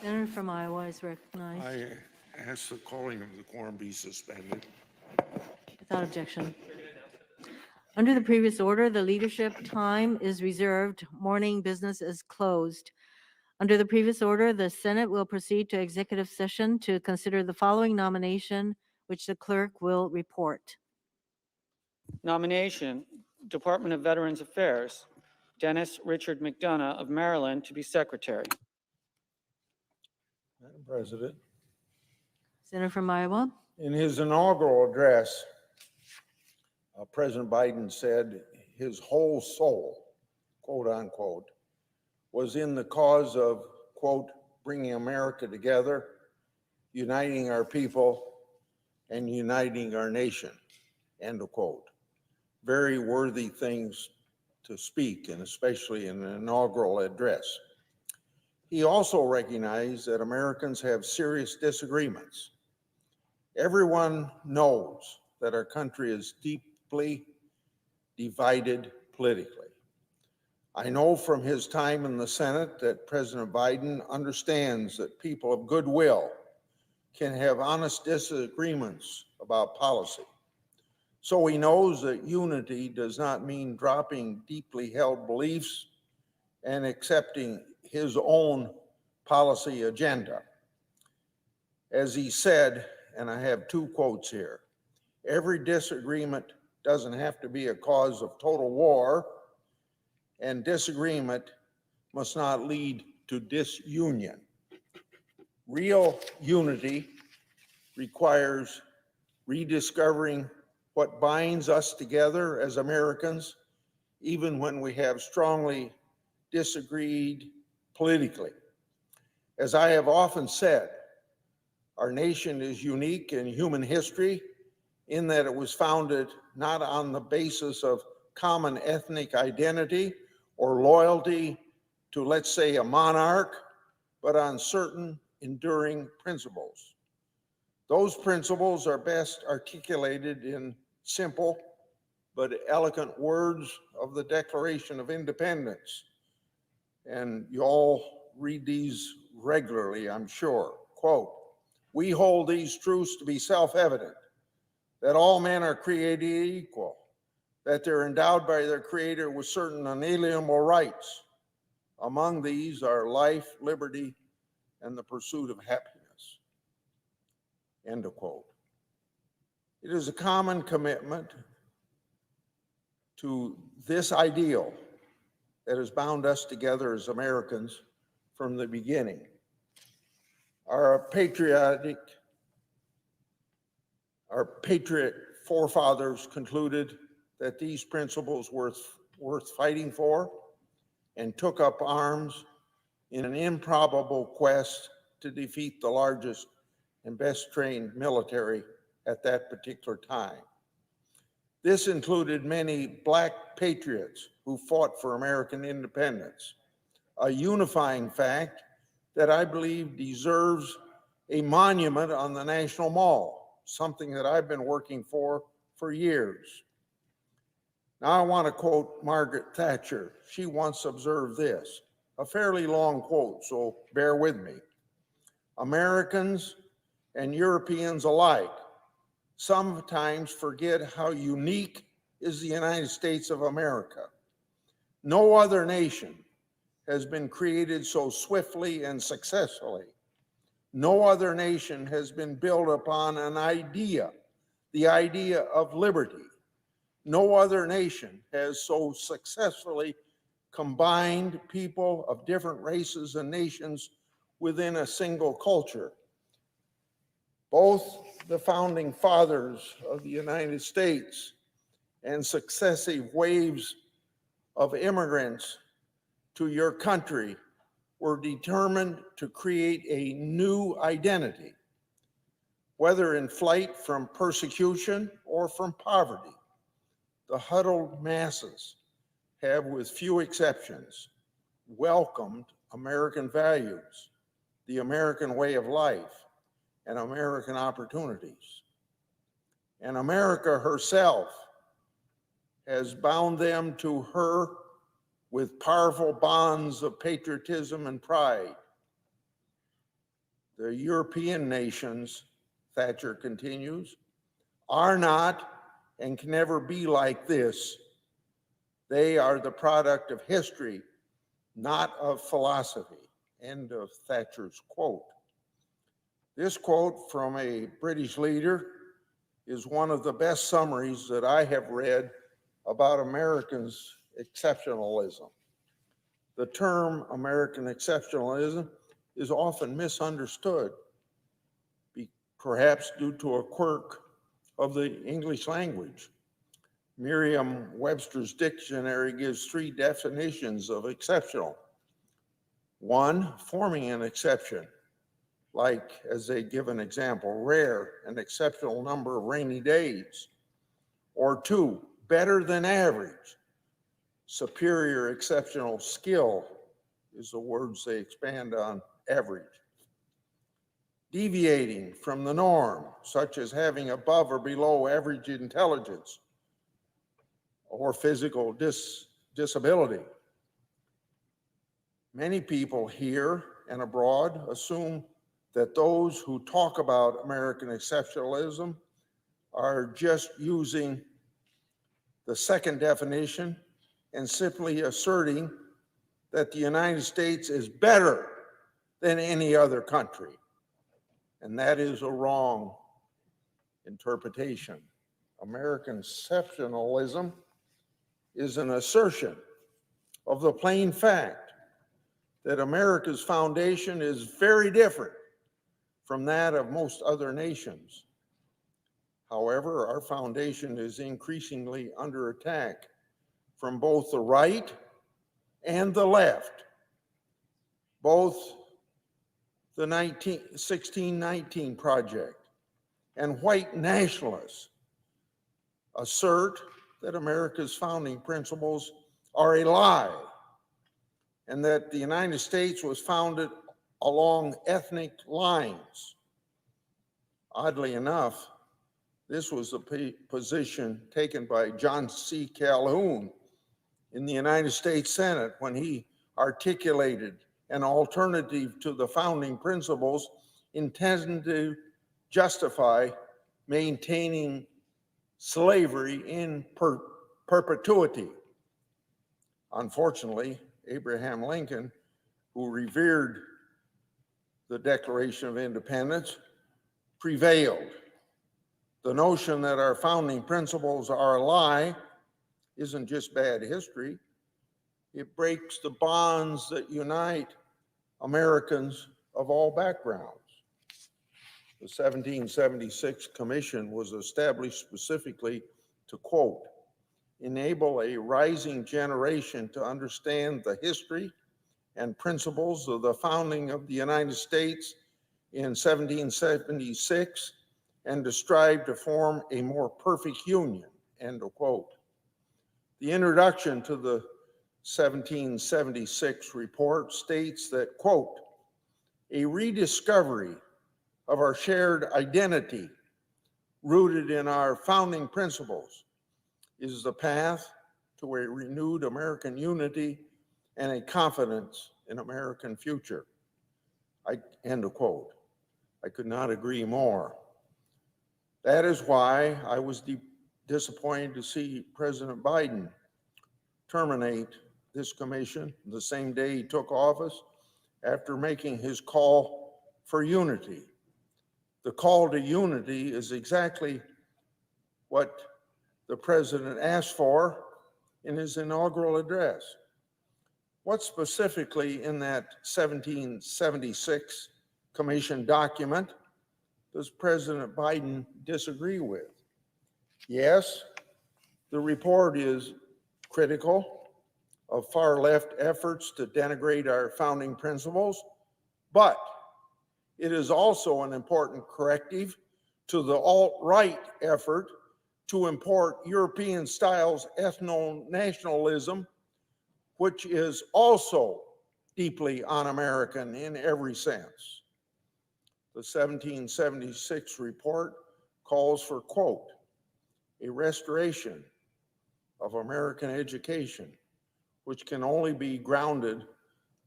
Senator from Iowa is recognized. I ask the calling of the quorum be suspended. Without objection. Under the previous order, the leadership time is reserved. Morning business is closed. Under the previous order, the Senate will proceed to executive session to consider the following nomination, which the clerk will report. Nomination, Department of Veterans Affairs, Denis Richard McDonough of Maryland to be Secretary. Madam President, Senator from Iowa. in his inaugural address, President Biden said his whole soul, quote unquote, was in the cause of, quote, bringing America together, uniting our people, and uniting our nation, end of quote. Very worthy things to speak, and especially in an inaugural address. He also recognized that Americans have serious disagreements. Everyone knows that our country is deeply divided politically. I know from his time in the Senate that President Biden understands that people of goodwill can have honest disagreements about policy. So he knows that unity does not mean dropping deeply held beliefs and accepting his own policy agenda. As he said, and I have two quotes here, every disagreement doesn't have to be a cause of total war, and disagreement must not lead to disunion. Real unity requires rediscovering what binds us together as Americans, even when we have strongly disagreed politically. As I have often said, our nation is unique in human history in that it was founded not on the basis of common ethnic identity or loyalty to, let's say, a monarch, but on certain enduring principles. Those principles are best articulated in simple but eloquent words of the Declaration of Independence. And you all read these regularly, I'm sure. Quote, "We hold these truths to be self-evident, that all men are created equal, that they're endowed by their Creator with certain unalienable rights. Among these are life, liberty, and the pursuit of happiness." End of quote. It is a common commitment to this ideal that has bound us together as Americans from the beginning. Our patriot forefathers concluded that these principles were worth fighting for and took up arms in an improbable quest to defeat the largest and best trained military at that particular time. This included many Black patriots who fought for American independence, a unifying fact that I believe deserves a monument on the National Mall, something that I've been working for years. Now I want to quote Margaret Thatcher. She once observed this, a fairly long quote, so bear with me. "Americans and Europeans alike sometimes forget how unique is the United States of America. No other nation has been created so swiftly and successfully. No other nation has been built upon an idea, the idea of liberty. No other nation has so successfully combined people of different races and nations within a single culture. Both the founding fathers of the United States and successive waves of immigrants to your country were determined to create a new identity, whether in flight from persecution or from poverty. The huddled masses have, with few exceptions, welcomed American values, the American way of life, and American opportunities. And America herself has bound them to her with powerful bonds of patriotism and pride. The European nations, Thatcher continues, are not and can never be like this. They are the product of history, not of philosophy. End of Thatcher's quote. This quote from a British leader is one of the best summaries that I have read about Americans' exceptionalism. The term American exceptionalism is often misunderstood, perhaps due to a quirk of the English language. Merriam-Webster's dictionary gives 3 definitions of exceptional. 1, forming an exception, like, as they give an example, rare, an exceptional number of rainy days. Or 2, better than average, superior exceptional skill is the words they expand on average. Deviating from the norm, such as having above or below average intelligence or physical disability. Many people here and abroad assume that those who talk about American exceptionalism are just using the second definition and simply asserting that the United States is better than any other country. And that is a wrong interpretation. American exceptionalism is an assertion of the plain fact that America's foundation is very different from that of most other nations. However, our foundation is increasingly under attack from both the right and the left. Both the 1619 Project and white nationalists assert that America's founding principles are a lie and that the United States was founded along ethnic lines. Oddly enough, this was the position taken by John C. Calhoun in the United States Senate when he articulated an alternative to the founding principles intended to justify maintaining slavery in perpetuity. Unfortunately, Abraham Lincoln, who revered the Declaration of Independence, prevailed. The notion that our founding principles are a lie isn't just bad history. It breaks the bonds that unite Americans of all backgrounds. The 1776 Commission was established specifically to, quote, enable a rising generation to understand the history and principles of the founding of the United States in 1776 and to strive to form a more perfect union, end of quote. The introduction to the 1776 report states that, quote, a rediscovery of our shared identity rooted in our founding principles is the path to a renewed American unity and a confidence in American future. End of quote. I could not agree more. That is why I was disappointed to see President Biden terminate this commission the same day he took office after making his call for unity. The call to unity is exactly what the president asked for in his inaugural address. What specifically in that 1776 commission document does President Biden disagree with? Yes, the report is critical of far left efforts to denigrate our founding principles, but it is also an important corrective to the alt-right effort to import European styles ethno-nationalism, which is also deeply un-American in every sense. The 1776 report calls for, quote, a restoration of American education, which can only be grounded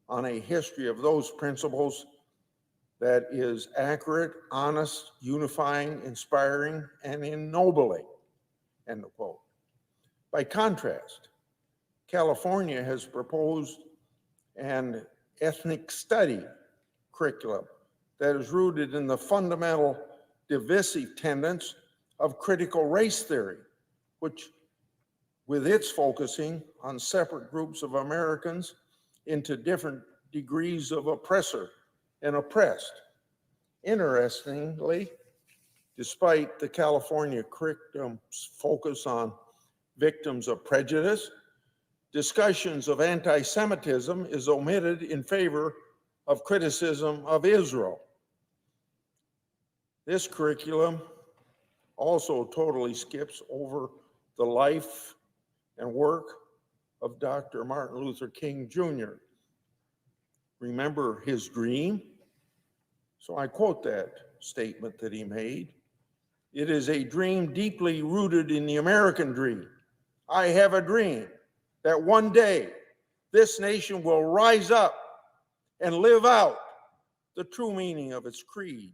on a history of those principles that is accurate, honest, unifying, inspiring, and ennobling, end of quote. By contrast, California has proposed an ethnic study curriculum that is rooted in the fundamental divisive tenets of critical race theory, which, with its focusing on separate groups of Americans into different degrees of oppressor and oppressed. Interestingly, despite the California curriculum's focus on victims of prejudice, discussions of anti-Semitism is omitted in favor of criticism of Israel. This curriculum also totally skips over the life and work of Dr. Martin Luther King Jr. Remember his dream? So I quote that statement that he made. It is a dream deeply rooted in the American dream. I have a dream that one day this nation will rise up and live out the true meaning of its creed.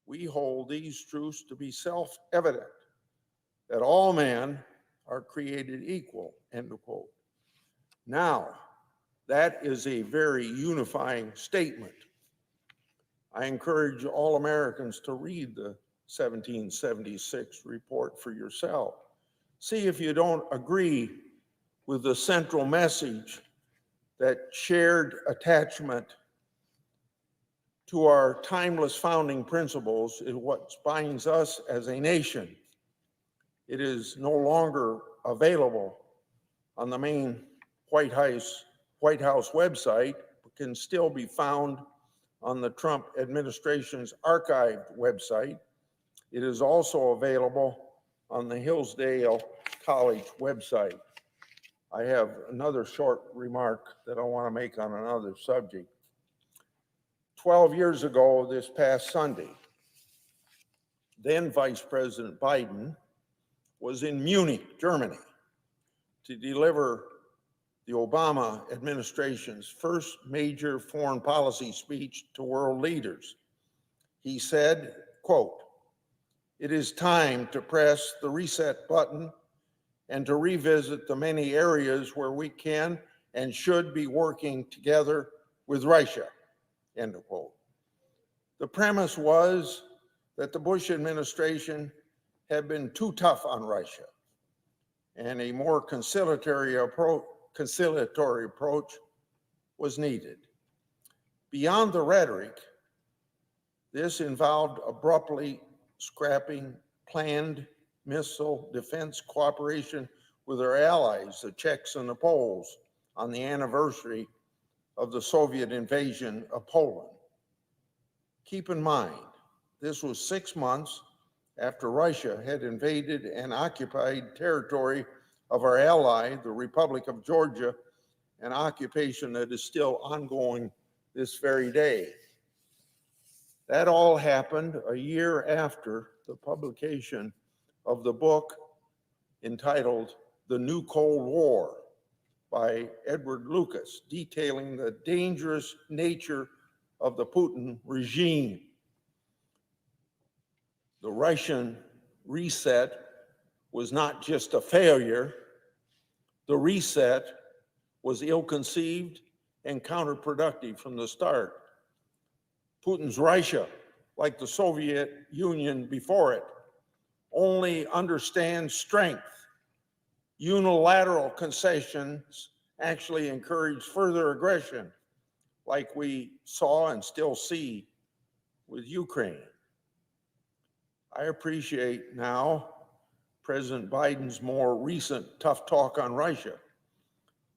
We hold these truths to be self-evident, that all men are created equal, end of quote. Now, that is a very unifying statement. I encourage all Americans to read the 1776 report for yourself. See if you don't agree with the central message that shared attachment to our timeless founding principles is what binds us as a nation. It is no longer available on the main White House website, but can still be found on the Trump administration's archived website. It is also available on the Hillsdale College website. I have another short remark that I want to make on another subject. 12 years ago, this past Sunday, then Vice President Biden was in Munich, Germany, to deliver the Obama administration's first major foreign policy speech to world leaders. He said, quote, "It is time to press the reset button and to revisit the many areas where we can and should be working together with Russia," end of quote. The premise was that the Bush administration had been too tough on Russia, and a more conciliatory approach was needed. Beyond the rhetoric, this involved abruptly scrapping planned missile defense cooperation with our allies, the Czechs and the Poles, on the anniversary of the Soviet invasion of Poland. Keep in mind, this was 6 months after Russia had invaded and occupied territory of our ally, the Republic of Georgia, an occupation that is still ongoing this very day. That all happened a year after the publication of the book entitled The New Cold War by Edward Lucas, detailing the dangerous nature of the Putin regime. The Russian reset was not just a failure. The reset was ill-conceived and counterproductive from the start. Putin's Russia, like the Soviet Union before it, only understands strength. Unilateral concessions actually encourage further aggression, like we saw and still see with Ukraine. I appreciate now President Biden's more recent tough talk on Russia.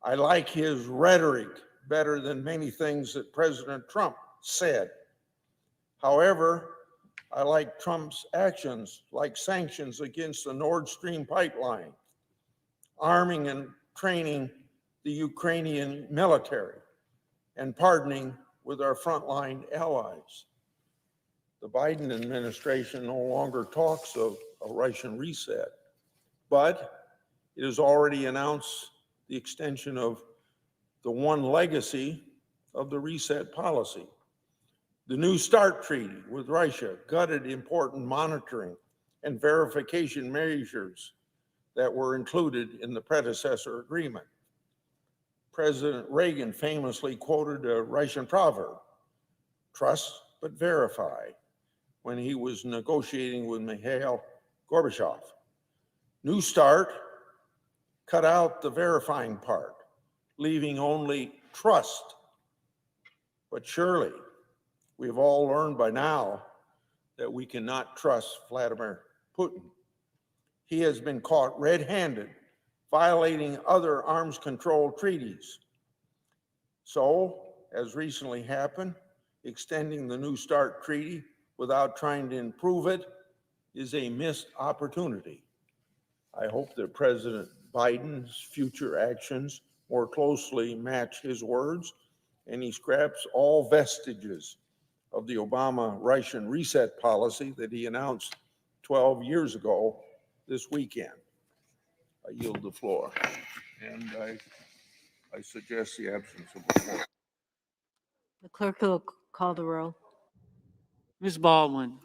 I like his rhetoric better than many things that President Trump said. However, I like Trump's actions, like sanctions against the Nord Stream pipeline, arming and training the Ukrainian military, and pardoning with our frontline allies. The Biden administration no longer talks of a Russian reset, but it has already announced the extension of the one legacy of the reset policy. The New START treaty with Russia gutted important monitoring and verification measures that were included in the predecessor agreement. President Reagan famously quoted a Russian proverb, "Trust but verify," when he was negotiating with Mikhail Gorbachev. New START cut out the verifying part, leaving only trust. But surely, we've all learned by now that we cannot trust Vladimir Putin. He has been caught red-handed violating other arms control treaties. So, as recently happened, extending the New START treaty without trying to improve it is a missed opportunity. I hope that President Biden's future actions more closely match his words, and he scraps all vestiges of the Obama-Russian reset policy that he announced 12 years ago this weekend. I yield the floor, and I suggest the absence of the floor. The clerk will call the roll. Ms. Baldwin,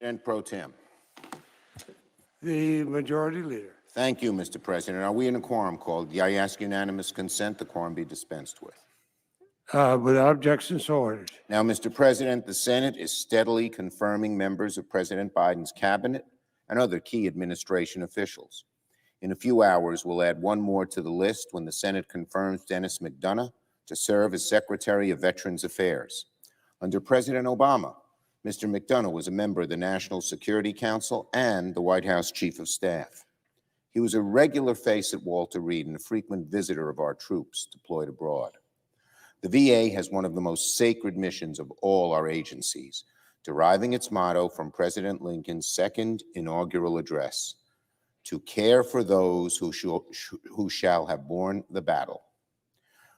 President Pro Tem. The Majority Leader. Thank you, Mr. President. Are we in a quorum call? I ask unanimous consent the quorum be dispensed with. Without objection, so ordered. Now, Mr. President, the Senate is steadily confirming members of President Biden's cabinet and other key administration officials. In a few hours, we'll add one more to the list when the Senate confirms Denis McDonough to serve as Secretary of Veterans Affairs. Under President Obama, Mr. McDonough was a member of the National Security Council and the White House Chief of Staff. He was a regular face at Walter Reed and a frequent visitor of our troops deployed abroad. The VA has one of the most sacred missions of all our agencies, deriving its motto from President Lincoln's second inaugural address, to care for those who shall have borne the battle.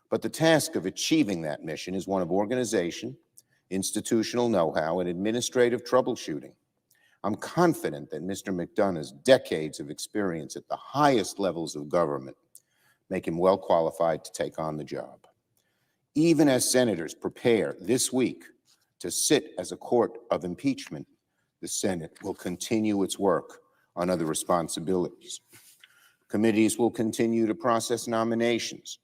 But the task of achieving that mission is one of organization, institutional know-how, and administrative troubleshooting. I'm confident that Mr. McDonough's decades of experience at the highest levels of government make him well qualified to take on the job. Even as senators prepare this week to sit as a court of impeachment, the Senate will continue its work on other responsibilities. Committees will continue to process nominations,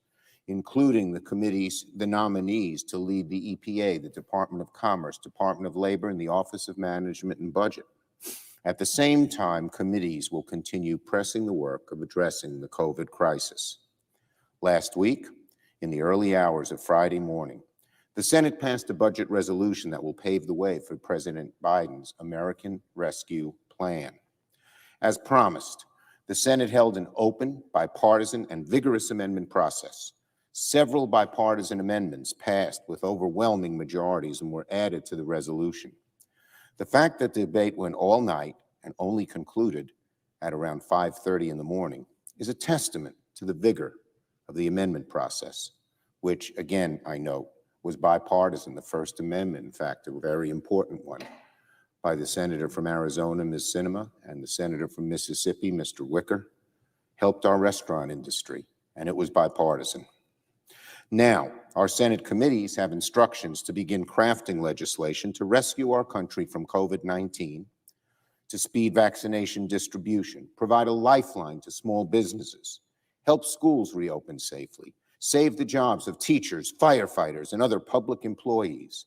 including the nominees to lead the EPA, the Department of Commerce, Department of Labor, and the Office of Management and Budget. At the same time, committees will continue pressing the work of addressing the COVID crisis. Last week, in the early hours of Friday morning, the Senate passed a budget resolution that will pave the way for President Biden's American Rescue Plan. As promised, the Senate held an open, bipartisan, and vigorous amendment process. Several bipartisan amendments passed with overwhelming majorities and were added to the resolution. The fact that the debate went all night and only concluded at around 5:30 in the morning is a testament to the vigor of the amendment process, which, again, I note, was bipartisan. The First Amendment, in fact, a very important one, by the Senator from Arizona, Ms. Sinema, and the Senator from Mississippi, Mr. Wicker, helped our restaurant industry, and it was bipartisan. Now, our Senate committees have instructions to begin crafting legislation to rescue our country from COVID-19, to speed vaccination distribution, provide a lifeline to small businesses, help schools reopen safely, save the jobs of teachers, firefighters, and other public employees,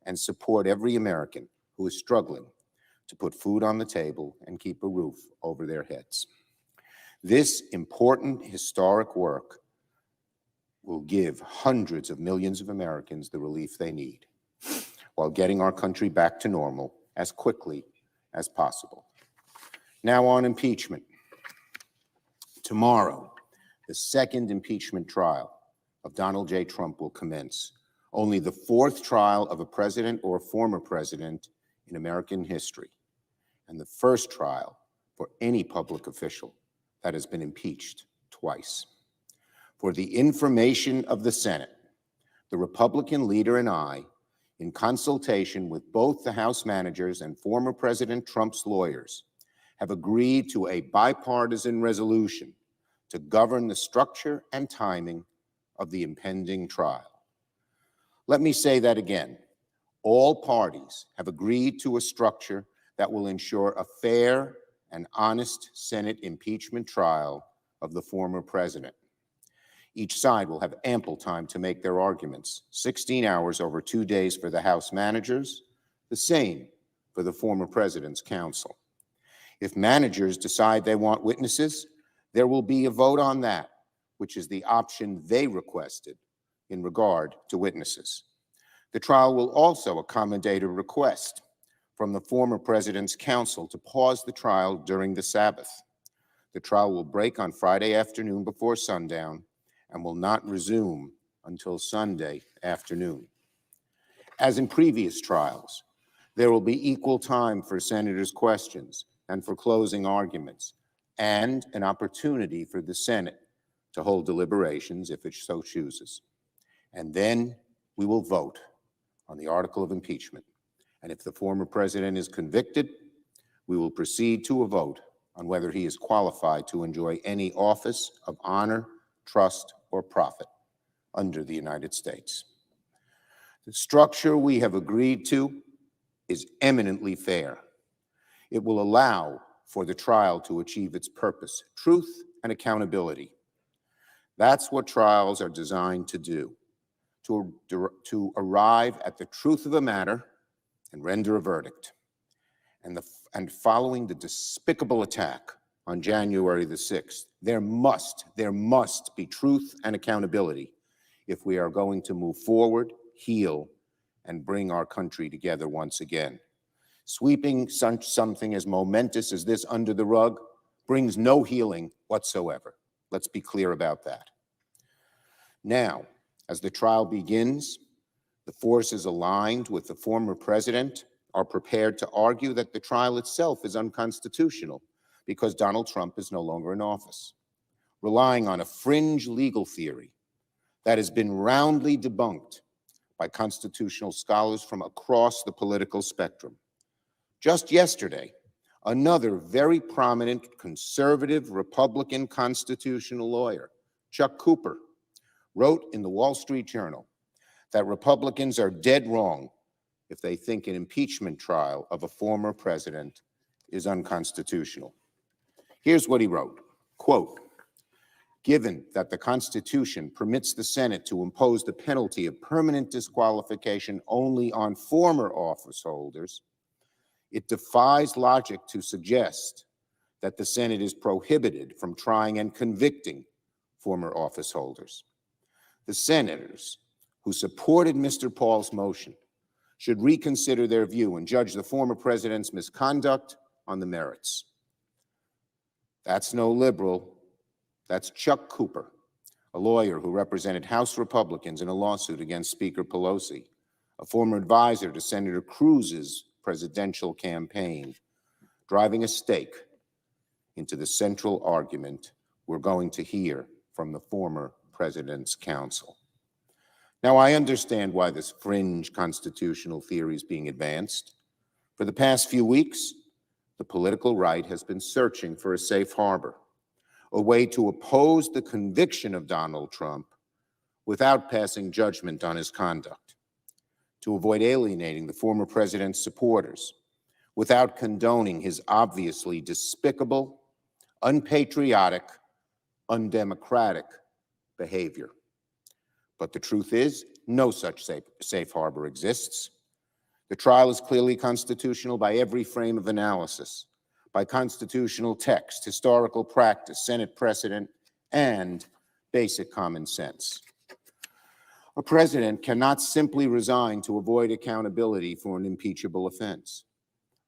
and support every American who is struggling to put food on the table and keep a roof over their heads. This important historic work will give hundreds of millions of Americans the relief they need while getting our country back to normal as quickly as possible. Now on impeachment. Tomorrow, the second impeachment trial of Donald J. Trump will commence, only the fourth trial of a president or a former president in American history, and the first trial for any public official that has been impeached twice. For the information of the Senate, the Republican leader and I, in consultation with both the House managers and former President Trump's lawyers, have agreed to a bipartisan resolution to govern the structure and timing of the impending trial. Let me say that again. All parties have agreed to a structure that will ensure a fair and honest Senate impeachment trial of the former president. Each side will have ample time to make their arguments, 16 hours over 2 days for the House managers, the same for the former president's counsel. If managers decide they want witnesses, there will be a vote on that, which is the option they requested in regard to witnesses. The trial will also accommodate a request from the former president's counsel to pause the trial during the Sabbath. The trial will break on Friday afternoon before sundown and will not resume until Sunday afternoon. As in previous trials, there will be equal time for senators' questions and for closing arguments, and an opportunity for the Senate to hold deliberations if it so chooses. And then we will vote on the article of impeachment. And if the former president is convicted, we will proceed to a vote on whether he is qualified to enjoy any office of honor, trust, or profit under the United States. The structure we have agreed to is eminently fair. It will allow for the trial to achieve its purpose, truth and accountability. That's what trials are designed to do, to arrive at the truth of a matter and render a verdict. And following the despicable attack on January the 6th, there must be truth and accountability if we are going to move forward, heal, and bring our country together once again. Sweeping something as momentous as this under the rug brings no healing whatsoever. Let's be clear about that. Now, as the trial begins, the forces aligned with the former president are prepared to argue that the trial itself is unconstitutional because Donald Trump is no longer in office, relying on a fringe legal theory that has been roundly debunked by constitutional scholars from across the political spectrum. Just yesterday, another very prominent conservative Republican constitutional lawyer, Chuck Cooper, wrote in the Wall Street Journal that Republicans are dead wrong if they think an impeachment trial of a former president is unconstitutional. Here's what he wrote, quote, "Given that the Constitution permits the Senate to impose the penalty of permanent disqualification only on former office holders, it defies logic to suggest that the Senate is prohibited from trying and convicting former office holders. The senators who supported Mr. Paul's motion should reconsider their view and judge the former president's misconduct on the merits." That's no liberal. That's Chuck Cooper, a lawyer who represented House Republicans in a lawsuit against Speaker Pelosi, a former advisor to Senator Cruz's presidential campaign, driving a stake into the central argument we're going to hear from the former president's counsel. Now, I understand why this fringe constitutional theory is being advanced. For the past few weeks, the political right has been searching for a safe harbor, a way to oppose the conviction of Donald Trump without passing judgment on his conduct, to avoid alienating the former president's supporters, without condoning his obviously despicable, unpatriotic, undemocratic behavior. But the truth is, no such safe harbor exists. The trial is clearly constitutional by every frame of analysis, by constitutional text, historical practice, Senate precedent, and basic common sense. A president cannot simply resign to avoid accountability for an impeachable offense,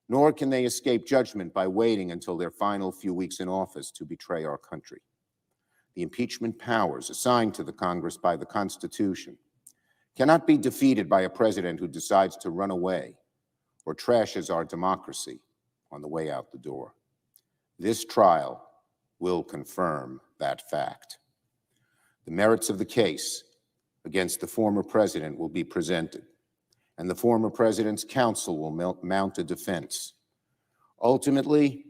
nor can they escape judgment by waiting until their final few weeks in office to betray our country. The impeachment powers assigned to the Congress by the Constitution cannot be defeated by a president who decides to run away or trashes our democracy on the way out the door. This trial will confirm that fact. The merits of the case against the former president will be presented, and the former president's counsel will mount a defense. Ultimately,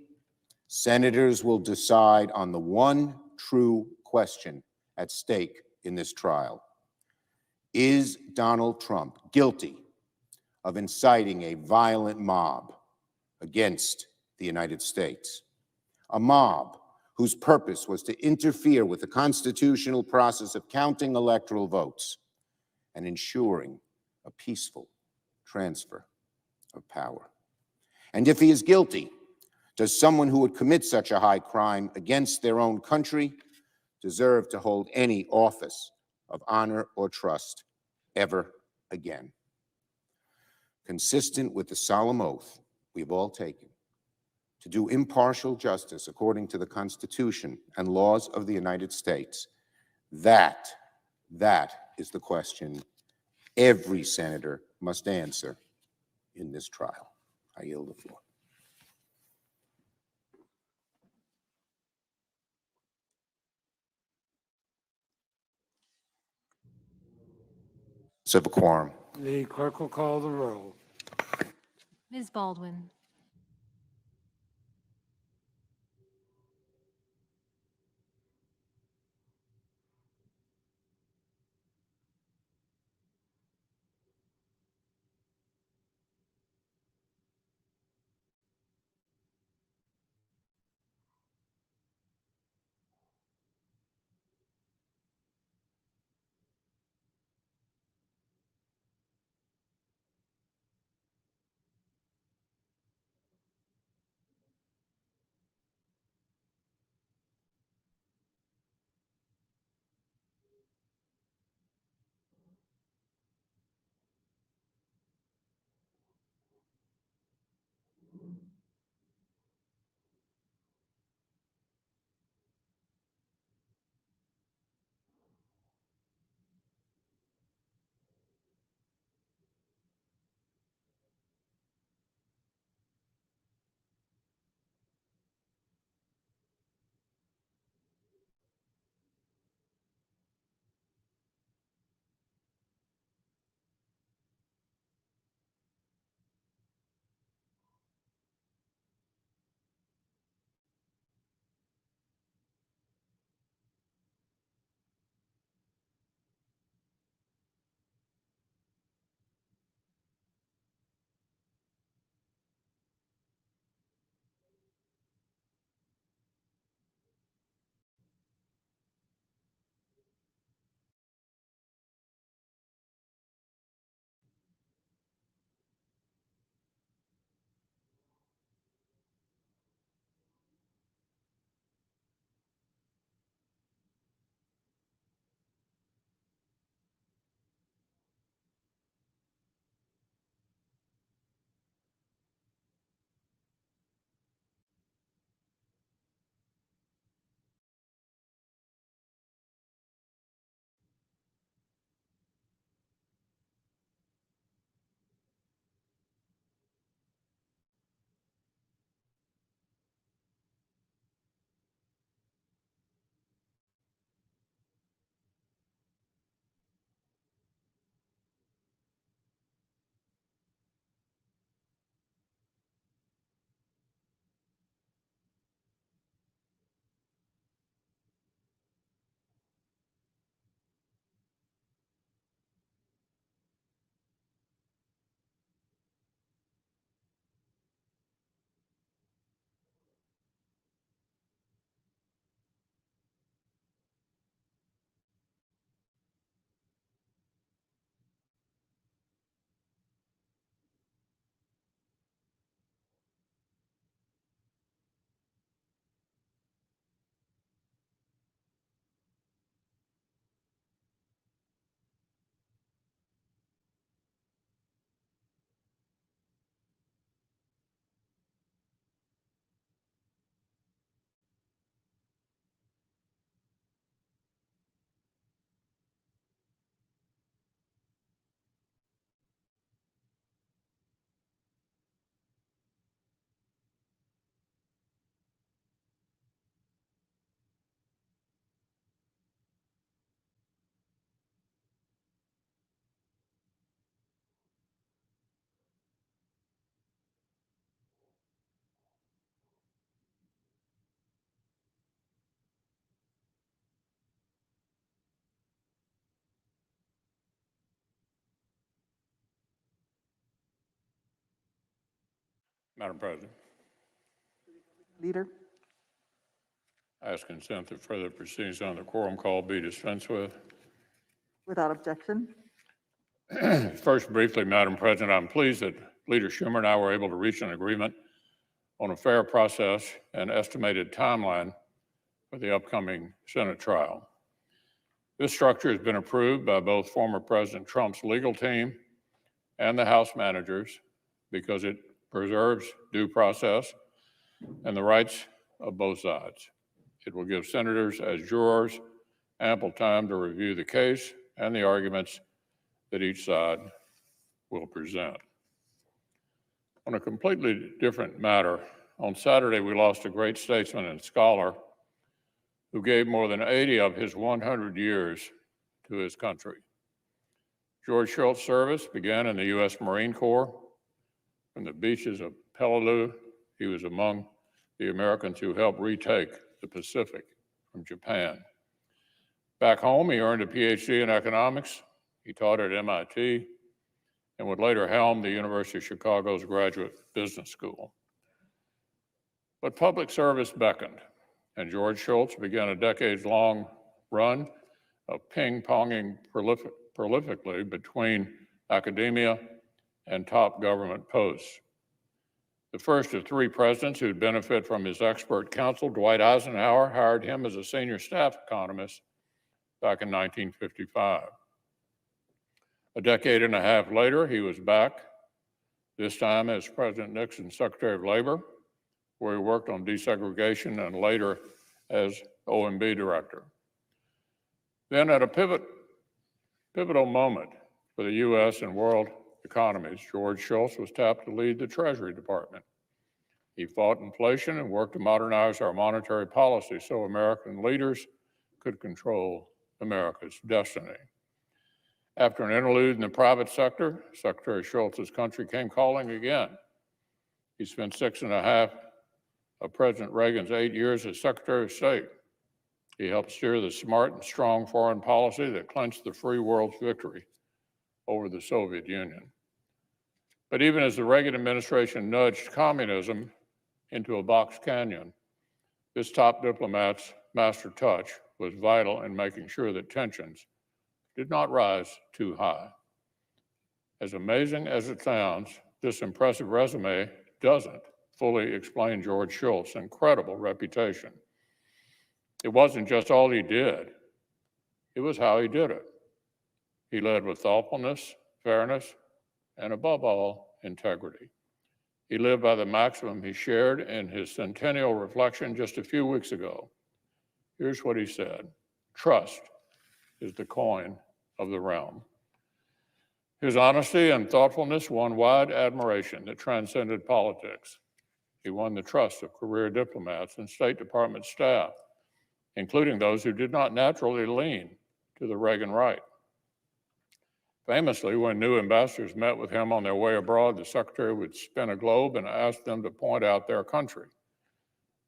senators will decide on the one true question at stake in this trial. Is Donald Trump guilty of inciting a violent mob against the United States? A mob whose purpose was to interfere with the constitutional process of counting electoral votes and ensuring a peaceful transfer of power. And if he is guilty, does someone who would commit such a high crime against their own country deserve to hold any office of honor or trust ever again? Consistent with the solemn oath we've all taken to do impartial justice according to the Constitution and laws of the United States, that is the question every senator must answer in this trial. I yield the floor. Of a quorum. The clerk will call the roll. Ms. Baldwin. Madam President, Leader, I ask consent that further proceedings on the quorum call be dispensed with. without objection. First, briefly, Madam President, I'm pleased that Leader Schumer and I were able to reach an agreement on a fair process and estimated timeline for the upcoming Senate trial. This structure has been approved by both former President Trump's legal team and the House managers because it preserves due process and the rights of both sides. It will give senators as jurors ample time to review the case and the arguments that each side will present. On a completely different matter, on Saturday we lost a great statesman and scholar who gave more than 80 of his 100 years to his country. George Shultz's service began in the U.S. Marine Corps. From the beaches of Peleliu, he was among the Americans who helped retake the Pacific from Japan. Back home, he earned a PhD in economics. He taught at MIT and would later helm the University of Chicago's Graduate Business School. But public service beckoned, and George Shultz began a decades-long run of ping-ponging prolifically between academia and top government posts. The first of three presidents who'd benefit from his expert counsel, Dwight Eisenhower, hired him as a senior staff economist back in 1955. A decade and a half later, he was back, this time as President Nixon's Secretary of Labor, where he worked on desegregation and later as OMB director. Then at a pivotal moment for the US and world economies, George Shultz was tapped to lead the Treasury Department. He fought inflation and worked to modernize our monetary policy so American leaders could control America's destiny. After an interlude in the private sector, Secretary Shultz's country came calling again. He spent 6.5 of President Reagan's 8 years as Secretary of State. He helped steer the smart and strong foreign policy that clinched the free world's victory over the Soviet Union. But even as the Reagan administration nudged communism into a box canyon, this top diplomat's master touch was vital in making sure that tensions did not rise too high. As amazing as it sounds, this impressive resume doesn't fully explain George Shultz's incredible reputation. It wasn't just all he did, it was how he did it. He led with thoughtfulness, fairness, and above all, integrity. He lived by the maximum he shared in his centennial reflection just a few weeks ago. Here's what he said: "Trust is the coin of the realm." His honesty and thoughtfulness won wide admiration that transcended politics. He won the trust of career diplomats and State Department staff, including those who did not naturally lean to the Reagan right. Famously, when new ambassadors met with him on their way abroad, the secretary would spin a globe and ask them to point out their country.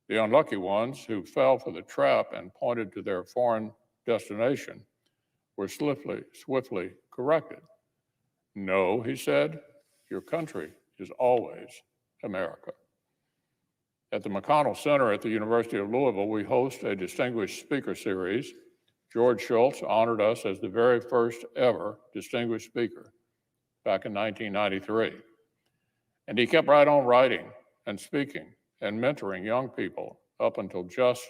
The unlucky ones who fell for the trap and pointed to their foreign destination were swiftly corrected. "No," he said, "your country is always America." At the McConnell Center at the University of Louisville, we host a distinguished speaker series. George Shultz honored us as the very first ever distinguished speaker back in 1993. And he kept right on writing and speaking and mentoring young people up until just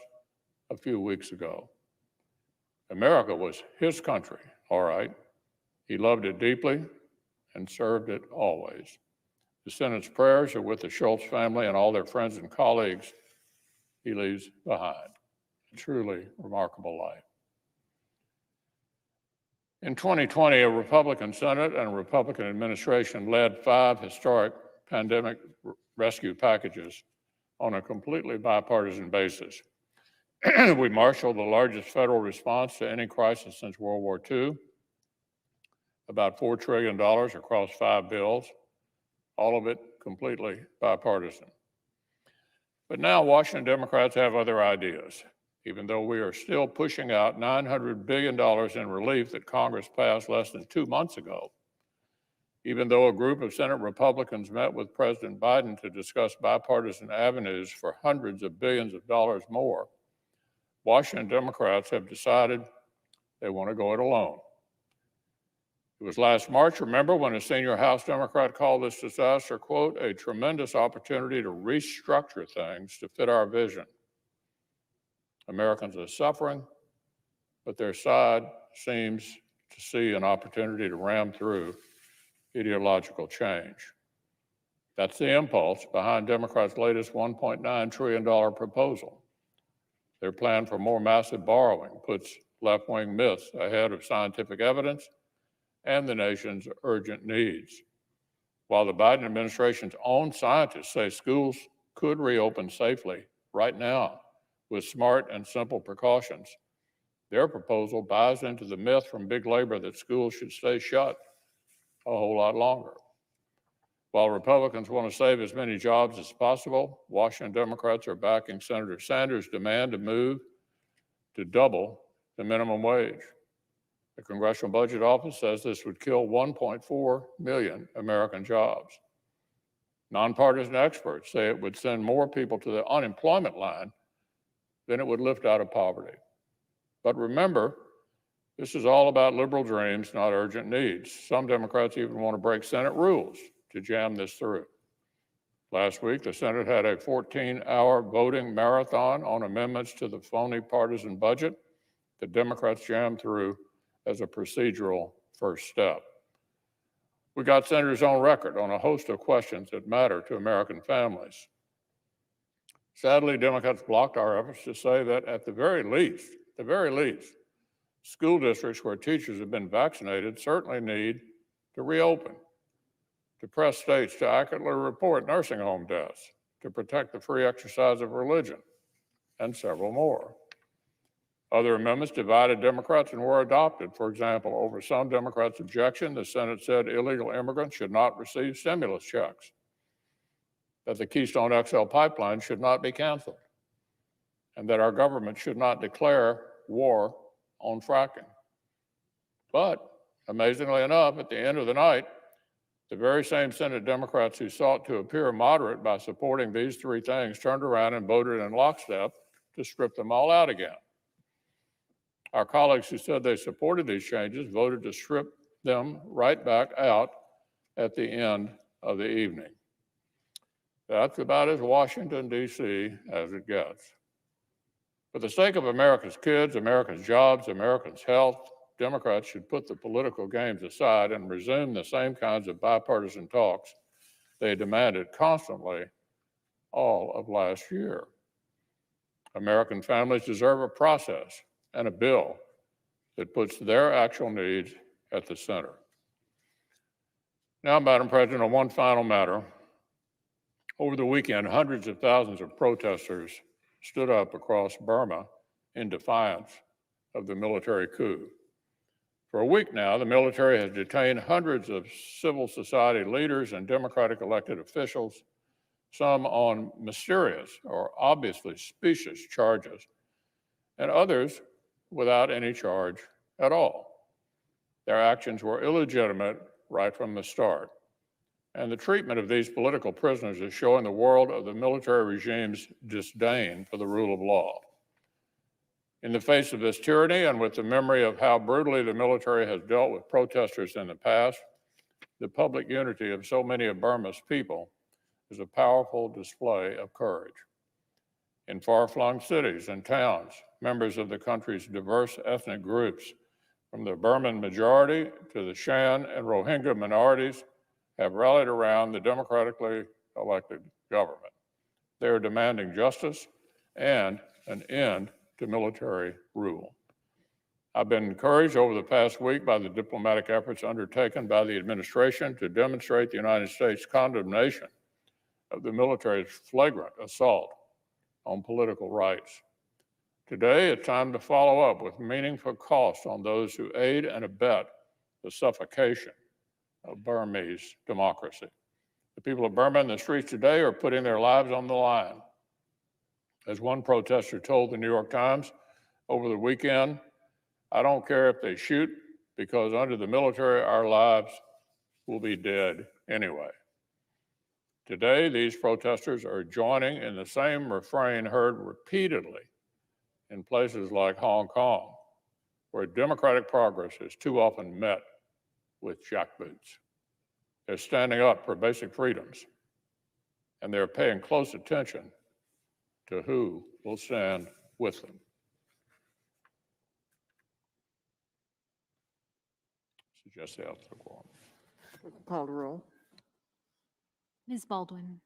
a few weeks ago. America was his country, all right. He loved it deeply and served it always. The Senate's prayers are with the Shultz family and all their friends and colleagues he leaves behind. A truly remarkable life. In 2020, a Republican Senate and a Republican administration led 5 historic pandemic rescue packages on a completely bipartisan basis. We marshaled the largest federal response to any crisis since World War II, about $4 trillion across 5 bills, all of it completely bipartisan. But now Washington Democrats have other ideas. Even though we are still pushing out $900 billion in relief that Congress passed less than 2 months ago, Even though a group of Senate Republicans met with President Biden to discuss bipartisan avenues for hundreds of billions of dollars more, Washington Democrats have decided they want to go it alone. It was last March, remember, when a senior House Democrat called this disaster, quote, a tremendous opportunity to restructure things to fit our vision. Americans are suffering, but their side seems to see an opportunity to ram through ideological change. That's the impulse behind Democrats' latest $1.9 trillion proposal. Their plan for more massive borrowing puts left-wing myths ahead of scientific evidence and the nation's urgent needs. While the Biden administration's own scientists say schools could reopen safely right now with smart and simple precautions, their proposal buys into the myth from big labor that schools should stay shut a whole lot longer. While Republicans want to save as many jobs as possible, Washington Democrats are backing Senator Sanders' demand to move to double the minimum wage. The Congressional Budget Office says this would kill 1.4 million American jobs. Nonpartisan experts say it would send more people to the unemployment line than it would lift out of poverty. But remember, this is all about liberal dreams, not urgent needs. Some Democrats even want to break Senate rules to jam this through. Last week, the Senate had a 14-hour voting marathon on amendments to the phony partisan budget that Democrats jammed through as a procedural first step. We got senators on record on a host of questions that matter to American families. Sadly, Democrats blocked our efforts to say that at the very least, school districts where teachers have been vaccinated certainly need to reopen, to press states to accurately report nursing home deaths, to protect the free exercise of religion, and several more. Other amendments divided Democrats and were adopted. For example, over some Democrats' objection, the Senate said illegal immigrants should not receive stimulus checks, that the Keystone XL pipeline should not be canceled, and that our government should not declare war on fracking. But amazingly enough, at the end of the night, the very same Senate Democrats who sought to appear moderate by supporting these three things turned around and voted in lockstep to strip them all out again. Our colleagues who said they supported these changes voted to strip them right back out at the end of the evening. That's about as Washington, D.C. as it gets. For the sake of America's kids, America's jobs, America's health, Democrats should put the political games aside and resume the same kinds of bipartisan talks they demanded constantly all of last year. American families deserve a process and a bill that puts their actual needs at the center. Now, Madam President, on one final matter. Over the weekend, hundreds of thousands of protesters stood up across Burma in defiance of the military coup. For a week now, the military has detained hundreds of civil society leaders and Democratic elected officials, some on mysterious or obviously specious charges, and others without any charge at all. Their actions were illegitimate right from the start. And the treatment of these political prisoners is showing the world of the military regime's disdain for the rule of law. In the face of this tyranny and with the memory of how brutally the military has dealt with protesters in the past, the public unity of so many of Burma's people is a powerful display of courage. In far-flung cities and towns, members of the country's diverse ethnic groups, from the Burman majority to the Shan and Rohingya minorities, have rallied around the democratically elected government. They are demanding justice and an end to military rule. I've been encouraged over the past week by the diplomatic efforts undertaken by the administration to demonstrate the United States' condemnation of the military's flagrant assault on political rights. Today, it's time to follow up with meaningful costs on those who aid and abet the suffocation of Burmese democracy. The people of Burma in the streets today are putting their lives on the line. As one protester told the New York Times over the weekend, I don't care if they shoot, because under the military, our lives will be dead anyway. Today, these protesters are joining in the same refrain heard repeatedly in places like Hong Kong, where democratic progress is too often met with jackboots. They're standing up for basic freedoms, and they're paying close attention to who will stand with them. Suggest the absence of quorum. Clerk will call the roll. Ms. Baldwin.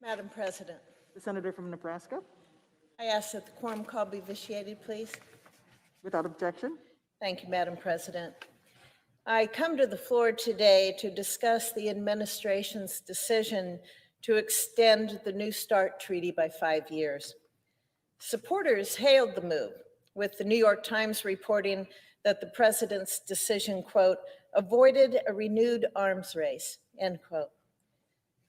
Madam President, The senator from Nebraska, I ask that the quorum call be vitiated, please. without objection. Thank you, Madam President. I come to the floor today to discuss the administration's decision to extend the New START treaty by 5 years. Supporters hailed the move, with the New York Times reporting that the president's decision, quote, avoided a renewed arms race, end quote.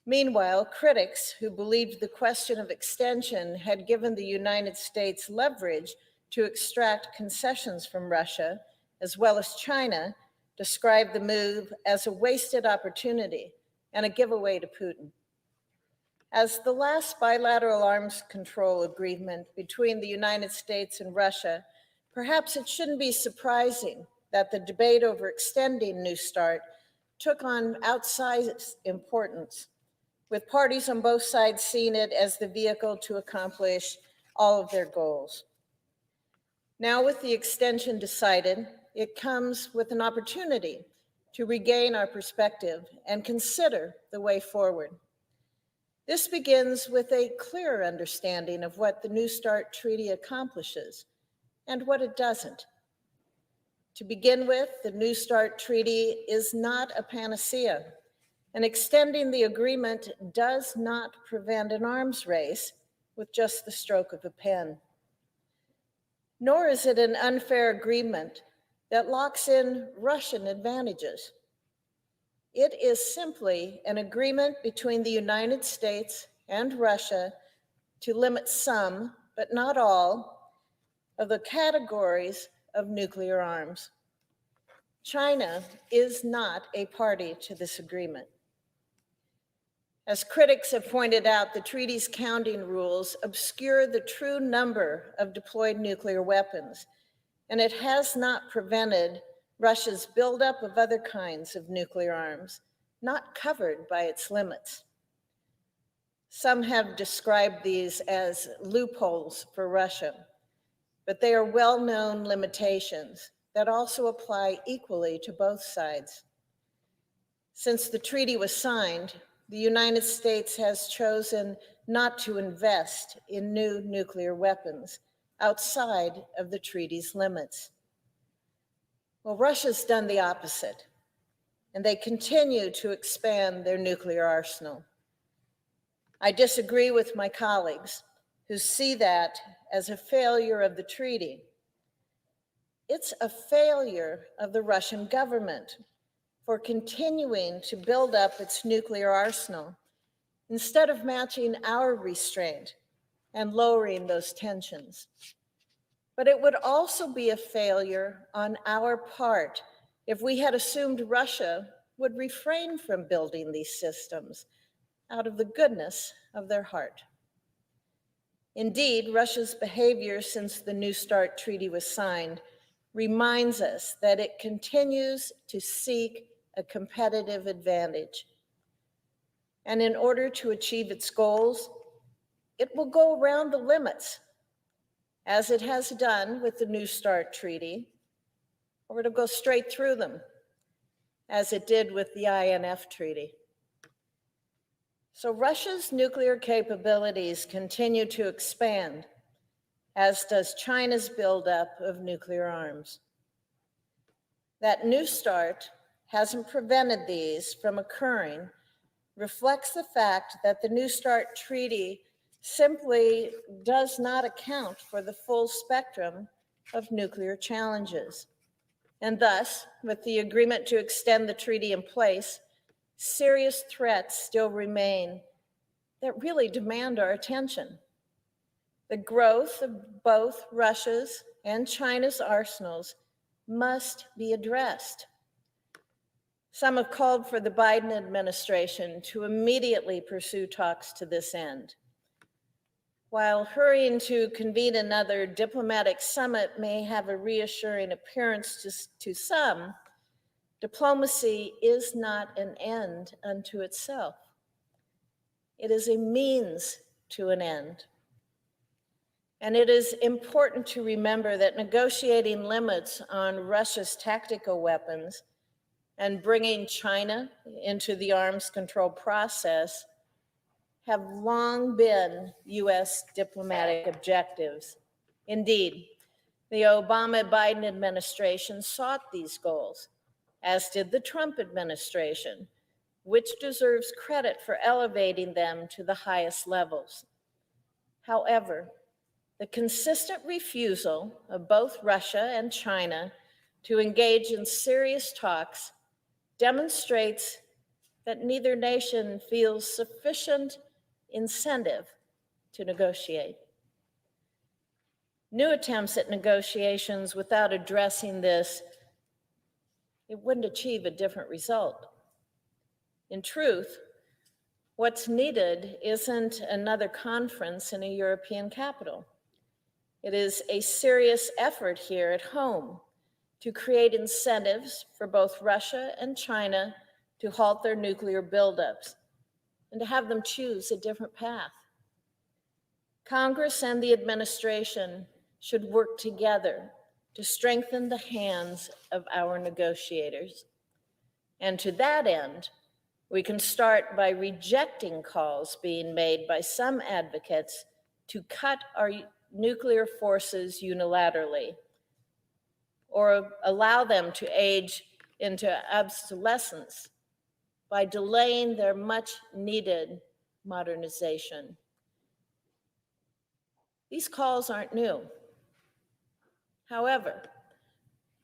Meanwhile, critics who believed the question of extension had given the United States leverage to extract concessions from Russia, as well as China, described the move as a wasted opportunity and a giveaway to Putin. As the last bilateral arms control agreement between the United States and Russia, perhaps it shouldn't be surprising that the debate over extending New START took on outsized importance, with parties on both sides seeing it as the vehicle to accomplish all of their goals. Now, with the extension decided, it comes with an opportunity to regain our perspective and consider the way forward. This begins with a clearer understanding of what the New START treaty accomplishes and what it doesn't. To begin with, the New START treaty is not a panacea, and extending the agreement does not prevent an arms race with just the stroke of a pen. Nor is it an unfair agreement that locks in Russian advantages. It is simply an agreement between the United States and Russia to limit some, but not all, of the categories of nuclear arms. China is not a party to this agreement. As critics have pointed out, the treaty's counting rules obscure the true number of deployed nuclear weapons, and it has not prevented Russia's buildup of other kinds of nuclear arms, not covered by its limits. Some have described these as loopholes for Russia, but they are well-known limitations that also apply equally to both sides. Since the treaty was signed, the United States has chosen not to invest in new nuclear weapons outside of the treaty's limits. Well, Russia's done the opposite, and they continue to expand their nuclear arsenal. I disagree with my colleagues who see that as a failure of the treaty. It's a failure of the Russian government for continuing to build up its nuclear arsenal instead of matching our restraint and lowering those tensions. But it would also be a failure on our part if we had assumed Russia would refrain from building these systems out of the goodness of their heart. Indeed, Russia's behavior since the New START treaty was signed reminds us that it continues to seek a competitive advantage. And in order to achieve its goals, it will go around the limits, as it has done with the New START treaty, or it'll go straight through them, as it did with the INF treaty. So Russia's nuclear capabilities continue to expand, as does China's buildup of nuclear arms. That New START hasn't prevented these from occurring reflects the fact that the New START treaty simply does not account for the full spectrum of nuclear challenges. And thus, with the agreement to extend the treaty in place, serious threats still remain that really demand our attention. The growth of both Russia's and China's arsenals must be addressed. Some have called for the Biden administration to immediately pursue talks to this end. While hurrying to convene another diplomatic summit may have a reassuring appearance to some, diplomacy is not an end unto itself. It is a means to an end. And it is important to remember that negotiating limits on Russia's tactical weapons and bringing China into the arms control process have long been U.S. diplomatic objectives. Indeed, the Obama-Biden administration sought these goals, as did the Trump administration, which deserves credit for elevating them to the highest levels. However, the consistent refusal of both Russia and China to engage in serious talks demonstrates that neither nation feels sufficient incentive to negotiate. New attempts at negotiations without addressing this, it wouldn't achieve a different result. In truth, what's needed isn't another conference in a European capital. It is a serious effort here at home to create incentives for both Russia and China to halt their nuclear buildups and to have them choose a different path. Congress and the administration should work together to strengthen the hands of our negotiators. And to that end, we can start by rejecting calls being made by some advocates to cut our nuclear forces unilaterally or allow them to age into obsolescence by delaying their much needed modernization. These calls aren't new. However,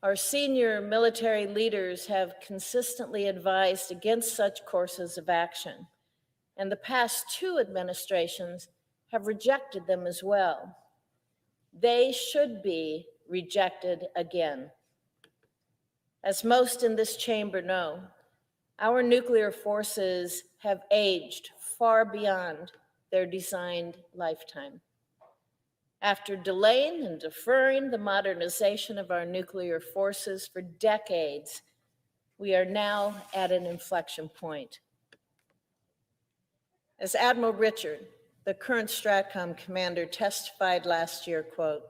our senior military leaders have consistently advised against such courses of action, and the past two administrations have rejected them as well. They should be rejected again. As most in this chamber know, our nuclear forces have aged far beyond their designed lifetime. After delaying and deferring the modernization of our nuclear forces for decades, we are now at an inflection point. As Admiral Richard, the current STRATCOM commander, testified last year, quote,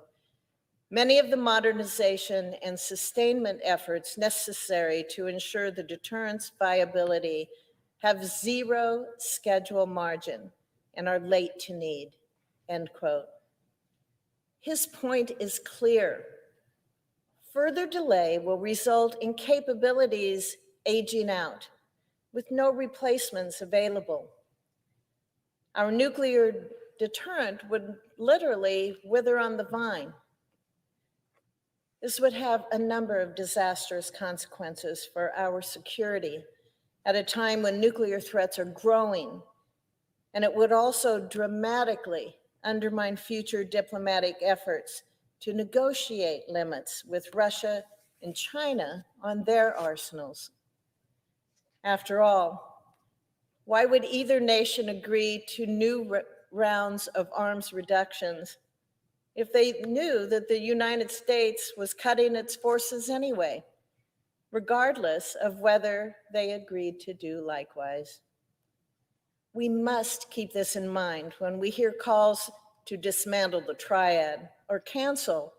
"Many of the modernization and sustainment efforts necessary to ensure the deterrence viability have zero schedule margin and are late to need," end quote. His point is clear. Further delay will result in capabilities aging out with no replacements available. Our nuclear deterrent would literally wither on the vine. This would have a number of disastrous consequences for our security at a time when nuclear threats are growing, and it would also dramatically undermine future diplomatic efforts to negotiate limits with Russia and China on their arsenals. After all, why would either nation agree to new rounds of arms reductions if they knew that the United States was cutting its forces anyway, regardless of whether they agreed to do likewise? We must keep this in mind when we hear calls to dismantle the triad or cancel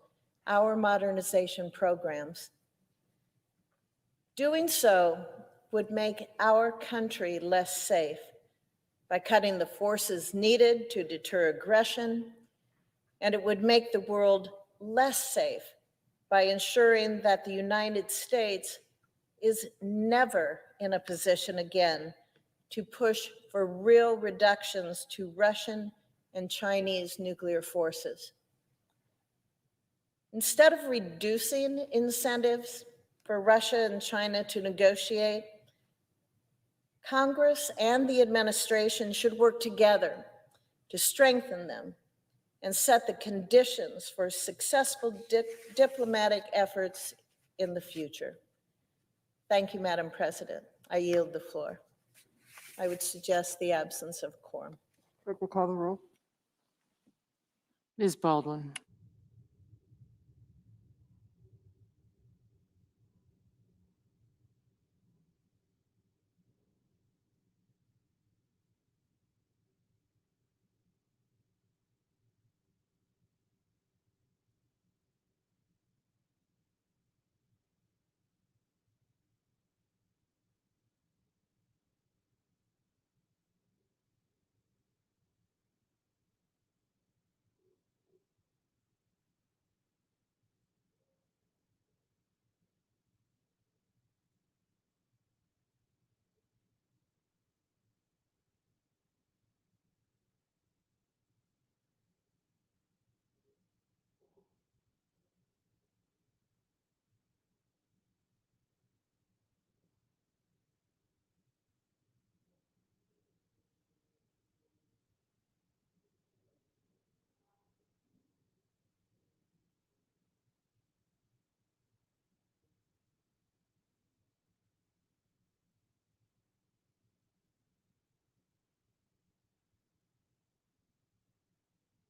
our modernization programs. Doing so would make our country less safe by cutting the forces needed to deter aggression, and it would make the world less safe by ensuring that the United States is never in a position again to push for real reductions to Russian and Chinese nuclear forces. Instead of reducing incentives for Russia and China to negotiate, Congress and the administration should work together to strengthen them and set the conditions for successful diplomatic efforts in the future. Thank you, Madam President. I yield the floor. I would suggest the absence of quorum. Clerk will call the roll. Ms. Baldwin.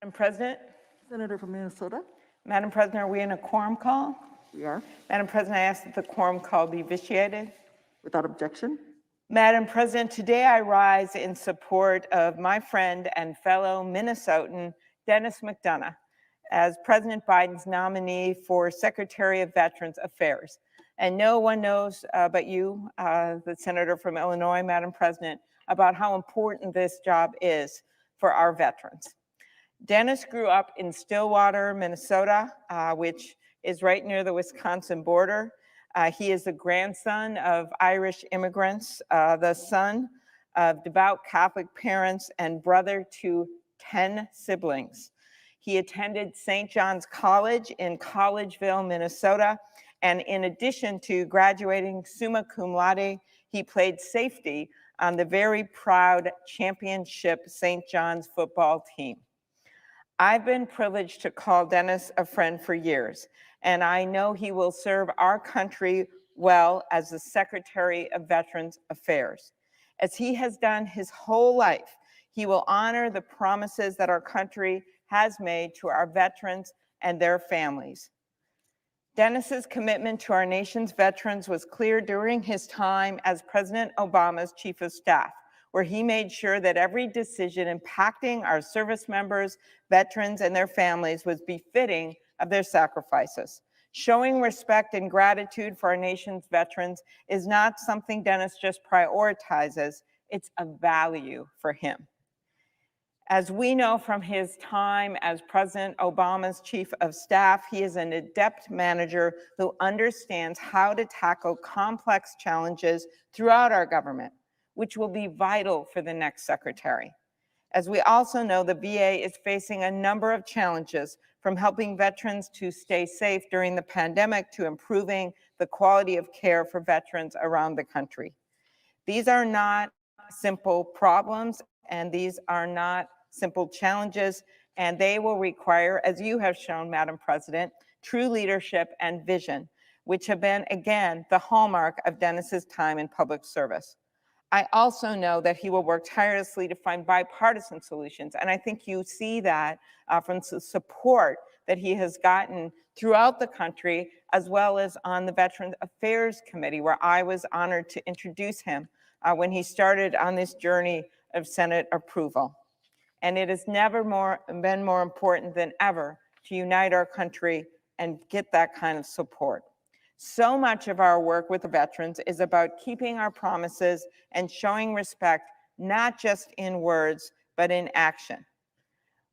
Madam President, Senator from Minnesota. Madam President, are we in a quorum call? We are. Madam President, I ask that the quorum call be vitiated. Without objection. Madam President, today I rise in support of my friend and fellow Minnesotan, Denis McDonough, as President Biden's nominee for Secretary of Veterans Affairs. And no one knows but you, the Senator from Illinois, Madam President, about how important this job is for our veterans. Denis grew up in Stillwater, Minnesota, which is right near the Wisconsin border. He is the grandson of Irish immigrants, the son of devout Catholic parents, and brother to 10 siblings. He attended St. John's College in Collegeville, Minnesota, and in addition to graduating summa cum laude, he played safety on the very proud championship St. John's football team. I've been privileged to call Denis a friend for years, and I know he will serve our country well as the Secretary of Veterans Affairs. As he has done his whole life, he will honor the promises that our country has made to our veterans and their families. Denis's commitment to our nation's veterans was clear during his time as President Obama's Chief of Staff, where he made sure that every decision impacting our service members, veterans, and their families was befitting of their sacrifices. Showing respect and gratitude for our nation's veterans is not something Denis just prioritizes, it's a value for him. As we know from his time as President Obama's Chief of Staff, he is an adept manager who understands how to tackle complex challenges throughout our government, which will be vital for the next secretary. As we also know, the VA is facing a number of challenges, from helping veterans to stay safe during the pandemic to improving the quality of care for veterans around the country. These are not simple problems, and these are not simple challenges, and they will require, as you have shown, Madam President, true leadership and vision, which have been, again, the hallmark of Denis's time in public service. I also know that he will work tirelessly to find bipartisan solutions, and I think you see that from the support that he has gotten throughout the country, as well as on the Veterans Affairs Committee, where I was honored to introduce him when he started on this journey of Senate approval. And it has never been more important than ever to unite our country and get that kind of support. So much of our work with the veterans is about keeping our promises and showing respect, not just in words, but in action.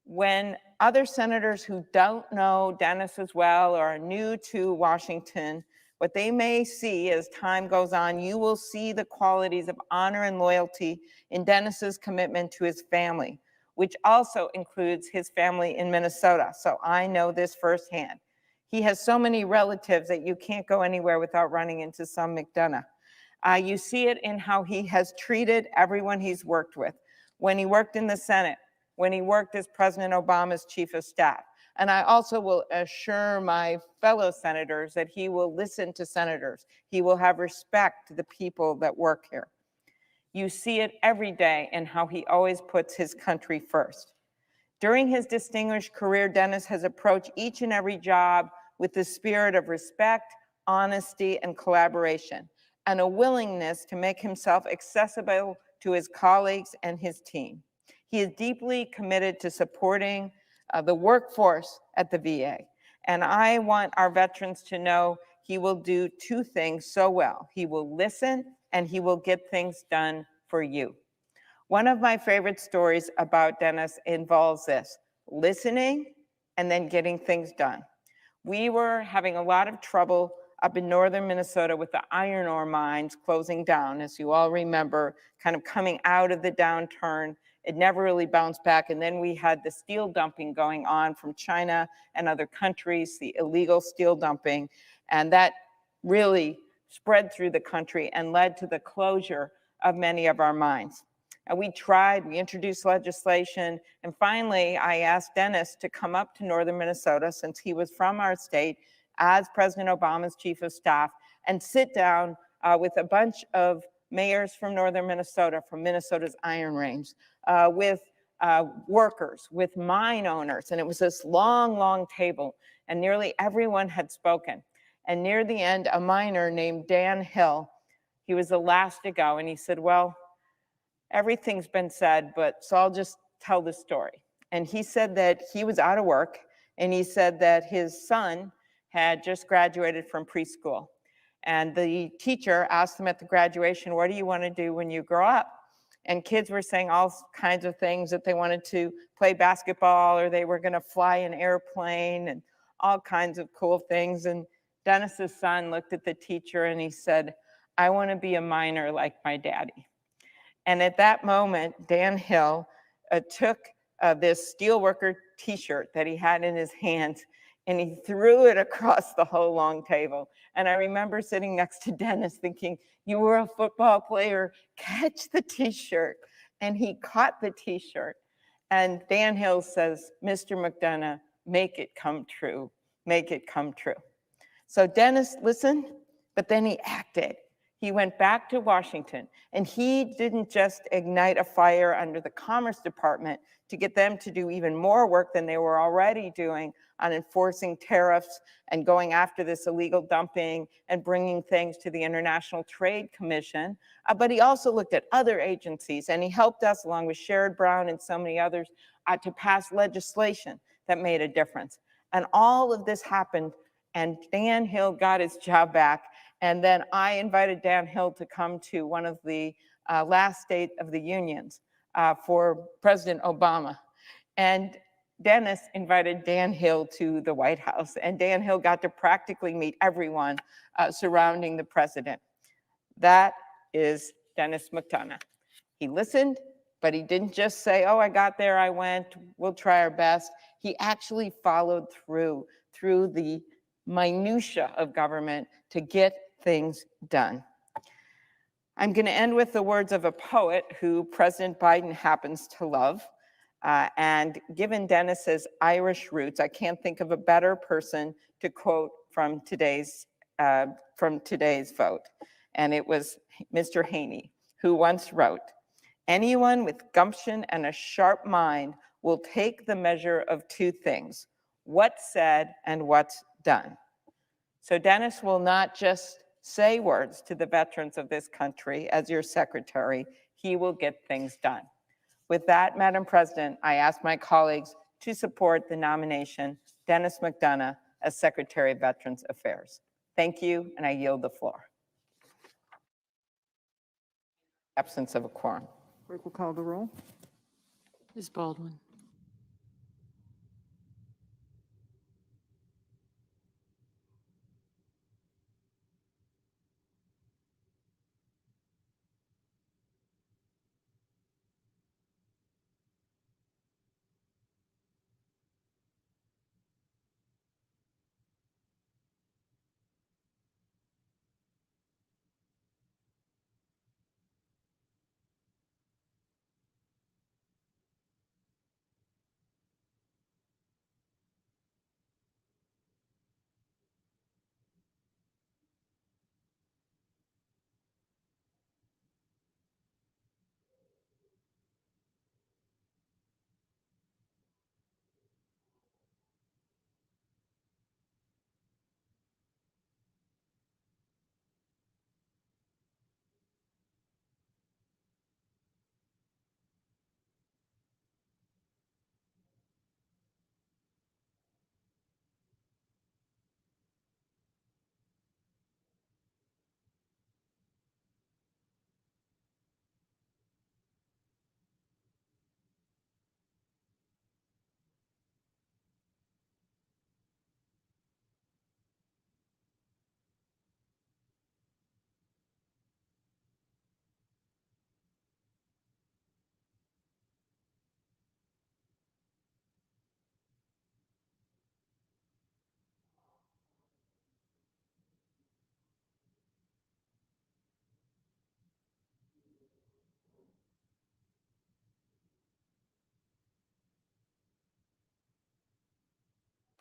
When other senators who don't know Denis as well or are new to Washington, what they may see as time goes on, you will see the qualities of honor and loyalty in Denis's commitment to his family, which also includes his family in Minnesota. So I know this firsthand. He has so many relatives that you can't go anywhere without running into some McDonough. You see it in how he has treated everyone he's worked with. When he worked in the Senate, when he worked as President Obama's Chief of Staff. And I also will assure my fellow senators that he will listen to senators. He will have respect to the people that work here. You see it every day in how he always puts his country first. During his distinguished career, Denis has approached each and every job with the spirit of respect, honesty, and collaboration, and a willingness to make himself accessible to his colleagues and his team. He is deeply committed to supporting the workforce at the VA, and I want our veterans to know he will do two things so well. He will listen, and he will get things done for you. One of my favorite stories about Denis involves this: listening and then getting things done. We were having a lot of trouble up in northern Minnesota with the iron ore mines closing down, as you all remember, kind of coming out of the downturn. It never really bounced back. And then we had the steel dumping going on from China and other countries, the illegal steel dumping. And that really spread through the country and led to the closure of many of our mines. And we introduced legislation, and finally I asked Denis to come up to northern Minnesota, since he was from our state, as President Obama's Chief of Staff, and sit down with a bunch of mayors from northern Minnesota, from Minnesota's Iron Range, with workers, with mine owners. And it was this long, long table, and nearly everyone had spoken. And near the end, a miner named Dan Hill, he was the last to go, and he said, well, everything's been said, so I'll just tell the story. And he said that he was out of work, and he said that his son had just graduated from preschool. And the teacher asked him at the graduation, what do you want to do when you grow up? And kids were saying all kinds of things, that they wanted to play basketball, or they were going to fly an airplane, and all kinds of cool things. And Dennis's son looked at the teacher and he said, I want to be a miner like my daddy. And at that moment, Dan Hill took this steelworker t-shirt that he had in his hands, and he threw it across the whole long table. And I remember sitting next to Dennis thinking, you were a football player, catch the t-shirt. And he caught the t-shirt. And Dan Hill says, Mr. McDonough, make it come true, make it come true. So Dennis listened, but then he acted. He went back to Washington, and he didn't just ignite a fire under the Commerce Department to get them to do even more work than they were already doing on enforcing tariffs and going after this illegal dumping and bringing things to the International Trade Commission, but he also looked at other agencies, and he helped us, along with Sherrod Brown and so many others, to pass legislation that made a difference. And all of this happened, and Dan Hill got his job back. And then I invited Dan Hill to come to one of the last State of the Unions for President Obama. And Dennis invited Dan Hill to the White House, and Dan Hill got to practically meet everyone surrounding the president. That is Denis McDonough. He listened, but he didn't just say, oh, I got there, I went, we'll try our best. He actually followed through the minutia of government to get things done. I'm going to end with the words of a poet who President Biden happens to love. And given Dennis's Irish roots, I can't think of a better person to quote from today's vote. And it was Mr. Haney, who once wrote, anyone with gumption and a sharp mind will take the measure of two things, what's said and what's done. So Dennis will not just say words to the veterans of this country as your secretary, he will get things done. With that, Madam President, I ask my colleagues to support the nomination Denis McDonough as Secretary of Veterans Affairs. Thank you, and I yield the floor. Absence of a quorum. Clerk will call the roll. Ms. Baldwin.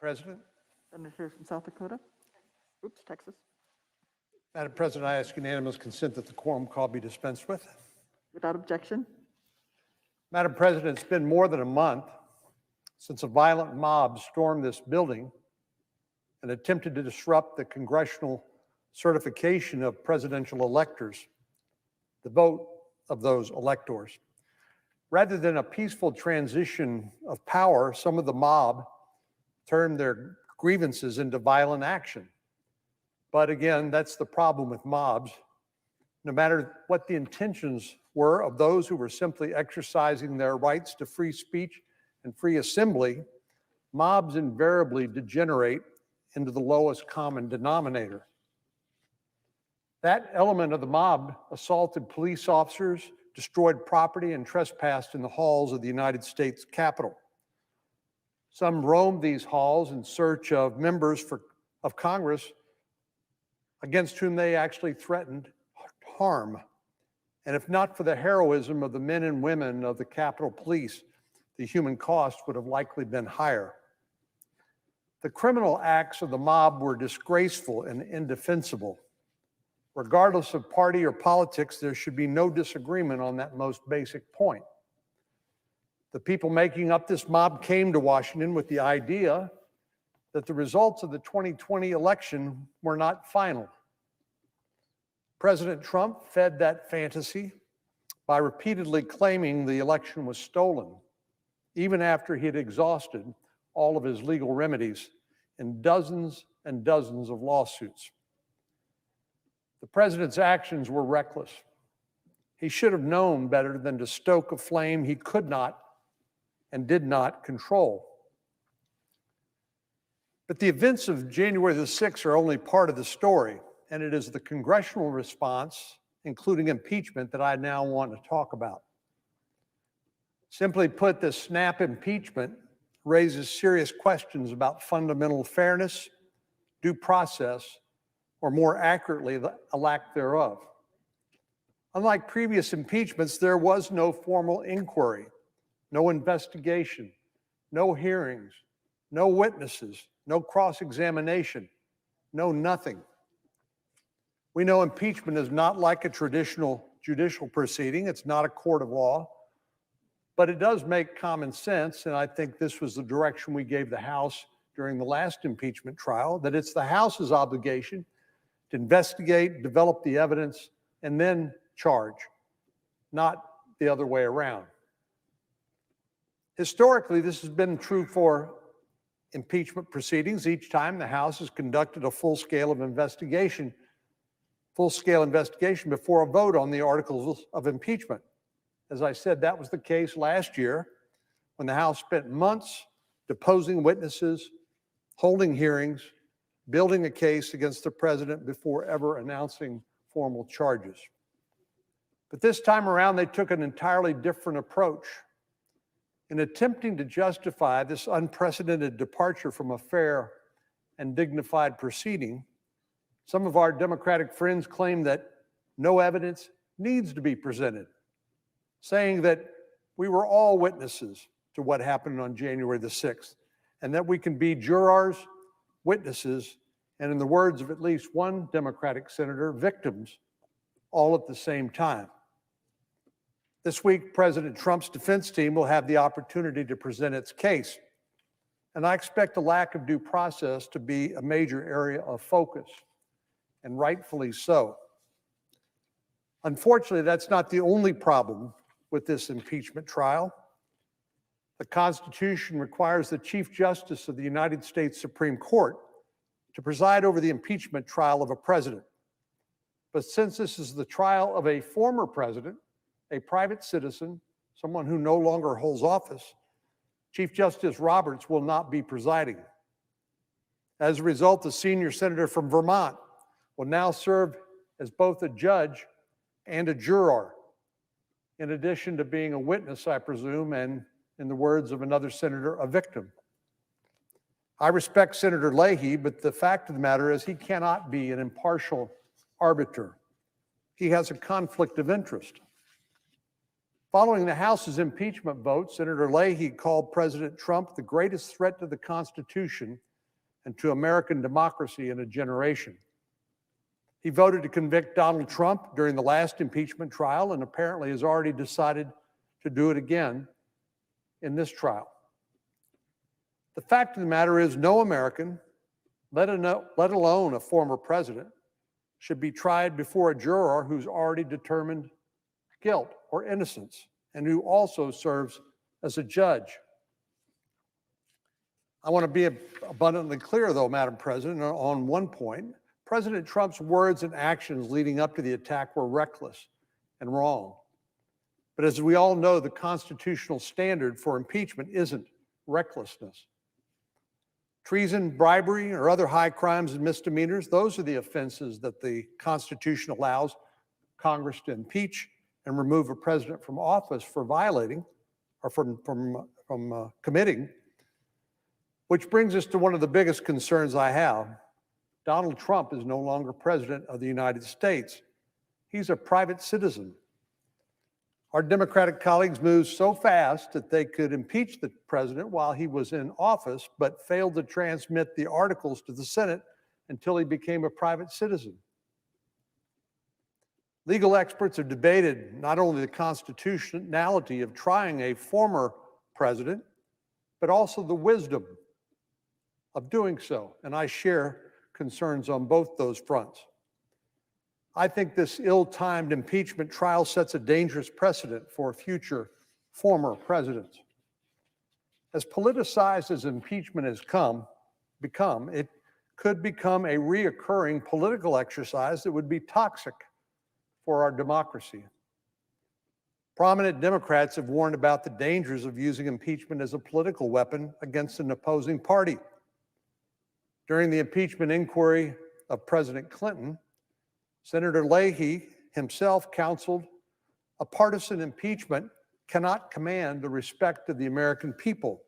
President, Senator from South Dakota. Oops, Texas. Madam President, I ask unanimous consent that the quorum call be dispensed with. Without objection. Madam President, it's been more than a month since a violent mob stormed this building and attempted to disrupt the congressional certification of presidential electors, the vote of those electors. Rather than a peaceful transition of power, some of the mob turned their grievances into violent action. But again, that's the problem with mobs. No matter what the intentions were of those who were simply exercising their rights to free speech and free assembly, mobs invariably degenerate into the lowest common denominator. That element of the mob assaulted police officers, destroyed property, and trespassed in the halls of the United States Capitol. Some roamed these halls in search of members of Congress against whom they actually threatened harm. And if not for the heroism of the men and women of the Capitol Police, the human cost would have likely been higher. The criminal acts of the mob were disgraceful and indefensible. Regardless of party or politics, there should be no disagreement on that most basic point. The people making up this mob came to Washington with the idea that the results of the 2020 election were not final. President Trump fed that fantasy by repeatedly claiming the election was stolen, even after he had exhausted all of his legal remedies in dozens and dozens of lawsuits. The president's actions were reckless. He should have known better than to stoke a flame he could not and did not control. But the events of January the 6th are only part of the story, and it is the congressional response, including impeachment, that I now want to talk about. Simply put, the snap impeachment raises serious questions about fundamental fairness, due process, or more accurately, a lack thereof. Unlike previous impeachments, there was no formal inquiry, no investigation, no hearings, no witnesses, no cross-examination, no nothing. We know impeachment is not like a traditional judicial proceeding. It's not a court of law, but it does make common sense, and I think this was the direction we gave the House during the last impeachment trial, that it's the House's obligation to investigate, develop the evidence, and then charge, not the other way around. Historically, this has been true for impeachment proceedings. Each time the House has conducted a full-scale investigation before a vote on the articles of impeachment. As I said, that was the case last year when the House spent months deposing witnesses, holding hearings, building a case against the president before ever announcing formal charges. But this time around, they took an entirely different approach. In attempting to justify this unprecedented departure from a fair and dignified proceeding, some of our Democratic friends claim that no evidence needs to be presented, saying that we were all witnesses to what happened on January the 6th, and that we can be jurors, witnesses, and in the words of at least one Democratic senator, victims, all at the same time. This week, President Trump's defense team will have the opportunity to present its case, and I expect the lack of due process to be a major area of focus, and rightfully so. Unfortunately, that's not the only problem with this impeachment trial. The Constitution requires the Chief Justice of the United States Supreme Court to preside over the impeachment trial of a president. But since this is the trial of a former president, a private citizen, someone who no longer holds office, Chief Justice Roberts will not be presiding. As a result, the senior senator from Vermont will now serve as both a judge and a juror, in addition to being a witness, I presume, and in the words of another senator, a victim. I respect Senator Leahy, but the fact of the matter is he cannot be an impartial arbiter. He has a conflict of interest. Following the House's impeachment vote, Senator Leahy called President Trump the greatest threat to the Constitution and to American democracy in a generation. He voted to convict Donald Trump during the last impeachment trial and apparently has already decided to do it again in this trial. The fact of the matter is no American, let alone a former president, should be tried before a juror who's already determined guilt or innocence and who also serves as a judge. I want to be abundantly clear, though, Madam President, on one point. President Trump's words and actions leading up to the attack were reckless and wrong. But as we all know, the constitutional standard for impeachment isn't recklessness. Treason, bribery, or other high crimes and misdemeanors, those are the offenses that the Constitution allows Congress to impeach and remove a president from office for violating or from committing. Which brings us to one of the biggest concerns I have. Donald Trump is no longer president of the United States. He's a private citizen. Our Democratic colleagues moved so fast that they could impeach the president while he was in office, but failed to transmit the articles to the Senate until he became a private citizen. Legal experts have debated not only the constitutionality of trying a former president, but also the wisdom of doing so, and I share concerns on both those fronts. I think this ill-timed impeachment trial sets a dangerous precedent for future former presidents. As politicized as impeachment has become, it could become a reoccurring political exercise that would be toxic for our democracy. Prominent Democrats have warned about the dangers of using impeachment as a political weapon against an opposing party. During the impeachment inquiry of President Clinton, Senator Leahy himself counseled, a partisan impeachment cannot command the respect of the American people.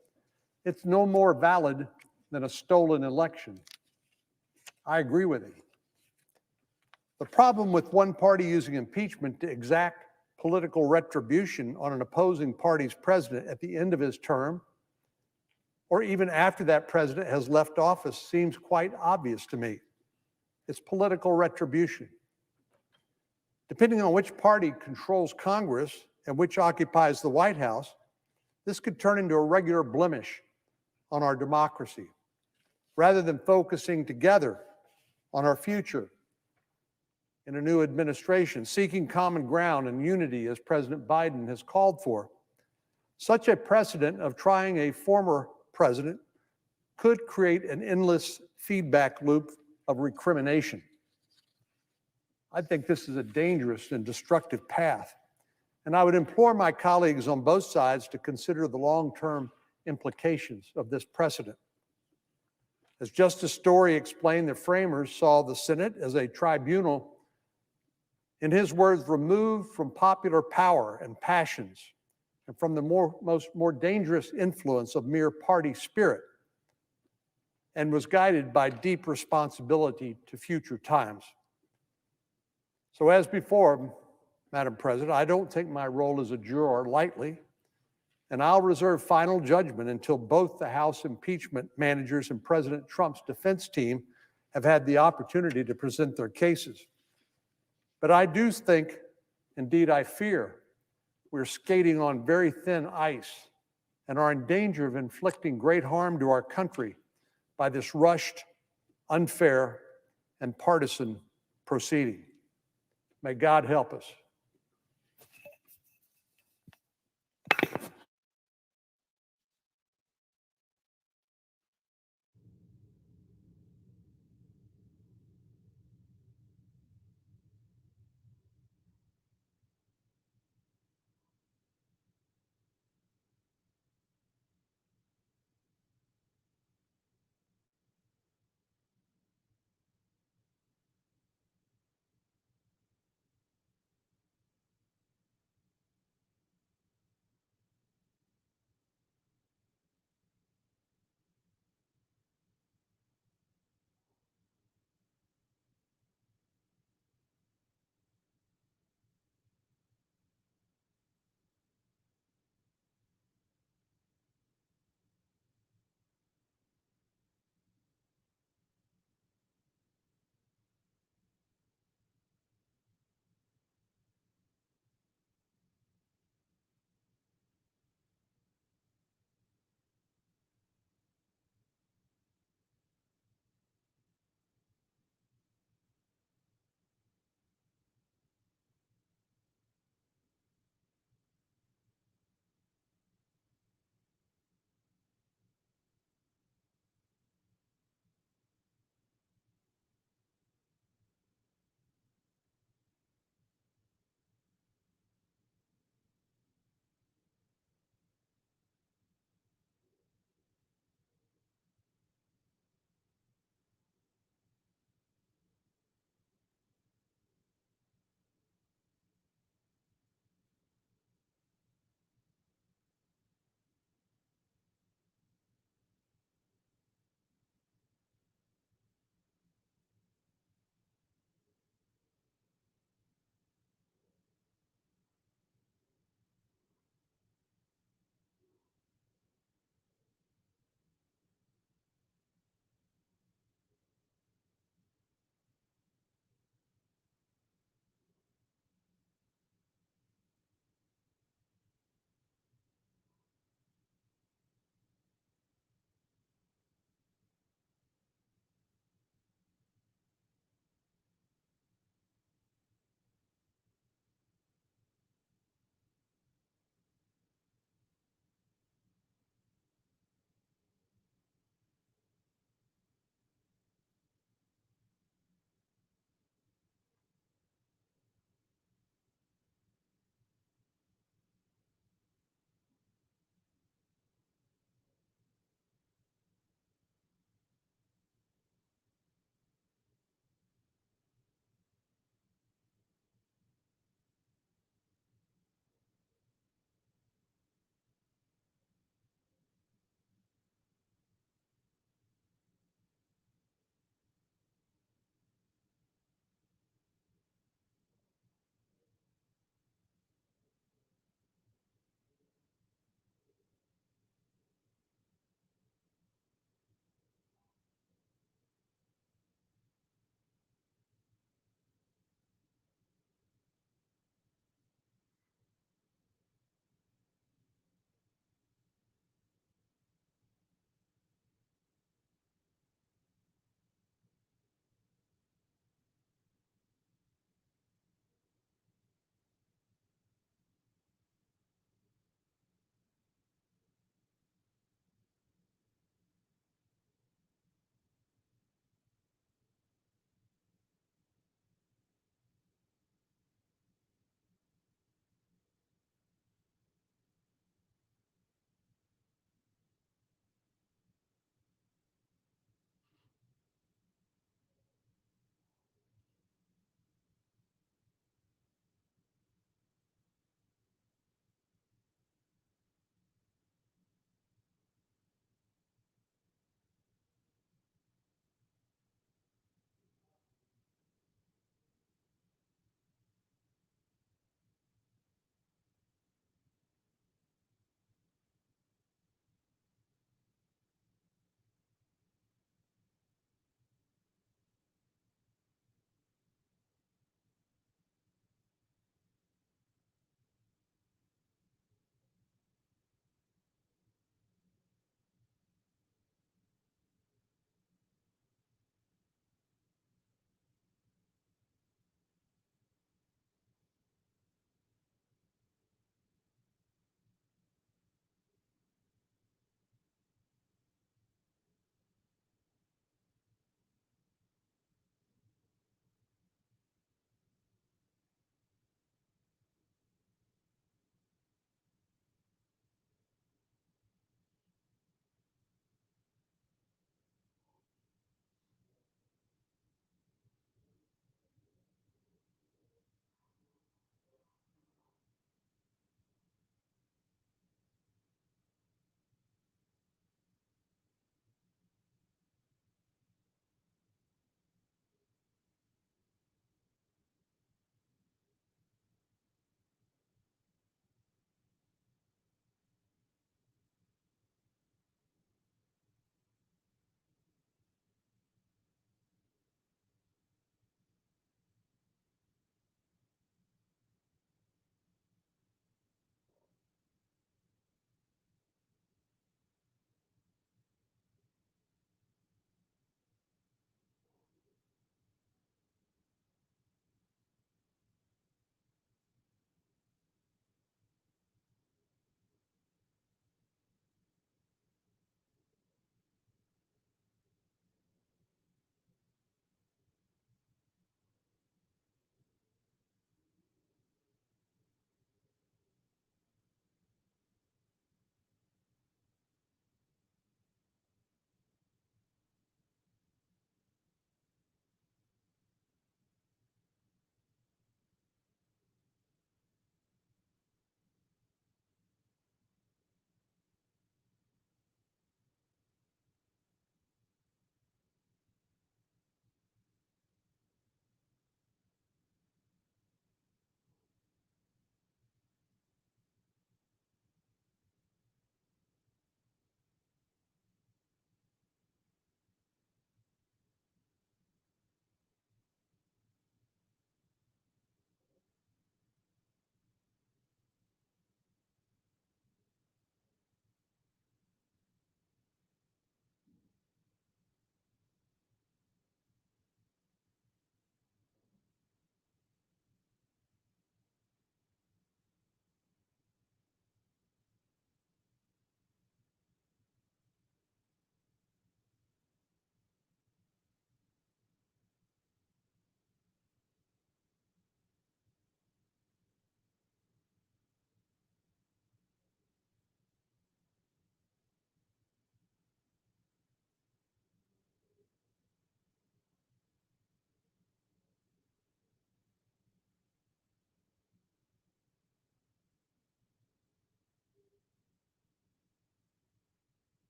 It's no more valid than a stolen election. I agree with him. The problem with one party using impeachment to exact political retribution on an opposing party's president at the end of his term, or even after that president has left office, seems quite obvious to me. It's political retribution. Depending on which party controls Congress and which occupies the White House, this could turn into a regular blemish on our democracy. Rather than focusing together on our future in a new administration, seeking common ground and unity as President Biden has called for, such a precedent of trying a former president could create an endless feedback loop of recrimination. I think this is a dangerous and destructive path, and I would implore my colleagues on both sides to consider the long-term implications of this precedent. As Justice Story explained, the framers saw the Senate as a tribunal, in his words, removed from popular power and passions and from the more dangerous influence of mere party spirit, and was guided by deep responsibility to future times. So as before, Madam President, I don't take my role as a juror lightly, and I'll reserve final judgment until both the House impeachment managers and President Trump's defense team have had the opportunity to present their cases. But I do think, indeed I fear, we're skating on very thin ice and are in danger of inflicting great harm to our country by this rushed, unfair, and partisan proceeding. May God help us.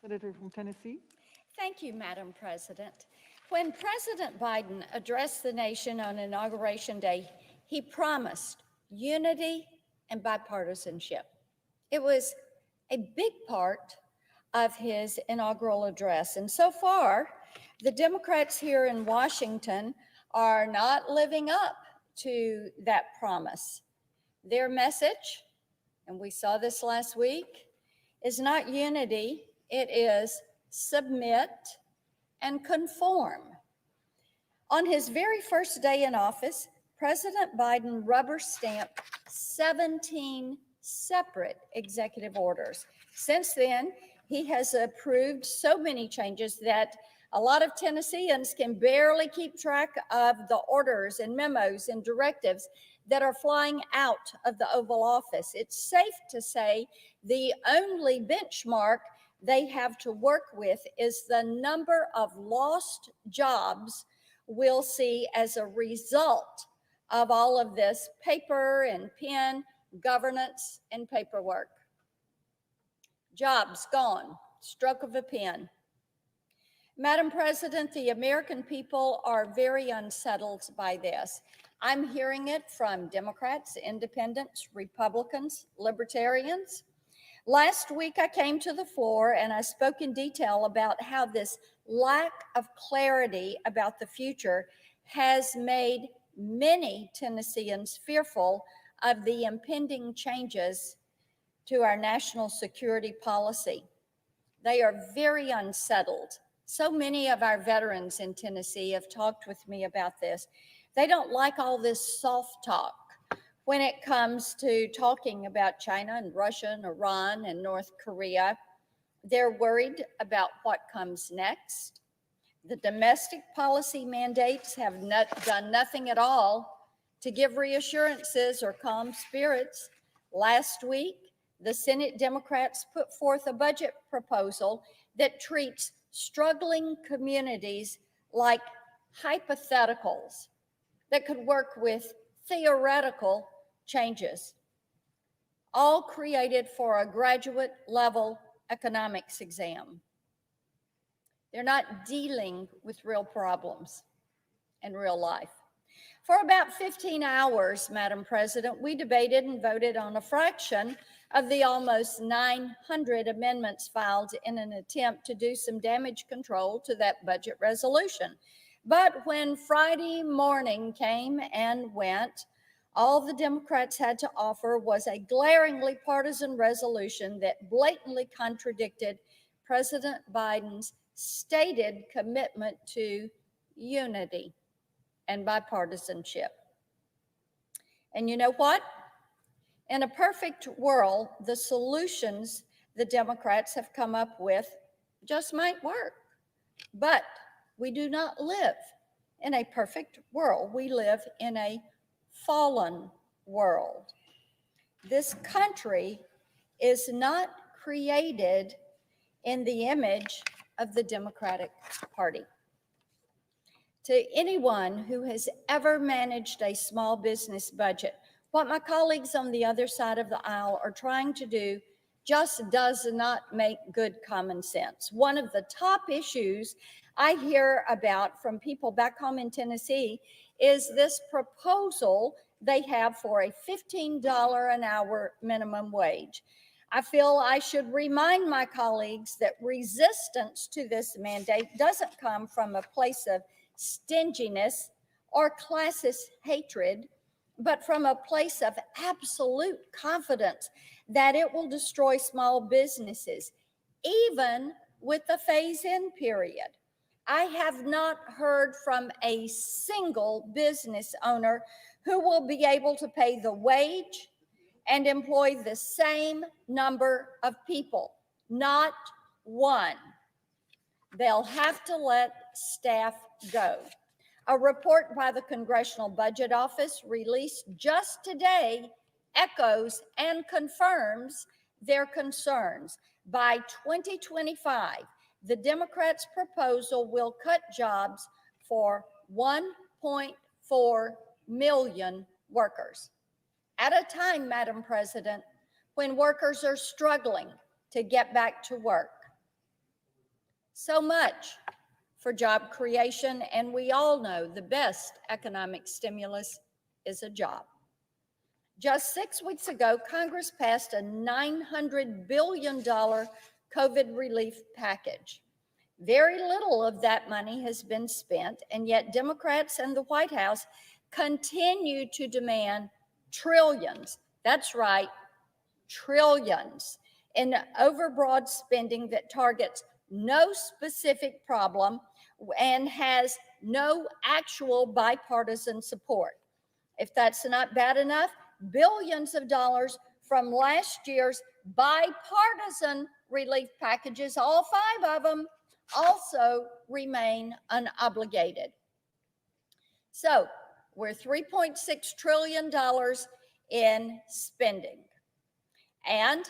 Senator from Tennessee. Thank you, Madam President. When President Biden addressed the nation on Inauguration Day, he promised unity and bipartisanship. It was a big part of his inaugural address. And so far, the Democrats here in Washington are not living up to that promise. Their message, and we saw this last week, is not unity, it is submit and conform. On his very first day in office, President Biden rubber-stamped 17 separate executive orders. Since then, he has approved so many changes that a lot of Tennesseans can barely keep track of the orders and memos and directives that are flying out of the Oval Office. It's safe to say the only benchmark they have to work with is the number of lost jobs we'll see as a result of all of this paper and pen governance and paperwork. Jobs gone, stroke of a pen. Madam President, the American people are very unsettled by this. I'm hearing it from Democrats, independents, Republicans, libertarians. Last week, I came to the floor and I spoke in detail about how this lack of clarity about the future has made many Tennesseans fearful of the impending changes to our national security policy. They are very unsettled. So many of our veterans in Tennessee have talked with me about this. They don't like all this soft talk when it comes to talking about China and Russia and Iran and North Korea. They're worried about what comes next. The domestic policy mandates have done nothing at all to give reassurances or calm spirits. Last week, the Senate Democrats put forth a budget proposal that treats struggling communities like hypotheticals that could work with theoretical changes, all created for a graduate level economics exam. They're not dealing with real problems in real life. For about 15 hours, Madam President, we debated and voted on a fraction of the almost 900 amendments filed in an attempt to do some damage control to that budget resolution. But when Friday morning came and went, all the Democrats had to offer was a glaringly partisan resolution that blatantly contradicted President Biden's stated commitment to unity and bipartisanship. And you know what? In a perfect world, the solutions the Democrats have come up with just might work. But we do not live in a perfect world. We live in a fallen world. This country is not created in the image of the Democratic Party. To anyone who has ever managed a small business budget, what my colleagues on the other side of the aisle are trying to do just does not make good common sense. One of the top issues I hear about from people back home in Tennessee is this proposal they have for a $15 an hour minimum wage. I feel I should remind my colleagues that resistance to this mandate doesn't come from a place of stinginess or classist hatred, but from a place of absolute confidence that it will destroy small businesses, even with the phase-in period. I have not heard from a single business owner who will be able to pay the wage and employ the same number of people. Not one. They'll have to let staff go. A report by the Congressional Budget Office released just today echoes and confirms their concerns. By 2025, the Democrats' proposal will cut jobs for 1.4 million workers. At a time, Madam President, when workers are struggling to get back to work. So much for job creation, and we all know the best economic stimulus is a job. Just 6 weeks ago, Congress passed a $900 billion COVID relief package. Very little of that money has been spent, and yet Democrats and the White House continue to demand trillions, that's right, trillions, in overbroad spending that targets no specific problem and has no actual bipartisan support. If that's not bad enough, billions of dollars from last year's bipartisan relief packages, all 5 of them, also remain unobligated. So we're $3.6 trillion in spending. And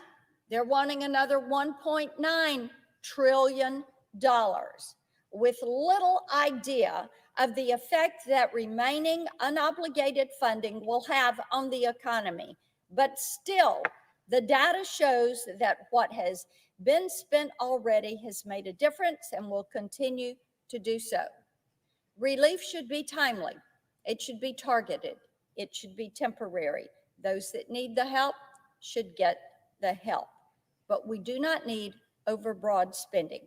they're wanting another $1.9 trillion with little idea of the effect that remaining unobligated funding will have on the economy. But still, the data shows that what has been spent already has made a difference and will continue to do so. Relief should be timely. It should be targeted. It should be temporary. Those that need the help should get the help. But we do not need overbroad spending.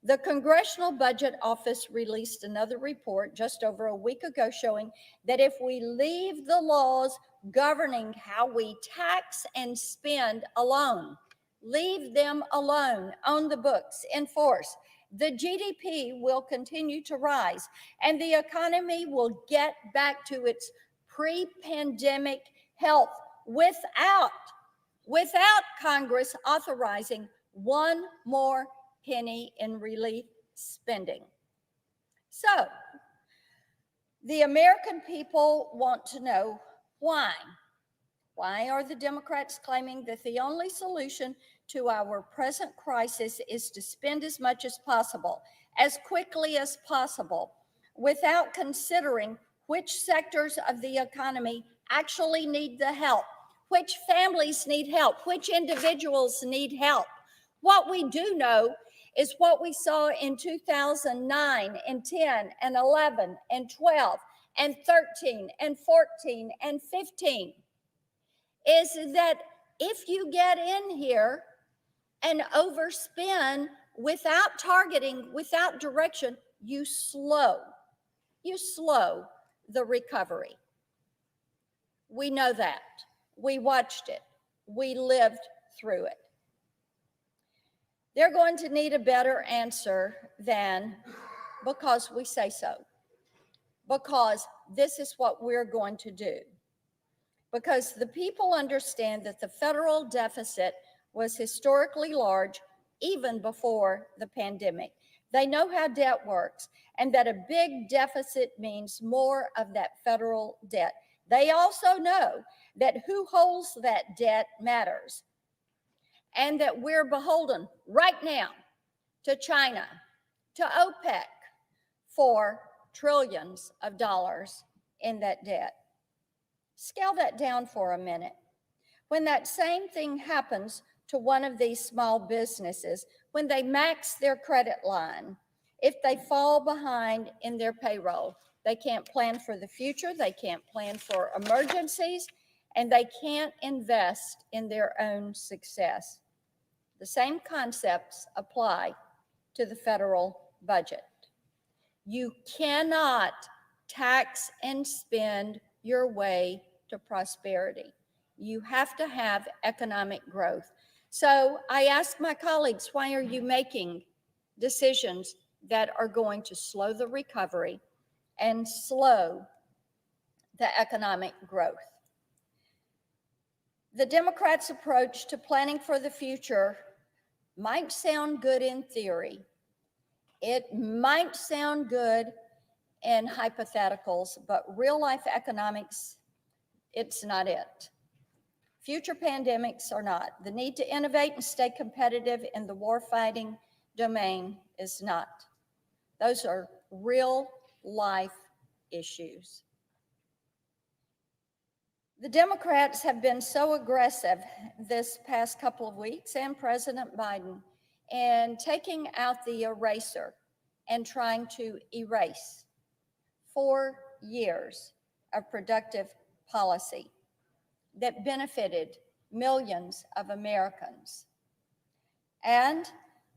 The Congressional Budget Office released another report just over a week ago showing that if we leave the laws governing how we tax and spend alone, leave them alone on the books, in force, the GDP will continue to rise and the economy will get back to its pre-pandemic health without Congress authorizing one more penny in relief spending. So, the American people want to know why. Why are the Democrats claiming that the only solution to our present crisis is to spend as much as possible, as quickly as possible, without considering which sectors of the economy actually need the help, which families need help, which individuals need help? What we do know is what we saw in 2009 and 10 and 11 and 12 and 13 and 14 and 15 is that if you get in here and overspend without targeting, without direction, you slow the recovery. We know that. We watched it. We lived through it. They're going to need a better answer than because we say so, because this is what we're going to do, because the people understand that the federal deficit was historically large even before the pandemic. They know how debt works and that a big deficit means more of that federal debt. They also know that who holds that debt matters, and that we're beholden right now to China, to OPEC, for trillions of dollars in that debt. Scale that down for a minute. When that same thing happens to one of these small businesses, when they max their credit line, if they fall behind in their payroll, they can't plan for the future, they can't plan for emergencies, and they can't invest in their own success. The same concepts apply to the federal budget. You cannot tax and spend your way to prosperity. You have to have economic growth. So I ask my colleagues, why are you making decisions that are going to slow the recovery and slow the economic growth? The Democrats' approach to planning for the future might sound good in theory. It might sound good in hypotheticals, but real life economics, it's not it. Future pandemics are not. The need to innovate and stay competitive in the warfighting domain is not. Those are real life issues. The Democrats have been so aggressive this past couple of weeks, and President Biden, in taking out the eraser and trying to erase 4 years of productive policy that benefited millions of Americans. And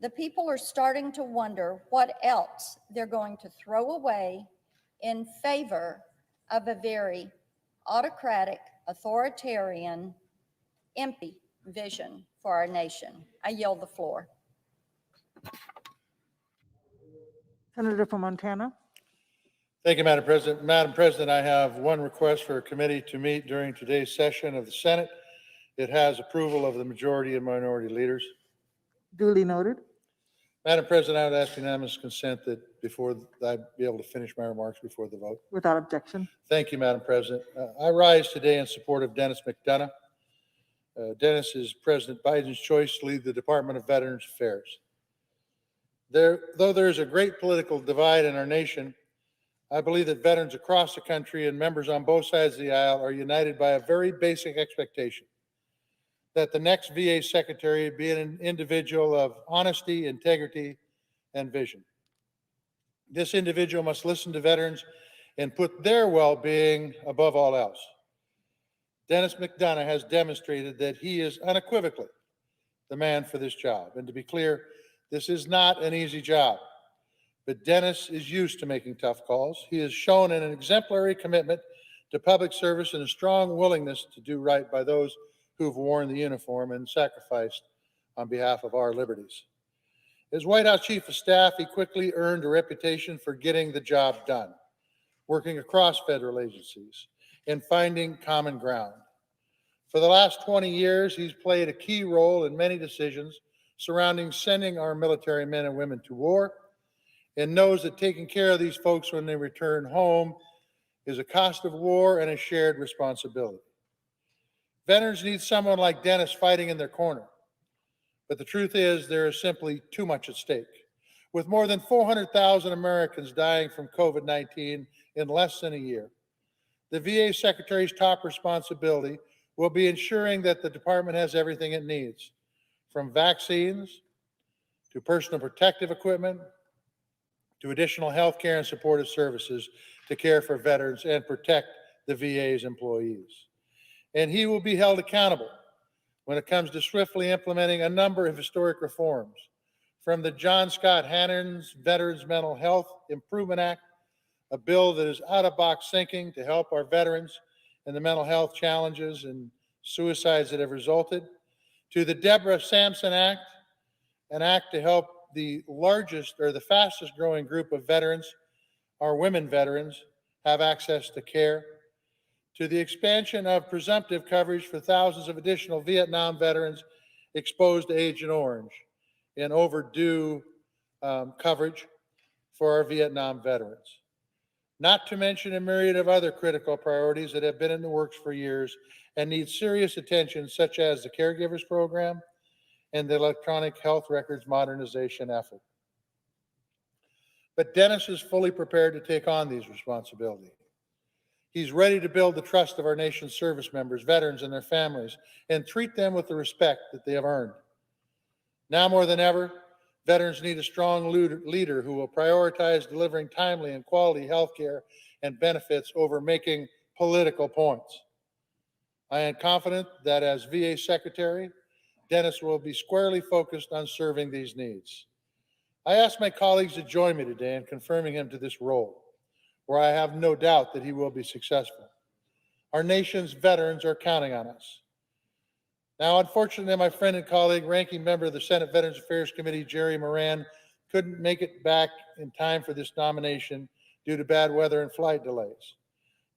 the people are starting to wonder what else they're going to throw away in favor of a very autocratic, authoritarian, empty vision for our nation. I yield the floor. Senator from Montana. Thank you, Madam President. Madam President, I have one request for a committee to meet during today's session of the Senate. It has approval of the majority and minority leaders. Duly noted. Madam President, I would ask unanimous consent that before I be able to finish my remarks before the vote. Without objection. Thank you, Madam President. I rise today in support of Denis McDonough. Denis is President Biden's choice to lead the Department of Veterans Affairs. Though there is a great political divide in our nation, I believe that veterans across the country and members on both sides of the aisle are united by a very basic expectation that the next VA secretary be an individual of honesty, integrity, and vision. This individual must listen to veterans and put their well-being above all else. Denis McDonough has demonstrated that he is unequivocally the man for this job. And to be clear, this is not an easy job, but Denis is used to making tough calls. He has shown an exemplary commitment to public service and a strong willingness to do right by those who've worn the uniform and sacrificed on behalf of our liberties. As White House Chief of Staff, he quickly earned a reputation for getting the job done, working across federal agencies and finding common ground. For the last 20 years, he's played a key role in many decisions surrounding sending our military men and women to war, and knows that taking care of these folks when they return home is a cost of war and a shared responsibility. Veterans need someone like Denis fighting in their corner. But the truth is, there is simply too much at stake. With more than 400,000 Americans dying from COVID-19 in less than a year, the VA Secretary's top responsibility will be ensuring that the department has everything it needs, from vaccines to personal protective equipment to additional health care and supportive services to care for veterans and protect the VA's employees. And he will be held accountable when it comes to swiftly implementing a number of historic reforms, from the John Scott Hannon's Veterans Mental Health Improvement Act, a bill that is out-of-box thinking to help our veterans and the mental health challenges and suicides that have resulted, to the Deborah Sampson Act, an act to help the largest or the fastest growing group of veterans, our women veterans, have access to care, to the expansion of presumptive coverage for thousands of additional Vietnam veterans exposed to Agent Orange, and overdue coverage for our Vietnam veterans. Not to mention a myriad of other critical priorities that have been in the works for years and need serious attention, such as the Caregivers Program and the Electronic Health Records Modernization effort. But Denis is fully prepared to take on these responsibilities. He's ready to build the trust of our nation's service members, veterans, and their families, and treat them with the respect that they have earned. Now more than ever, veterans need a strong leader who will prioritize delivering timely and quality health care and benefits over making political points. I am confident that as VA Secretary, Denis will be squarely focused on serving these needs. I ask my colleagues to join me today in confirming him to this role, where I have no doubt that he will be successful. Our nation's veterans are counting on us. Now, unfortunately, my friend and colleague, ranking member of the Senate Veterans Affairs Committee, Jerry Moran, couldn't make it back in time for this nomination due to bad weather and flight delays.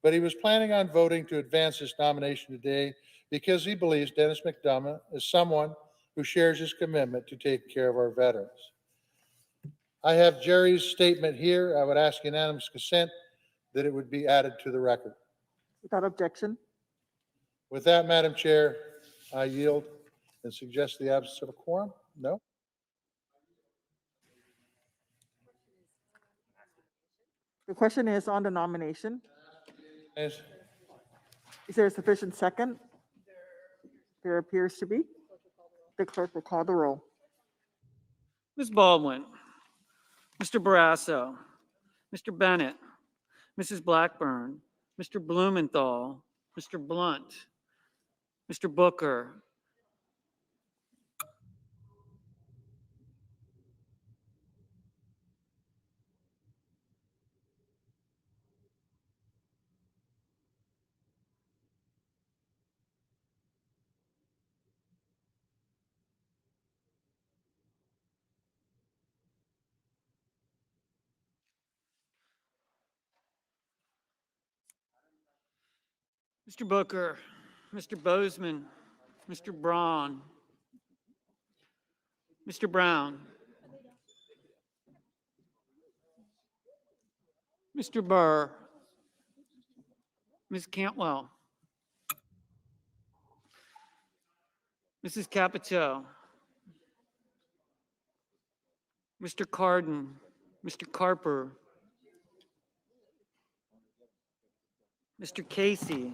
But he was planning on voting to advance this nomination today because he believes Denis McDonough is someone who shares his commitment to taking care of our veterans. I have Jerry's statement here. I would ask unanimous consent that it would be added to the record. Without objection. With that, Madam Chair, I yield and suggest the absence of a quorum. No? The question is on the nomination. Yes. Is there a sufficient second? There appears to be. The clerk will call the roll. Ms. Baldwin, Mr. Barrasso, Mr. Bennett, Mrs. Blackburn, Mr. Blumenthal, Mr. Blunt, Mr. Booker, Mr. Booker, Mr. Bozeman, Mr. Braun, Mr. Brown, Mr. Burr, Ms. Cantwell, Mrs. Capito, Mr. Carden, Mr. Carper, Mr. Casey,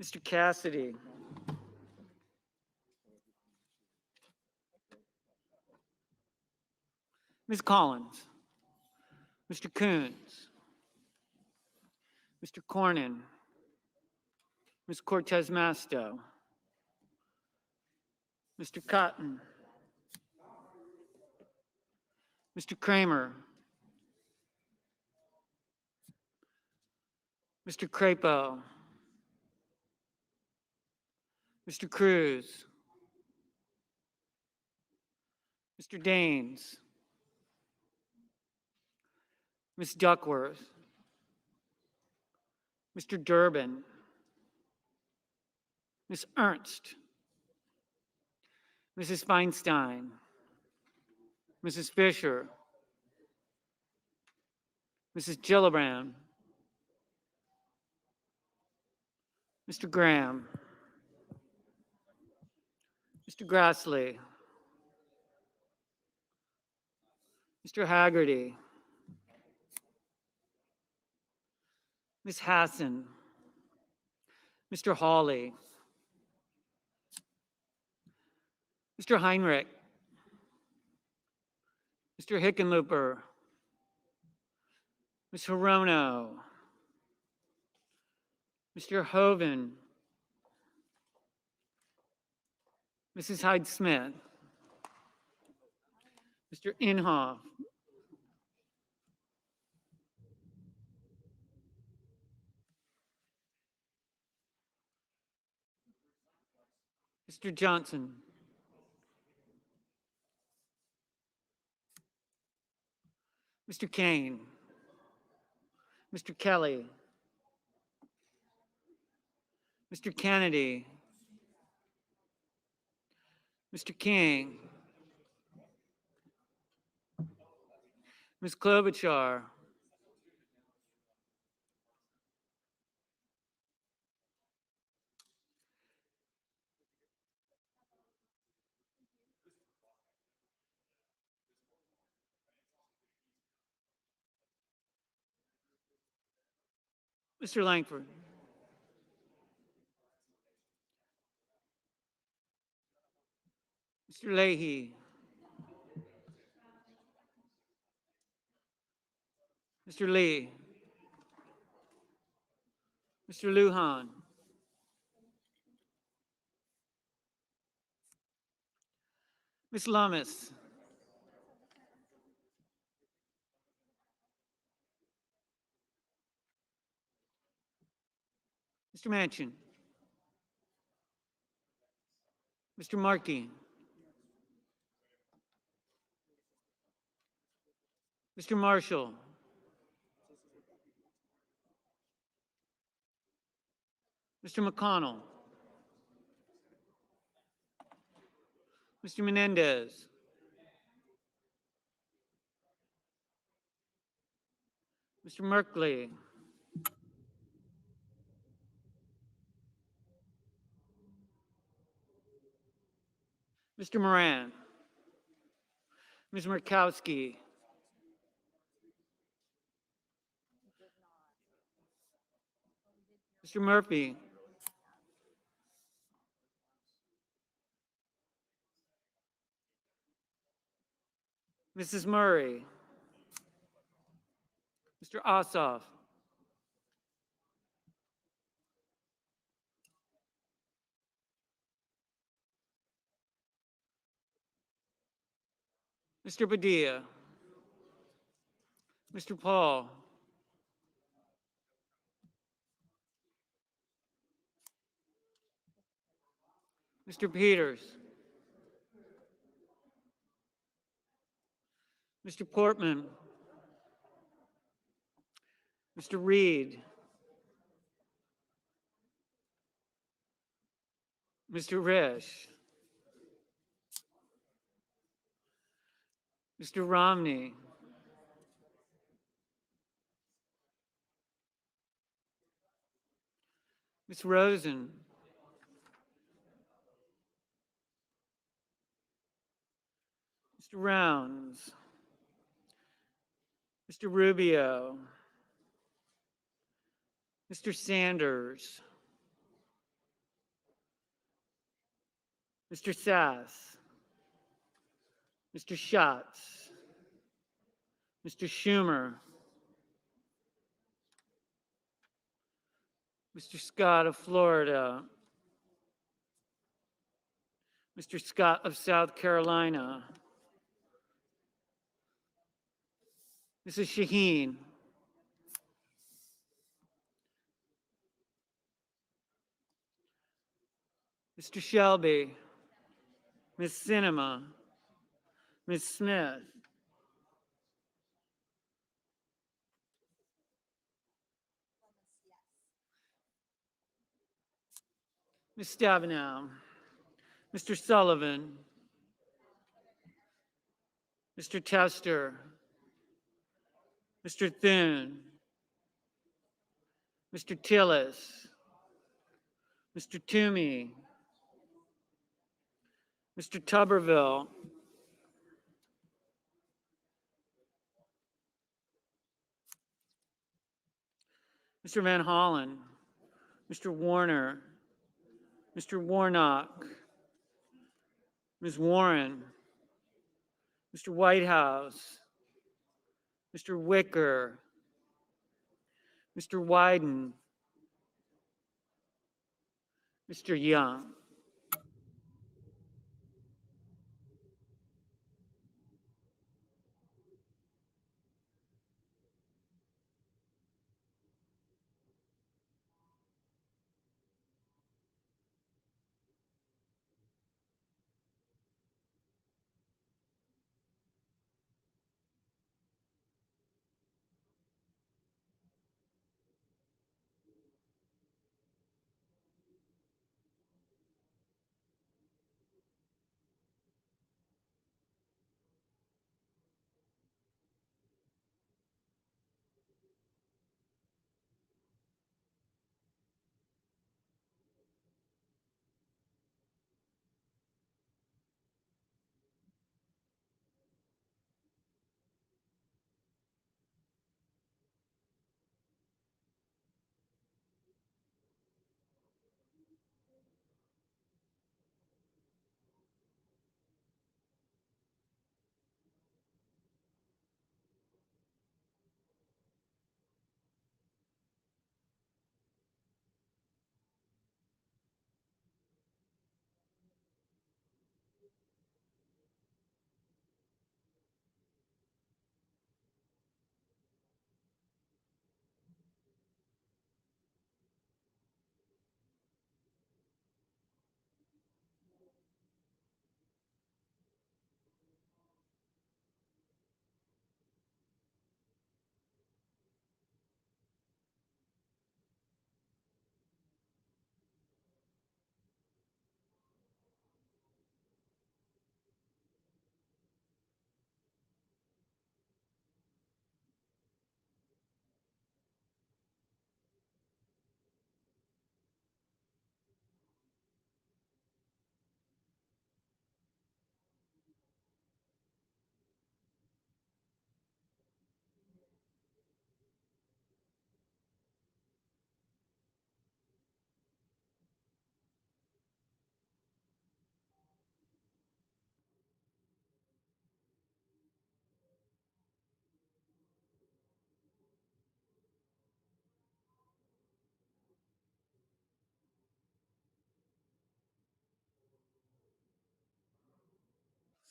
Mr. Cassidy, Ms. Collins, Mr. Coons, Mr. Cornyn, Ms. Cortez Masto, Mr. Cotton, Mr. Kramer, Mr. Crapo, Mr. Cruz, Mr. Daines, Ms. Duckworth, Mr. Durbin, Ms. Ernst, Mrs. Feinstein, Mrs. Fisher, Mrs. Gillibrand, Mr. Graham, Mr. Grassley, Mr. Haggerty, Ms. Hassan, Mr. Hawley, Mr. Heinrich, Mr. Hickenlooper, Ms. Hirono, Mr. Hoven, Mrs. Hyde-Smith, Mr. Inhofe, Mr. Johnson, Mr. Kane, Mr. Kelly, Mr. Kennedy, Mr. King, Ms. Klobuchar, Mr. Langford, Mr. Leahy, Mr. Lee, Mr. Lujan, Ms. Lummis, Mr. Manchin, Mr. Markey, Mr. Marshall, Mr. McConnell, Mr. Menendez, Mr. Merkley, Mr. Moran, Ms. Murkowski, Mr. Murphy, Mrs. Murray, Mr. Ossoff, Mr. Padilla, Mr. Paul, Mr. Peters, Mr. Portman, Mr. Reed, Mr. Risch, Mr. Romney, Ms. Rosen, Mr. Rounds, Mr. Rubio, Mr. Sanders, Mr. Sass, Mr. Shultz, Mr. Schumer, Mr. Scott of Florida, Mr. Scott of South Carolina, Mrs. Shaheen, Mr. Shelby, Ms. Sinema, Ms. Smith, Ms. Stabenow, Mr. Sullivan, Mr. Tester, Mr. Thune, Mr. Tillis, Mr. Toomey, Mr. Tuberville, Mr. Van Hollen, Mr. Warner, Mr. Warnock, Ms. Warren, Mr. Whitehouse, Mr. Wicker, Mr. Wyden, Mr. Young.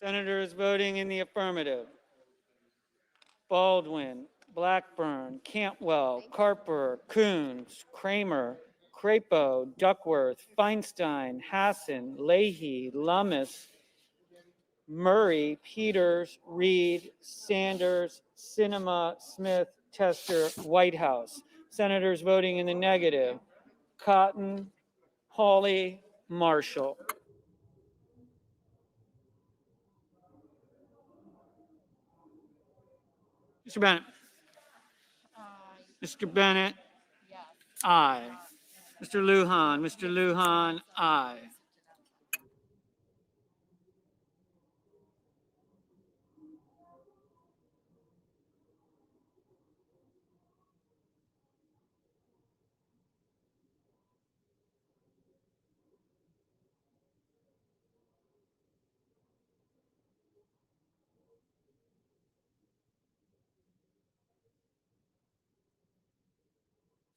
Senators voting in the affirmative: Baldwin, Blackburn, Cantwell, Carper, Coons, Kramer, Crapo, Duckworth, Feinstein, Hassan, Leahy, Lummis, Murray, Peters, Reed, Sanders, Sinema, Smith, Tester, Whitehouse. Senators voting in the negative: Cotton, Hawley, Marshall. Mr. Bennett. Mr. Bennett. Aye. Mr. Lujan. Mr. Lujan. Aye.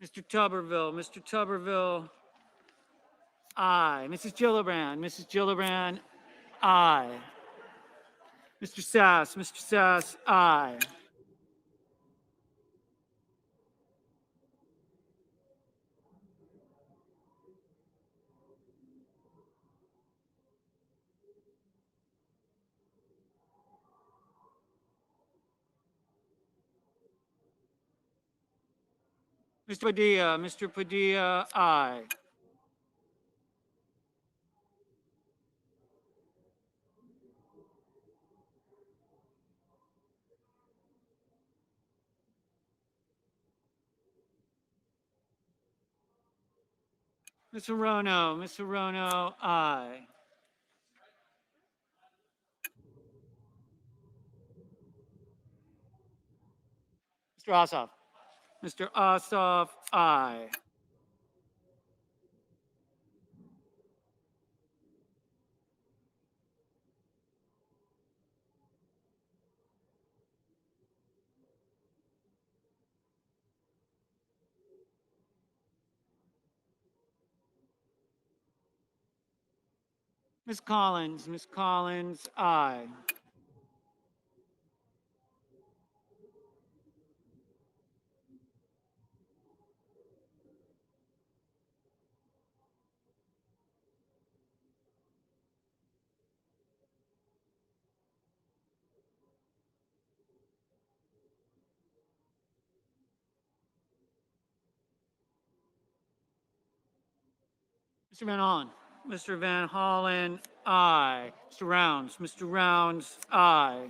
Mr. Tuberville. Mr. Tuberville. Aye. Mrs. Gillibrand. Mrs. Gillibrand. Aye. Mr. Sass. Mr. Sass. Aye. Mr. Padilla. Mr. Padilla. Aye. Ms. Hirono. Ms. Hirono. Aye. Mr. Ossoff. Mr. Ossoff. Aye. Ms. Collins. Ms. Collins. Aye. Mr. Van Hollen. Mr. Van Hollen. Aye. Mr. Rounds. Mr. Rounds. Aye.